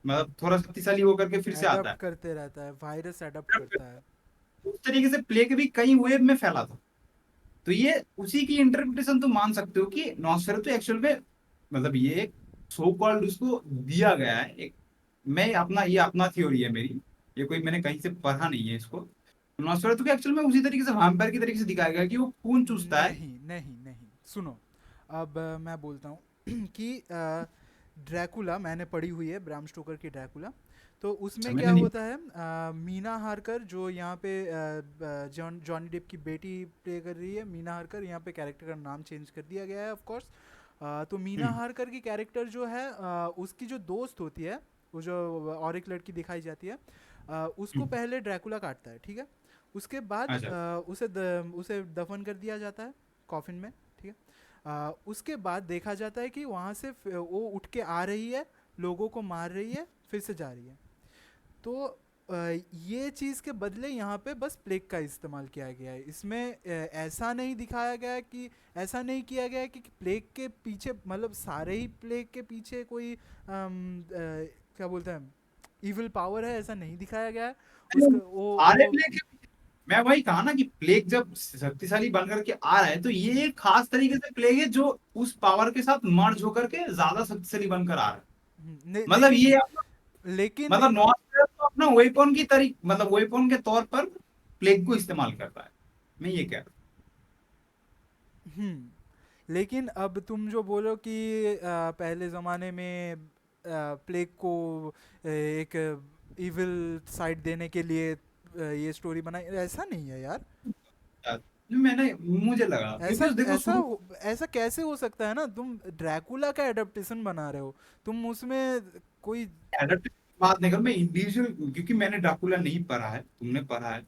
मतलब थोड़ा शक्तिशाली होकर के फिर से आता एडप्ट है। करते रहता है, वायरस एडप्ट करता है। उस तरीके से प्लेग भी कई वेव में फैला था। तो ये उसी की इंटरप्रिटेशन तुम मान सकते हो कि नॉस्फेरातु एक्चुअल में, मतलब ये एक सो कॉल्ड उसको दिया गया है एक, मैं अपना ये अपना थ्योरी है मेरी, ये कोई मैंने कहीं से पढ़ा नहीं है इसको। नॉस्फेरातु को एक्चुअल में उसी तरीके से वैम्पायर की तरीके से दिखाया गया है कि वो खून चूसता है। नहीं नहीं नहीं, सुनो। अब मैं बोलता हूँ कि ड्रैकुला मैंने पढ़ी हुई है, ब्राम स्टोकर की ड्रैकुला। तो अच्छा, उसमें क्या मैंने नहीं। होता है, मीना हारकर जो यहाँ पे जॉनी डेप की बेटी प्ले कर रही है, मीना हारकर, यहाँ पे कैरेक्टर का नाम चेंज कर दिया गया है ऑफ कोर्स। तो मीना हम्म, हारकर की कैरेक्टर जो है, उसकी जो दोस्त होती है, वो जो और एक लड़की दिखाई जाती है, उसको हम्म, पहले ड्रैकुला काटता है, ठीक है। उसके बाद अच्छा। उसे दफन कर दिया जाता है कॉफिन में, ठीक है। उसके बाद देखा जाता है कि वहाँ से वो उठ के आ रही है, लोगों को मार रही है, फिर से जा रही है। तो ये चीज़ के बदले यहाँ पे बस प्लेग का इस्तेमाल किया गया है इसमें। ऐसा नहीं दिखाया गया है कि, ऐसा नहीं किया गया है कि प्लेग के पीछे मतलब सारे ही प्लेग के पीछे कोई क्या बोलते हैं, इविल पावर है, ऐसा नहीं दिखाया गया है। उसका सारे वो प्लेग, मैं वही कहा ना कि प्लेग जब शक्तिशाली बन करके आ रहा है तो ये एक खास तरीके से प्लेग है जो उस पावर के साथ मर्ज होकर के ज्यादा शक्तिशाली बनकर आ रहा है। मतलब लेकिन ये लेकिन मतलब नॉर्थ तो अपना वेपन की तरीके, मतलब वेपन के तौर पर प्लेग को इस्तेमाल करता है। मैं ये कह रहा लेकिन अब तुम जो बोलो कि पहले ज़माने में प्लेग को एक इविल साइड देने के लिए ये स्टोरी बनाई, ऐसा नहीं है यार। हूँ। जो मैंने मुझे लगा, ऐसा क्योंकि देखो ऐसा शुरू ऐसा कैसे हो सकता है ना, तुम ड्रैकुला का एडेप्टेशन बना रहे हो, तुम उसमें कोई एडेप्ट बात नहीं कर, मैं इंडिविजुअल, क्योंकि मैंने ड्राकुला नहीं पढ़ा है, तुमने पढ़ा है,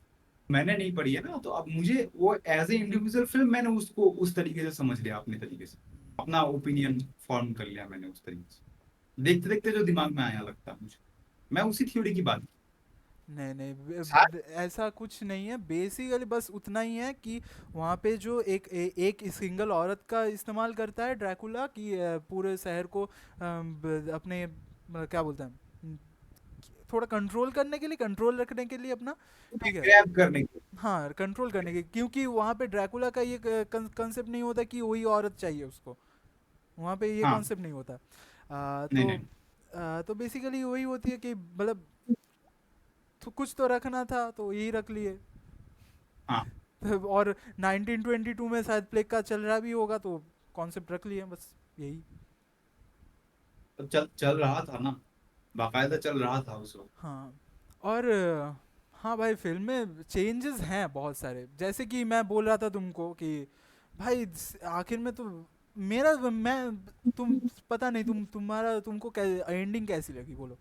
मैंने नहीं पढ़ी है ना, तो अब मुझे वो एज ए इंडिविजुअल फिल्म मैंने उसको उस तरीके से समझ लिया, अपने तरीके से अपना ओपिनियन फॉर्म कर लिया मैंने उस तरीके से, देखते देखते जो दिमाग में आया लगता है मुझे। मैं उसी थ्योरी की बात नहीं नहीं, शायद। ऐसा कुछ नहीं है, बेसिकली बस उतना ही है कि वहाँ पे जो एक सिंगल औरत का इस्तेमाल करता है ड्रैकुला कि पूरे शहर को अपने क्या बोलते हैं, थोड़ा कंट्रोल करने के लिए, कंट्रोल रखने के लिए अपना, ठीक है। ग्रैब करने की। हाँ, कंट्रोल करने के, क्योंकि वहाँ पे ड्रैकुला का ये कंसेप्ट नहीं होता कि वही औरत चाहिए उसको, वहाँ पे ये हाँ। कॉन्सेप्ट नहीं होता। नहीं नहीं। तो बेसिकली वही होती है कि मतलब तो कुछ तो रखना था तो यही रख लिए। हाँ। और 1922 में शायद प्लेग का चल रहा भी होगा तो कॉन्सेप्ट रख लिए बस, यही। तो चल चल रहा था ना, बाकायदा चल रहा था उस वक्त। हाँ। और हाँ भाई, फिल्म में चेंजेस हैं बहुत सारे, जैसे कि मैं बोल रहा था तुमको कि भाई आखिर में तो मेरा मैं तुम पता नहीं तुम्हारा तुमको एंडिंग कैसी लगी, बोलो।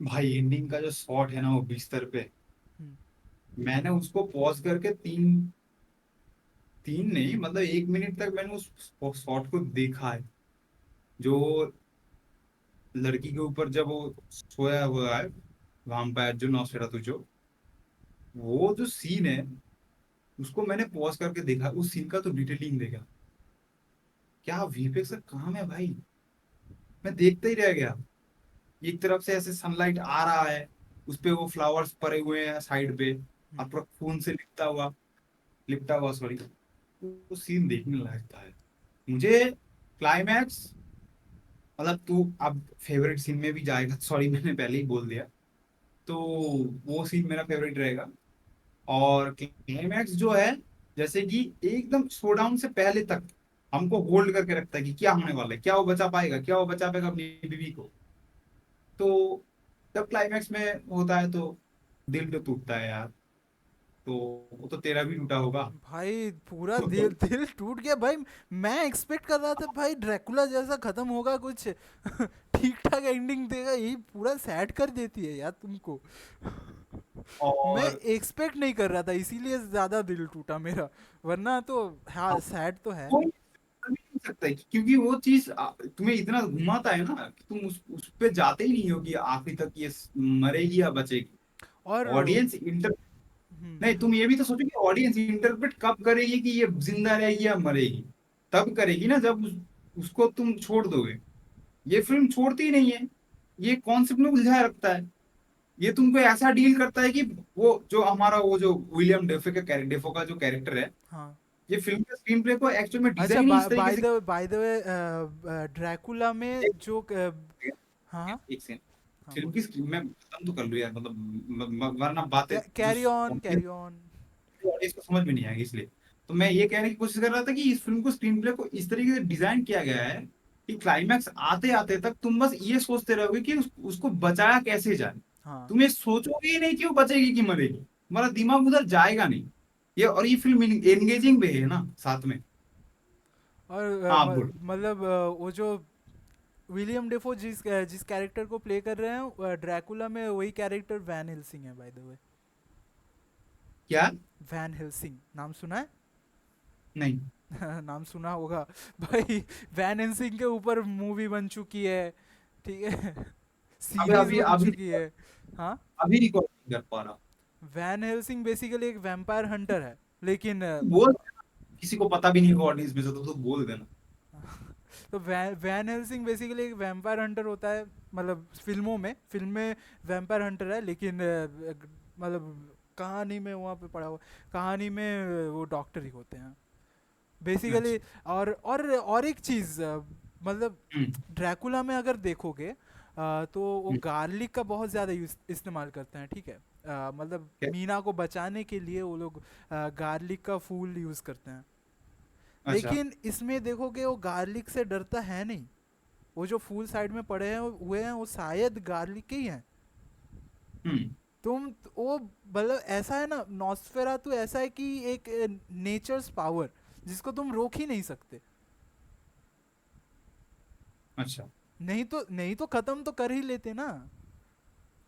भाई एंडिंग का जो शॉट है ना वो बिस्तर पे, हम्म। मैंने उसको पॉज करके तीन तीन नहीं मतलब 1 मिनट तक मैंने उस शॉट को देखा है। जो लड़की के ऊपर जब वो सोया हुआ है, वैम्पायर जो नॉस्फेरातु जो, वो जो सीन है उसको मैंने पॉज करके देखा, उस सीन का तो डिटेलिंग देखा। क्या वीएफएक्स का काम है भाई, मैं देखते ही रह गया। एक तरफ से ऐसे सनलाइट आ रहा है, उस पे वो फ्लावर्स पड़े हुए हैं साइड पे, और हम्म। पूरा खून से लिपटा हुआ सॉरी, वो सीन देखने लायक था। मुझे क्लाइमैक्स, मतलब तू अब फेवरेट सीन में भी जाएगा, सॉरी मैंने पहले ही बोल दिया, तो वो सीन मेरा फेवरेट रहेगा। और क्लाइमैक्स जो है, जैसे कि एकदम शोडाउन से पहले तक हमको होल्ड करके रखता है कि क्या होने वाला है, क्या वो बचा पाएगा, क्या वो बचा पाएगा अपनी बीवी को। तो जब क्लाइमैक्स में होता है तो दिल तो टूटता है यार। तो वो तो तेरा भी टूटा होगा। भाई पूरा तो दिल दिल टूट गया भाई। मैं एक्सपेक्ट कर रहा था भाई ड्रैकुला जैसा खत्म होगा कुछ, ठीक ठाक एंडिंग देगा, यही पूरा सैड कर देती है यार तुमको। मैं और एक्सपेक्ट नहीं कर रहा था, इसीलिए ज्यादा दिल टूटा मेरा, वरना तो हाँ सैड तो है। कोई कर भी नहीं सकता है, क्योंकि वो चीज तुम्हें इतना घुमाता है ना कि तुम उस पे जाते ही नहीं हो कि आखिरी तक ये मरेगी या बचेगी। और ऑडियंस इंटर हम्म, नहीं, तुम ये भी तो सोचो कि ऑडियंस इंटरप्रेट कब करेगी कि ये जिंदा रहेगी या मरेगी। तब करेगी ना जब उसको तुम छोड़ दोगे। ये फिल्म छोड़ती ही नहीं है, ये कॉन्सेप्ट में उलझाए रखता है। ये तुमको ऐसा डील करता है कि वो जो हमारा वो जो विलियम डेफो का जो कैरेक्टर है, हाँ। ये फिल्म के स्क्रीन प्ले को एक्चुअल में अच्छा, डिजाइन ही इस तरीके से। बाय द वे ड्रैकुला में जो हाँ हाँ एक सेकंड, हाँ फिल्म बोलो। की स्क्रीन में खत्म तो कर लो यार, मतलब वरना बातें जो carry on, carry on. Audience को समझ में नहीं आएगी, इसलिए तो मैं ये कहने की कोशिश कर रहा था कि इस फिल्म को स्क्रीन प्ले को इस तरीके से डिजाइन किया गया है कि क्लाइमैक्स आते आते तक तुम बस ये सोचते रहोगे कि उसको बचाया कैसे जाए। हाँ। तुम ये सोचोगे ही नहीं कि वो बचेगी कि मरेगी, तुम्हारा दिमाग उधर जाएगा नहीं। ये फिल्म एंगेजिंग भी है ना साथ में। और हाँ बोल। मतलब वो जो विलियम डेफो जिस कैरेक्टर को प्ले कर रहे हैं ड्रैकुला में, वही कैरेक्टर वैन हेल्सिंग है बाय द वे। क्या? वैन हेल्सिंग नाम सुना है? नहीं। नाम सुना होगा भाई। वैन हेल्सिंग के ऊपर मूवी बन चुकी है, ठीक है। अबे सीरीज अभी बन अभी चुकी है। हाँ। अभी रिकॉर्ड नहीं कर पा रहा। वैन हेल्सिंग बेसिकली एक वैम्पायर हंटर है, लेकिन बोल, किसी को पता भी नहीं होगा ऑडियंस में से, तो बोल देना। तो वैन हेल्सिंग बेसिकली एक वैम्पायर हंटर होता है, मतलब फिल्म में वैम्पायर हंटर है, लेकिन मतलब कहानी में वहाँ पे पड़ा हुआ, कहानी में वो डॉक्टर ही होते हैं बेसिकली। अच्छा। और एक चीज़ मतलब हम्म। ड्रैकुला में अगर देखोगे तो वो हम्म। गार्लिक का बहुत ज़्यादा इस्तेमाल करते हैं, ठीक है। मतलब क्या? मीना को बचाने के लिए वो लोग गार्लिक का फूल यूज़ करते हैं। अच्छा। लेकिन इसमें देखोगे वो गार्लिक से डरता है नहीं। वो जो फूल साइड में पड़े हैं हुए हैं वो शायद गार्लिक के ही हैं। हम्म। तुम वो मतलब ऐसा है ना, नॉस्फेरातु ऐसा है कि एक नेचर्स पावर जिसको तुम रोक ही नहीं सकते। अच्छा। नहीं तो खत्म तो कर ही लेते ना।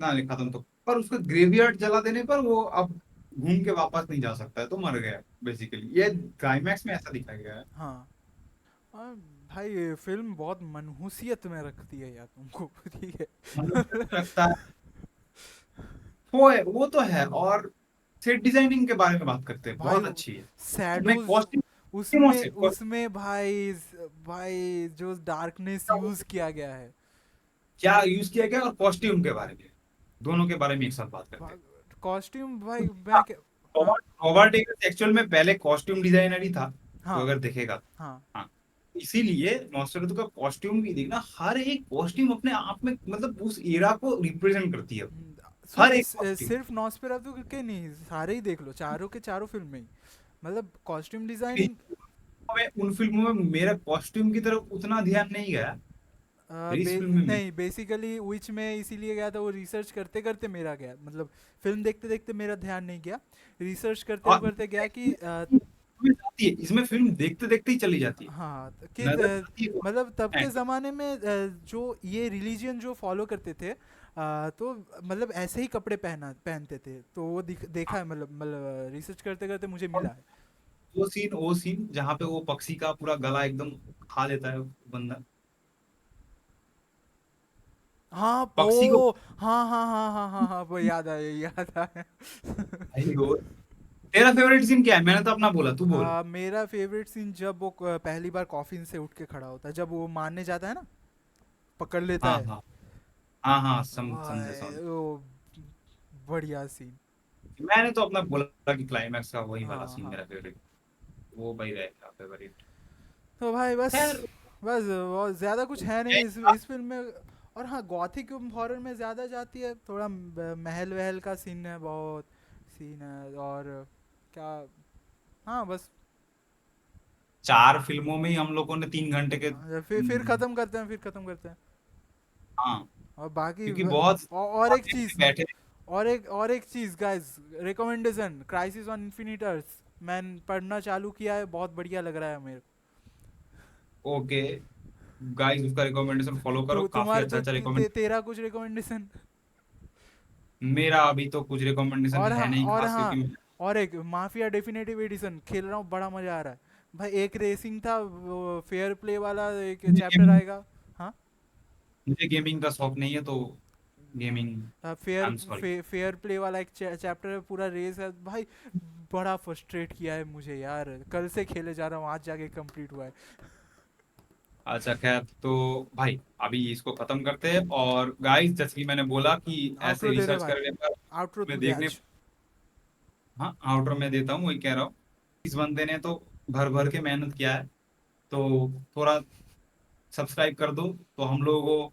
ना नहीं खत्म तो, पर उसको ग्रेवयार्ड जला देने पर वो अब घूम के वापस नहीं जा सकता है, तो मर गया बेसिकली, ये क्लाइमैक्स में ऐसा दिखाया गया है। हाँ। और भाई ये फिल्म बहुत मनहूसियत में रखती है यार तुमको, ठीक मनुष्य है। रखता है, वो तो है। और सेट डिजाइनिंग के बारे में बात करते हैं, भाई बहुत अच्छी है। मैं शैडोज कॉस्ट्यूम उसमें से उसमें भाई भाई जो डार्कनेस यूज किया गया है, क्या यूज किया गया और कॉस्ट्यूम के बारे में, दोनों के बारे में एक साथ बात करते हैं। कॉस्ट्यूम भाई हाँ, मैं क्या। हाँ रॉबर्ट रॉबर्ट एगर्स एक्चुअल में पहले कॉस्ट्यूम डिजाइनर ही था, तो हाँ अगर देखेगा। हाँ। हाँ, इसीलिए नॉस्टैल्जिया का कॉस्ट्यूम भी देखना, हर एक कॉस्ट्यूम अपने आप में मतलब उस एरा को रिप्रेजेंट करती है। हर एक कॉस्ट्यूम। सिर्फ नॉस्फेरातु के नहीं, सारे ही देख लो, चारों के चारों फिल्म में ही, मतलब कॉस्ट्यूम डिजाइनिंग। उन फिल्मों में मेरा कॉस्ट्यूम की तरफ उतना ध्यान नहीं गया, मेरी इस फिल्म में। नहीं, बेसिकली विच में इसीलिए गया था, वो रिसर्च करते करते मेरा गया, मतलब फिल्म देखते देखते मेरा ध्यान नहीं गया, रिसर्च करते और करते गया कि इसमें जाती है, इसमें फिल्म देखते देखते ही चली जाती है, हाँ नजर जाती है मतलब तब है। के ज़माने में जो ये रिलीजियन जो फॉलो करते थे, तो मतलब ऐसे ही कपड़े पहनते थे, तो वो देखा है, मतलब रिसर्च करते करते मुझे और मिला है। वो सीन जहाँ पे वो पक्षी का पूरा गला एकदम खा लेता है वो बंदा, हाँ पक्षी को। ओ, हाँ हाँ हाँ हाँ हाँ हाँ, वो याद आया, याद आया। भाई वो, तेरा फेवरेट सीन क्या है? मैंने तो अपना बोला, तू बोल। मेरा फेवरेट सीन जब वो पहली बार कॉफिन से उठ के खड़ा होता है, जब वो मारने जाता है ना, पकड़ लेता हाँ है। हाँ हाँ हाँ, समझे भाई, समझ। वो बढ़िया सीन। मैंने तो अपना बोला कि क्लाइमैक्स का वही वाला हाँ सीन हाँ। मेरा फेवरेट, वो भाई रहेगा फेवरेट। तो भाई बस, खैर, बस बहुत ज़्यादा कुछ है नहीं इस फिल्म में। और हाँ, गॉथिक हॉरर में ज़्यादा जाती है, थोड़ा महल वहल का सीन है, बहुत सीन है, और क्या। हाँ बस। 4 फिल्मों में ही हम लोगों ने 3 घंटे के फिर ख़त्म करते हैं, फिर ख़त्म करते हैं। हाँ, और बाकी क्योंकि बहुत और बहुत एक देर से चीज़, बैठे थे। और एक चीज़ guys, recommendation, crisis on infinite earth, मैंने पढ़ना चालू किया है, बहुत बढ़िया लग रहा है मेरे ओके गाइस, उसका रिकमेंडेशन फॉलो को। करो, काफी तुम्हारा अच्छा अच्छा रिकमेंड। तेरा कुछ रिकमेंडेशन। मेरा अभी तो कुछ रिकमेंडेशन और है हाँ, नहीं और खास, क्योंकि हाँ, और एक माफिया डेफिनेटिव एडिशन खेल रहा हूँ, बड़ा मजा आ रहा है भाई। एक रेसिंग था, वो फेयर प्ले वाला एक मुझे चैप्टर गेमिंग आएगा। हाँ, मुझे गेमिंग का शौक नहीं है, तो gaming, I fair am sorry. Fair play वाला एक चैप्टर है, पूरा रेस है भाई। बड़ा फ्रस्ट्रेट किया है मुझे यार, कल से खेले जा रहा हूँ, आज जाके कंप्लीट हुआ है। अच्छा खैर, तो भाई अभी इसको खत्म करते हैं। और गाइस, जैसे कि मैंने बोला कि ऐसे आउटरो दे दे रिसर्च भाई, करने पर आउटरो मैं तू दे देखने। आज। हाँ, आउटर में देता हूँ, वही कह रहा हूँ। इस बंदे ने तो भर भर के मेहनत किया है, तो थोड़ा सब्सक्राइब कर दो, तो हम लोगों को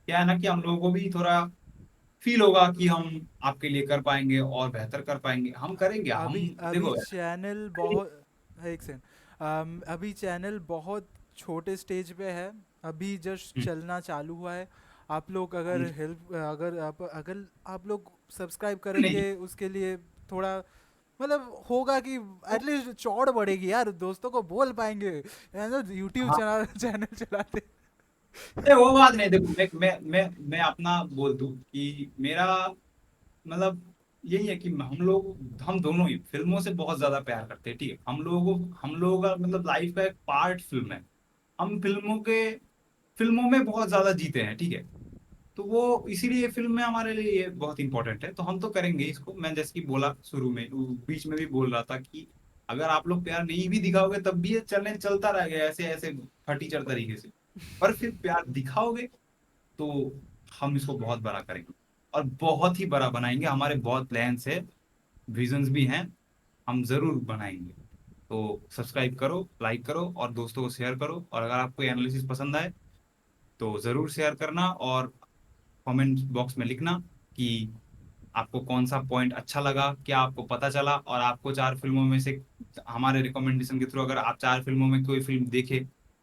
क्या है ना, कि हम लोगों को भी थोड़ा फील होगा कि हम आपके लिए कर पाएंगे और बेहतर कर पाएंगे, हम करेंगे हम। अभी अभी देखो चैनल बहुत, एक सेकंड, अभी चैनल बहुत छोटे स्टेज पे है, अभी जस्ट हम्म, चलना चालू हुआ है। आप लोग अगर हम- हेल्प, अगर आप लोग सब्सक्राइब नहीं, करेंगे उसके लिए, थोड़ा मतलब होगा कि एटलीस्ट चौड़ बढ़ेगी यार, दोस्तों को बोल पाएंगे यूट्यूब हाँ, चैनल चैनल चलाते। वो बात नहीं। देखो, मैं अपना बोल दूं कि मेरा मतलब यही है कि हम दोनों ही फिल्मों से बहुत ज्यादा प्यार करते हैं, ठीक है। हम लोगों का मतलब लाइफ का एक पार्ट फिल्म है। हम फिल्मों में बहुत ज्यादा जीते हैं, ठीक है। तो वो इसीलिए फिल्म में हमारे लिए ये बहुत इंपॉर्टेंट है, तो हम तो करेंगे इसको। मैं जैसे कि बोला शुरू में, बीच में भी बोल रहा था कि अगर आप लोग प्यार नहीं भी दिखाओगे तब भी ये चलता रहेगा ऐसे ऐसे फटीचर तरीके से। पर फिर प्यार दिखाओगे तो हम इसको बहुत बड़ा करेंगे, और बहुत ही बड़ा बनाएंगे। हमारे बहुत प्लान्स है, विजन्स भी हैं, हम जरूर बनाएंगे। तो सब्सक्राइब करो, लाइक करो और दोस्तों को शेयर करो। और अगर आपको एनालिसिस पसंद आए तो जरूर शेयर करना, और कमेंट बॉक्स में लिखना कि आपको कौन सा पॉइंट अच्छा लगा, क्या आपको पता चला। और आपको 4 फिल्मों में से हमारे रिकमेंडेशन के थ्रू अगर आप 4 फिल्मों में कोई फिल्म देखे,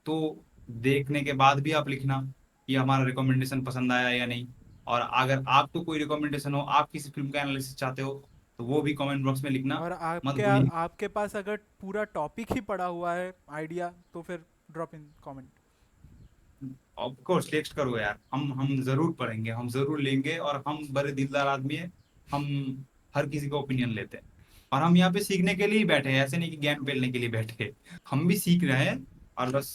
तो देखने के बाद भी आप लिखना कि हमारा रिकमेंडेशन पसंद आया या नहीं। और अगर आपको कोई रिकमेंडेशन हो, आप किसी फिल्म का एनालिसिस चाहते हो, तो वो भी कमेंट बॉक्स में लिखना और मत आपके भूलिए। आपके पास अगर पूरा टॉपिक ही पड़ा हुआ है आइडिया, तो फिर drop in comment. Of course text करो यार, हम जरूर पढ़ेंगे, हम जरूर लेंगे। और हम बड़े दिलदार आदमी है, हम हर किसी का ओपिनियन लेते हैं। और हम यहाँ पे सीखने के लिए ही बैठे हैं, ऐसे नहीं कि ज्ञान फैलने के लिए बैठे हैं। हम भी सीख रहे हैं, और बस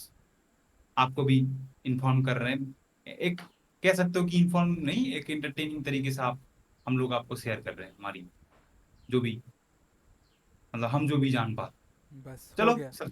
आपको भी इन्फॉर्म कर रहे हैं। एक कह सकते हो कि इन्फॉर्म नहीं, एक इंटरटेनिंग तरीके से हम लोग आपको शेयर कर रहे हैं हमारी जो भी, मतलब हम जो भी जान पा। बस हो चलो गया। सब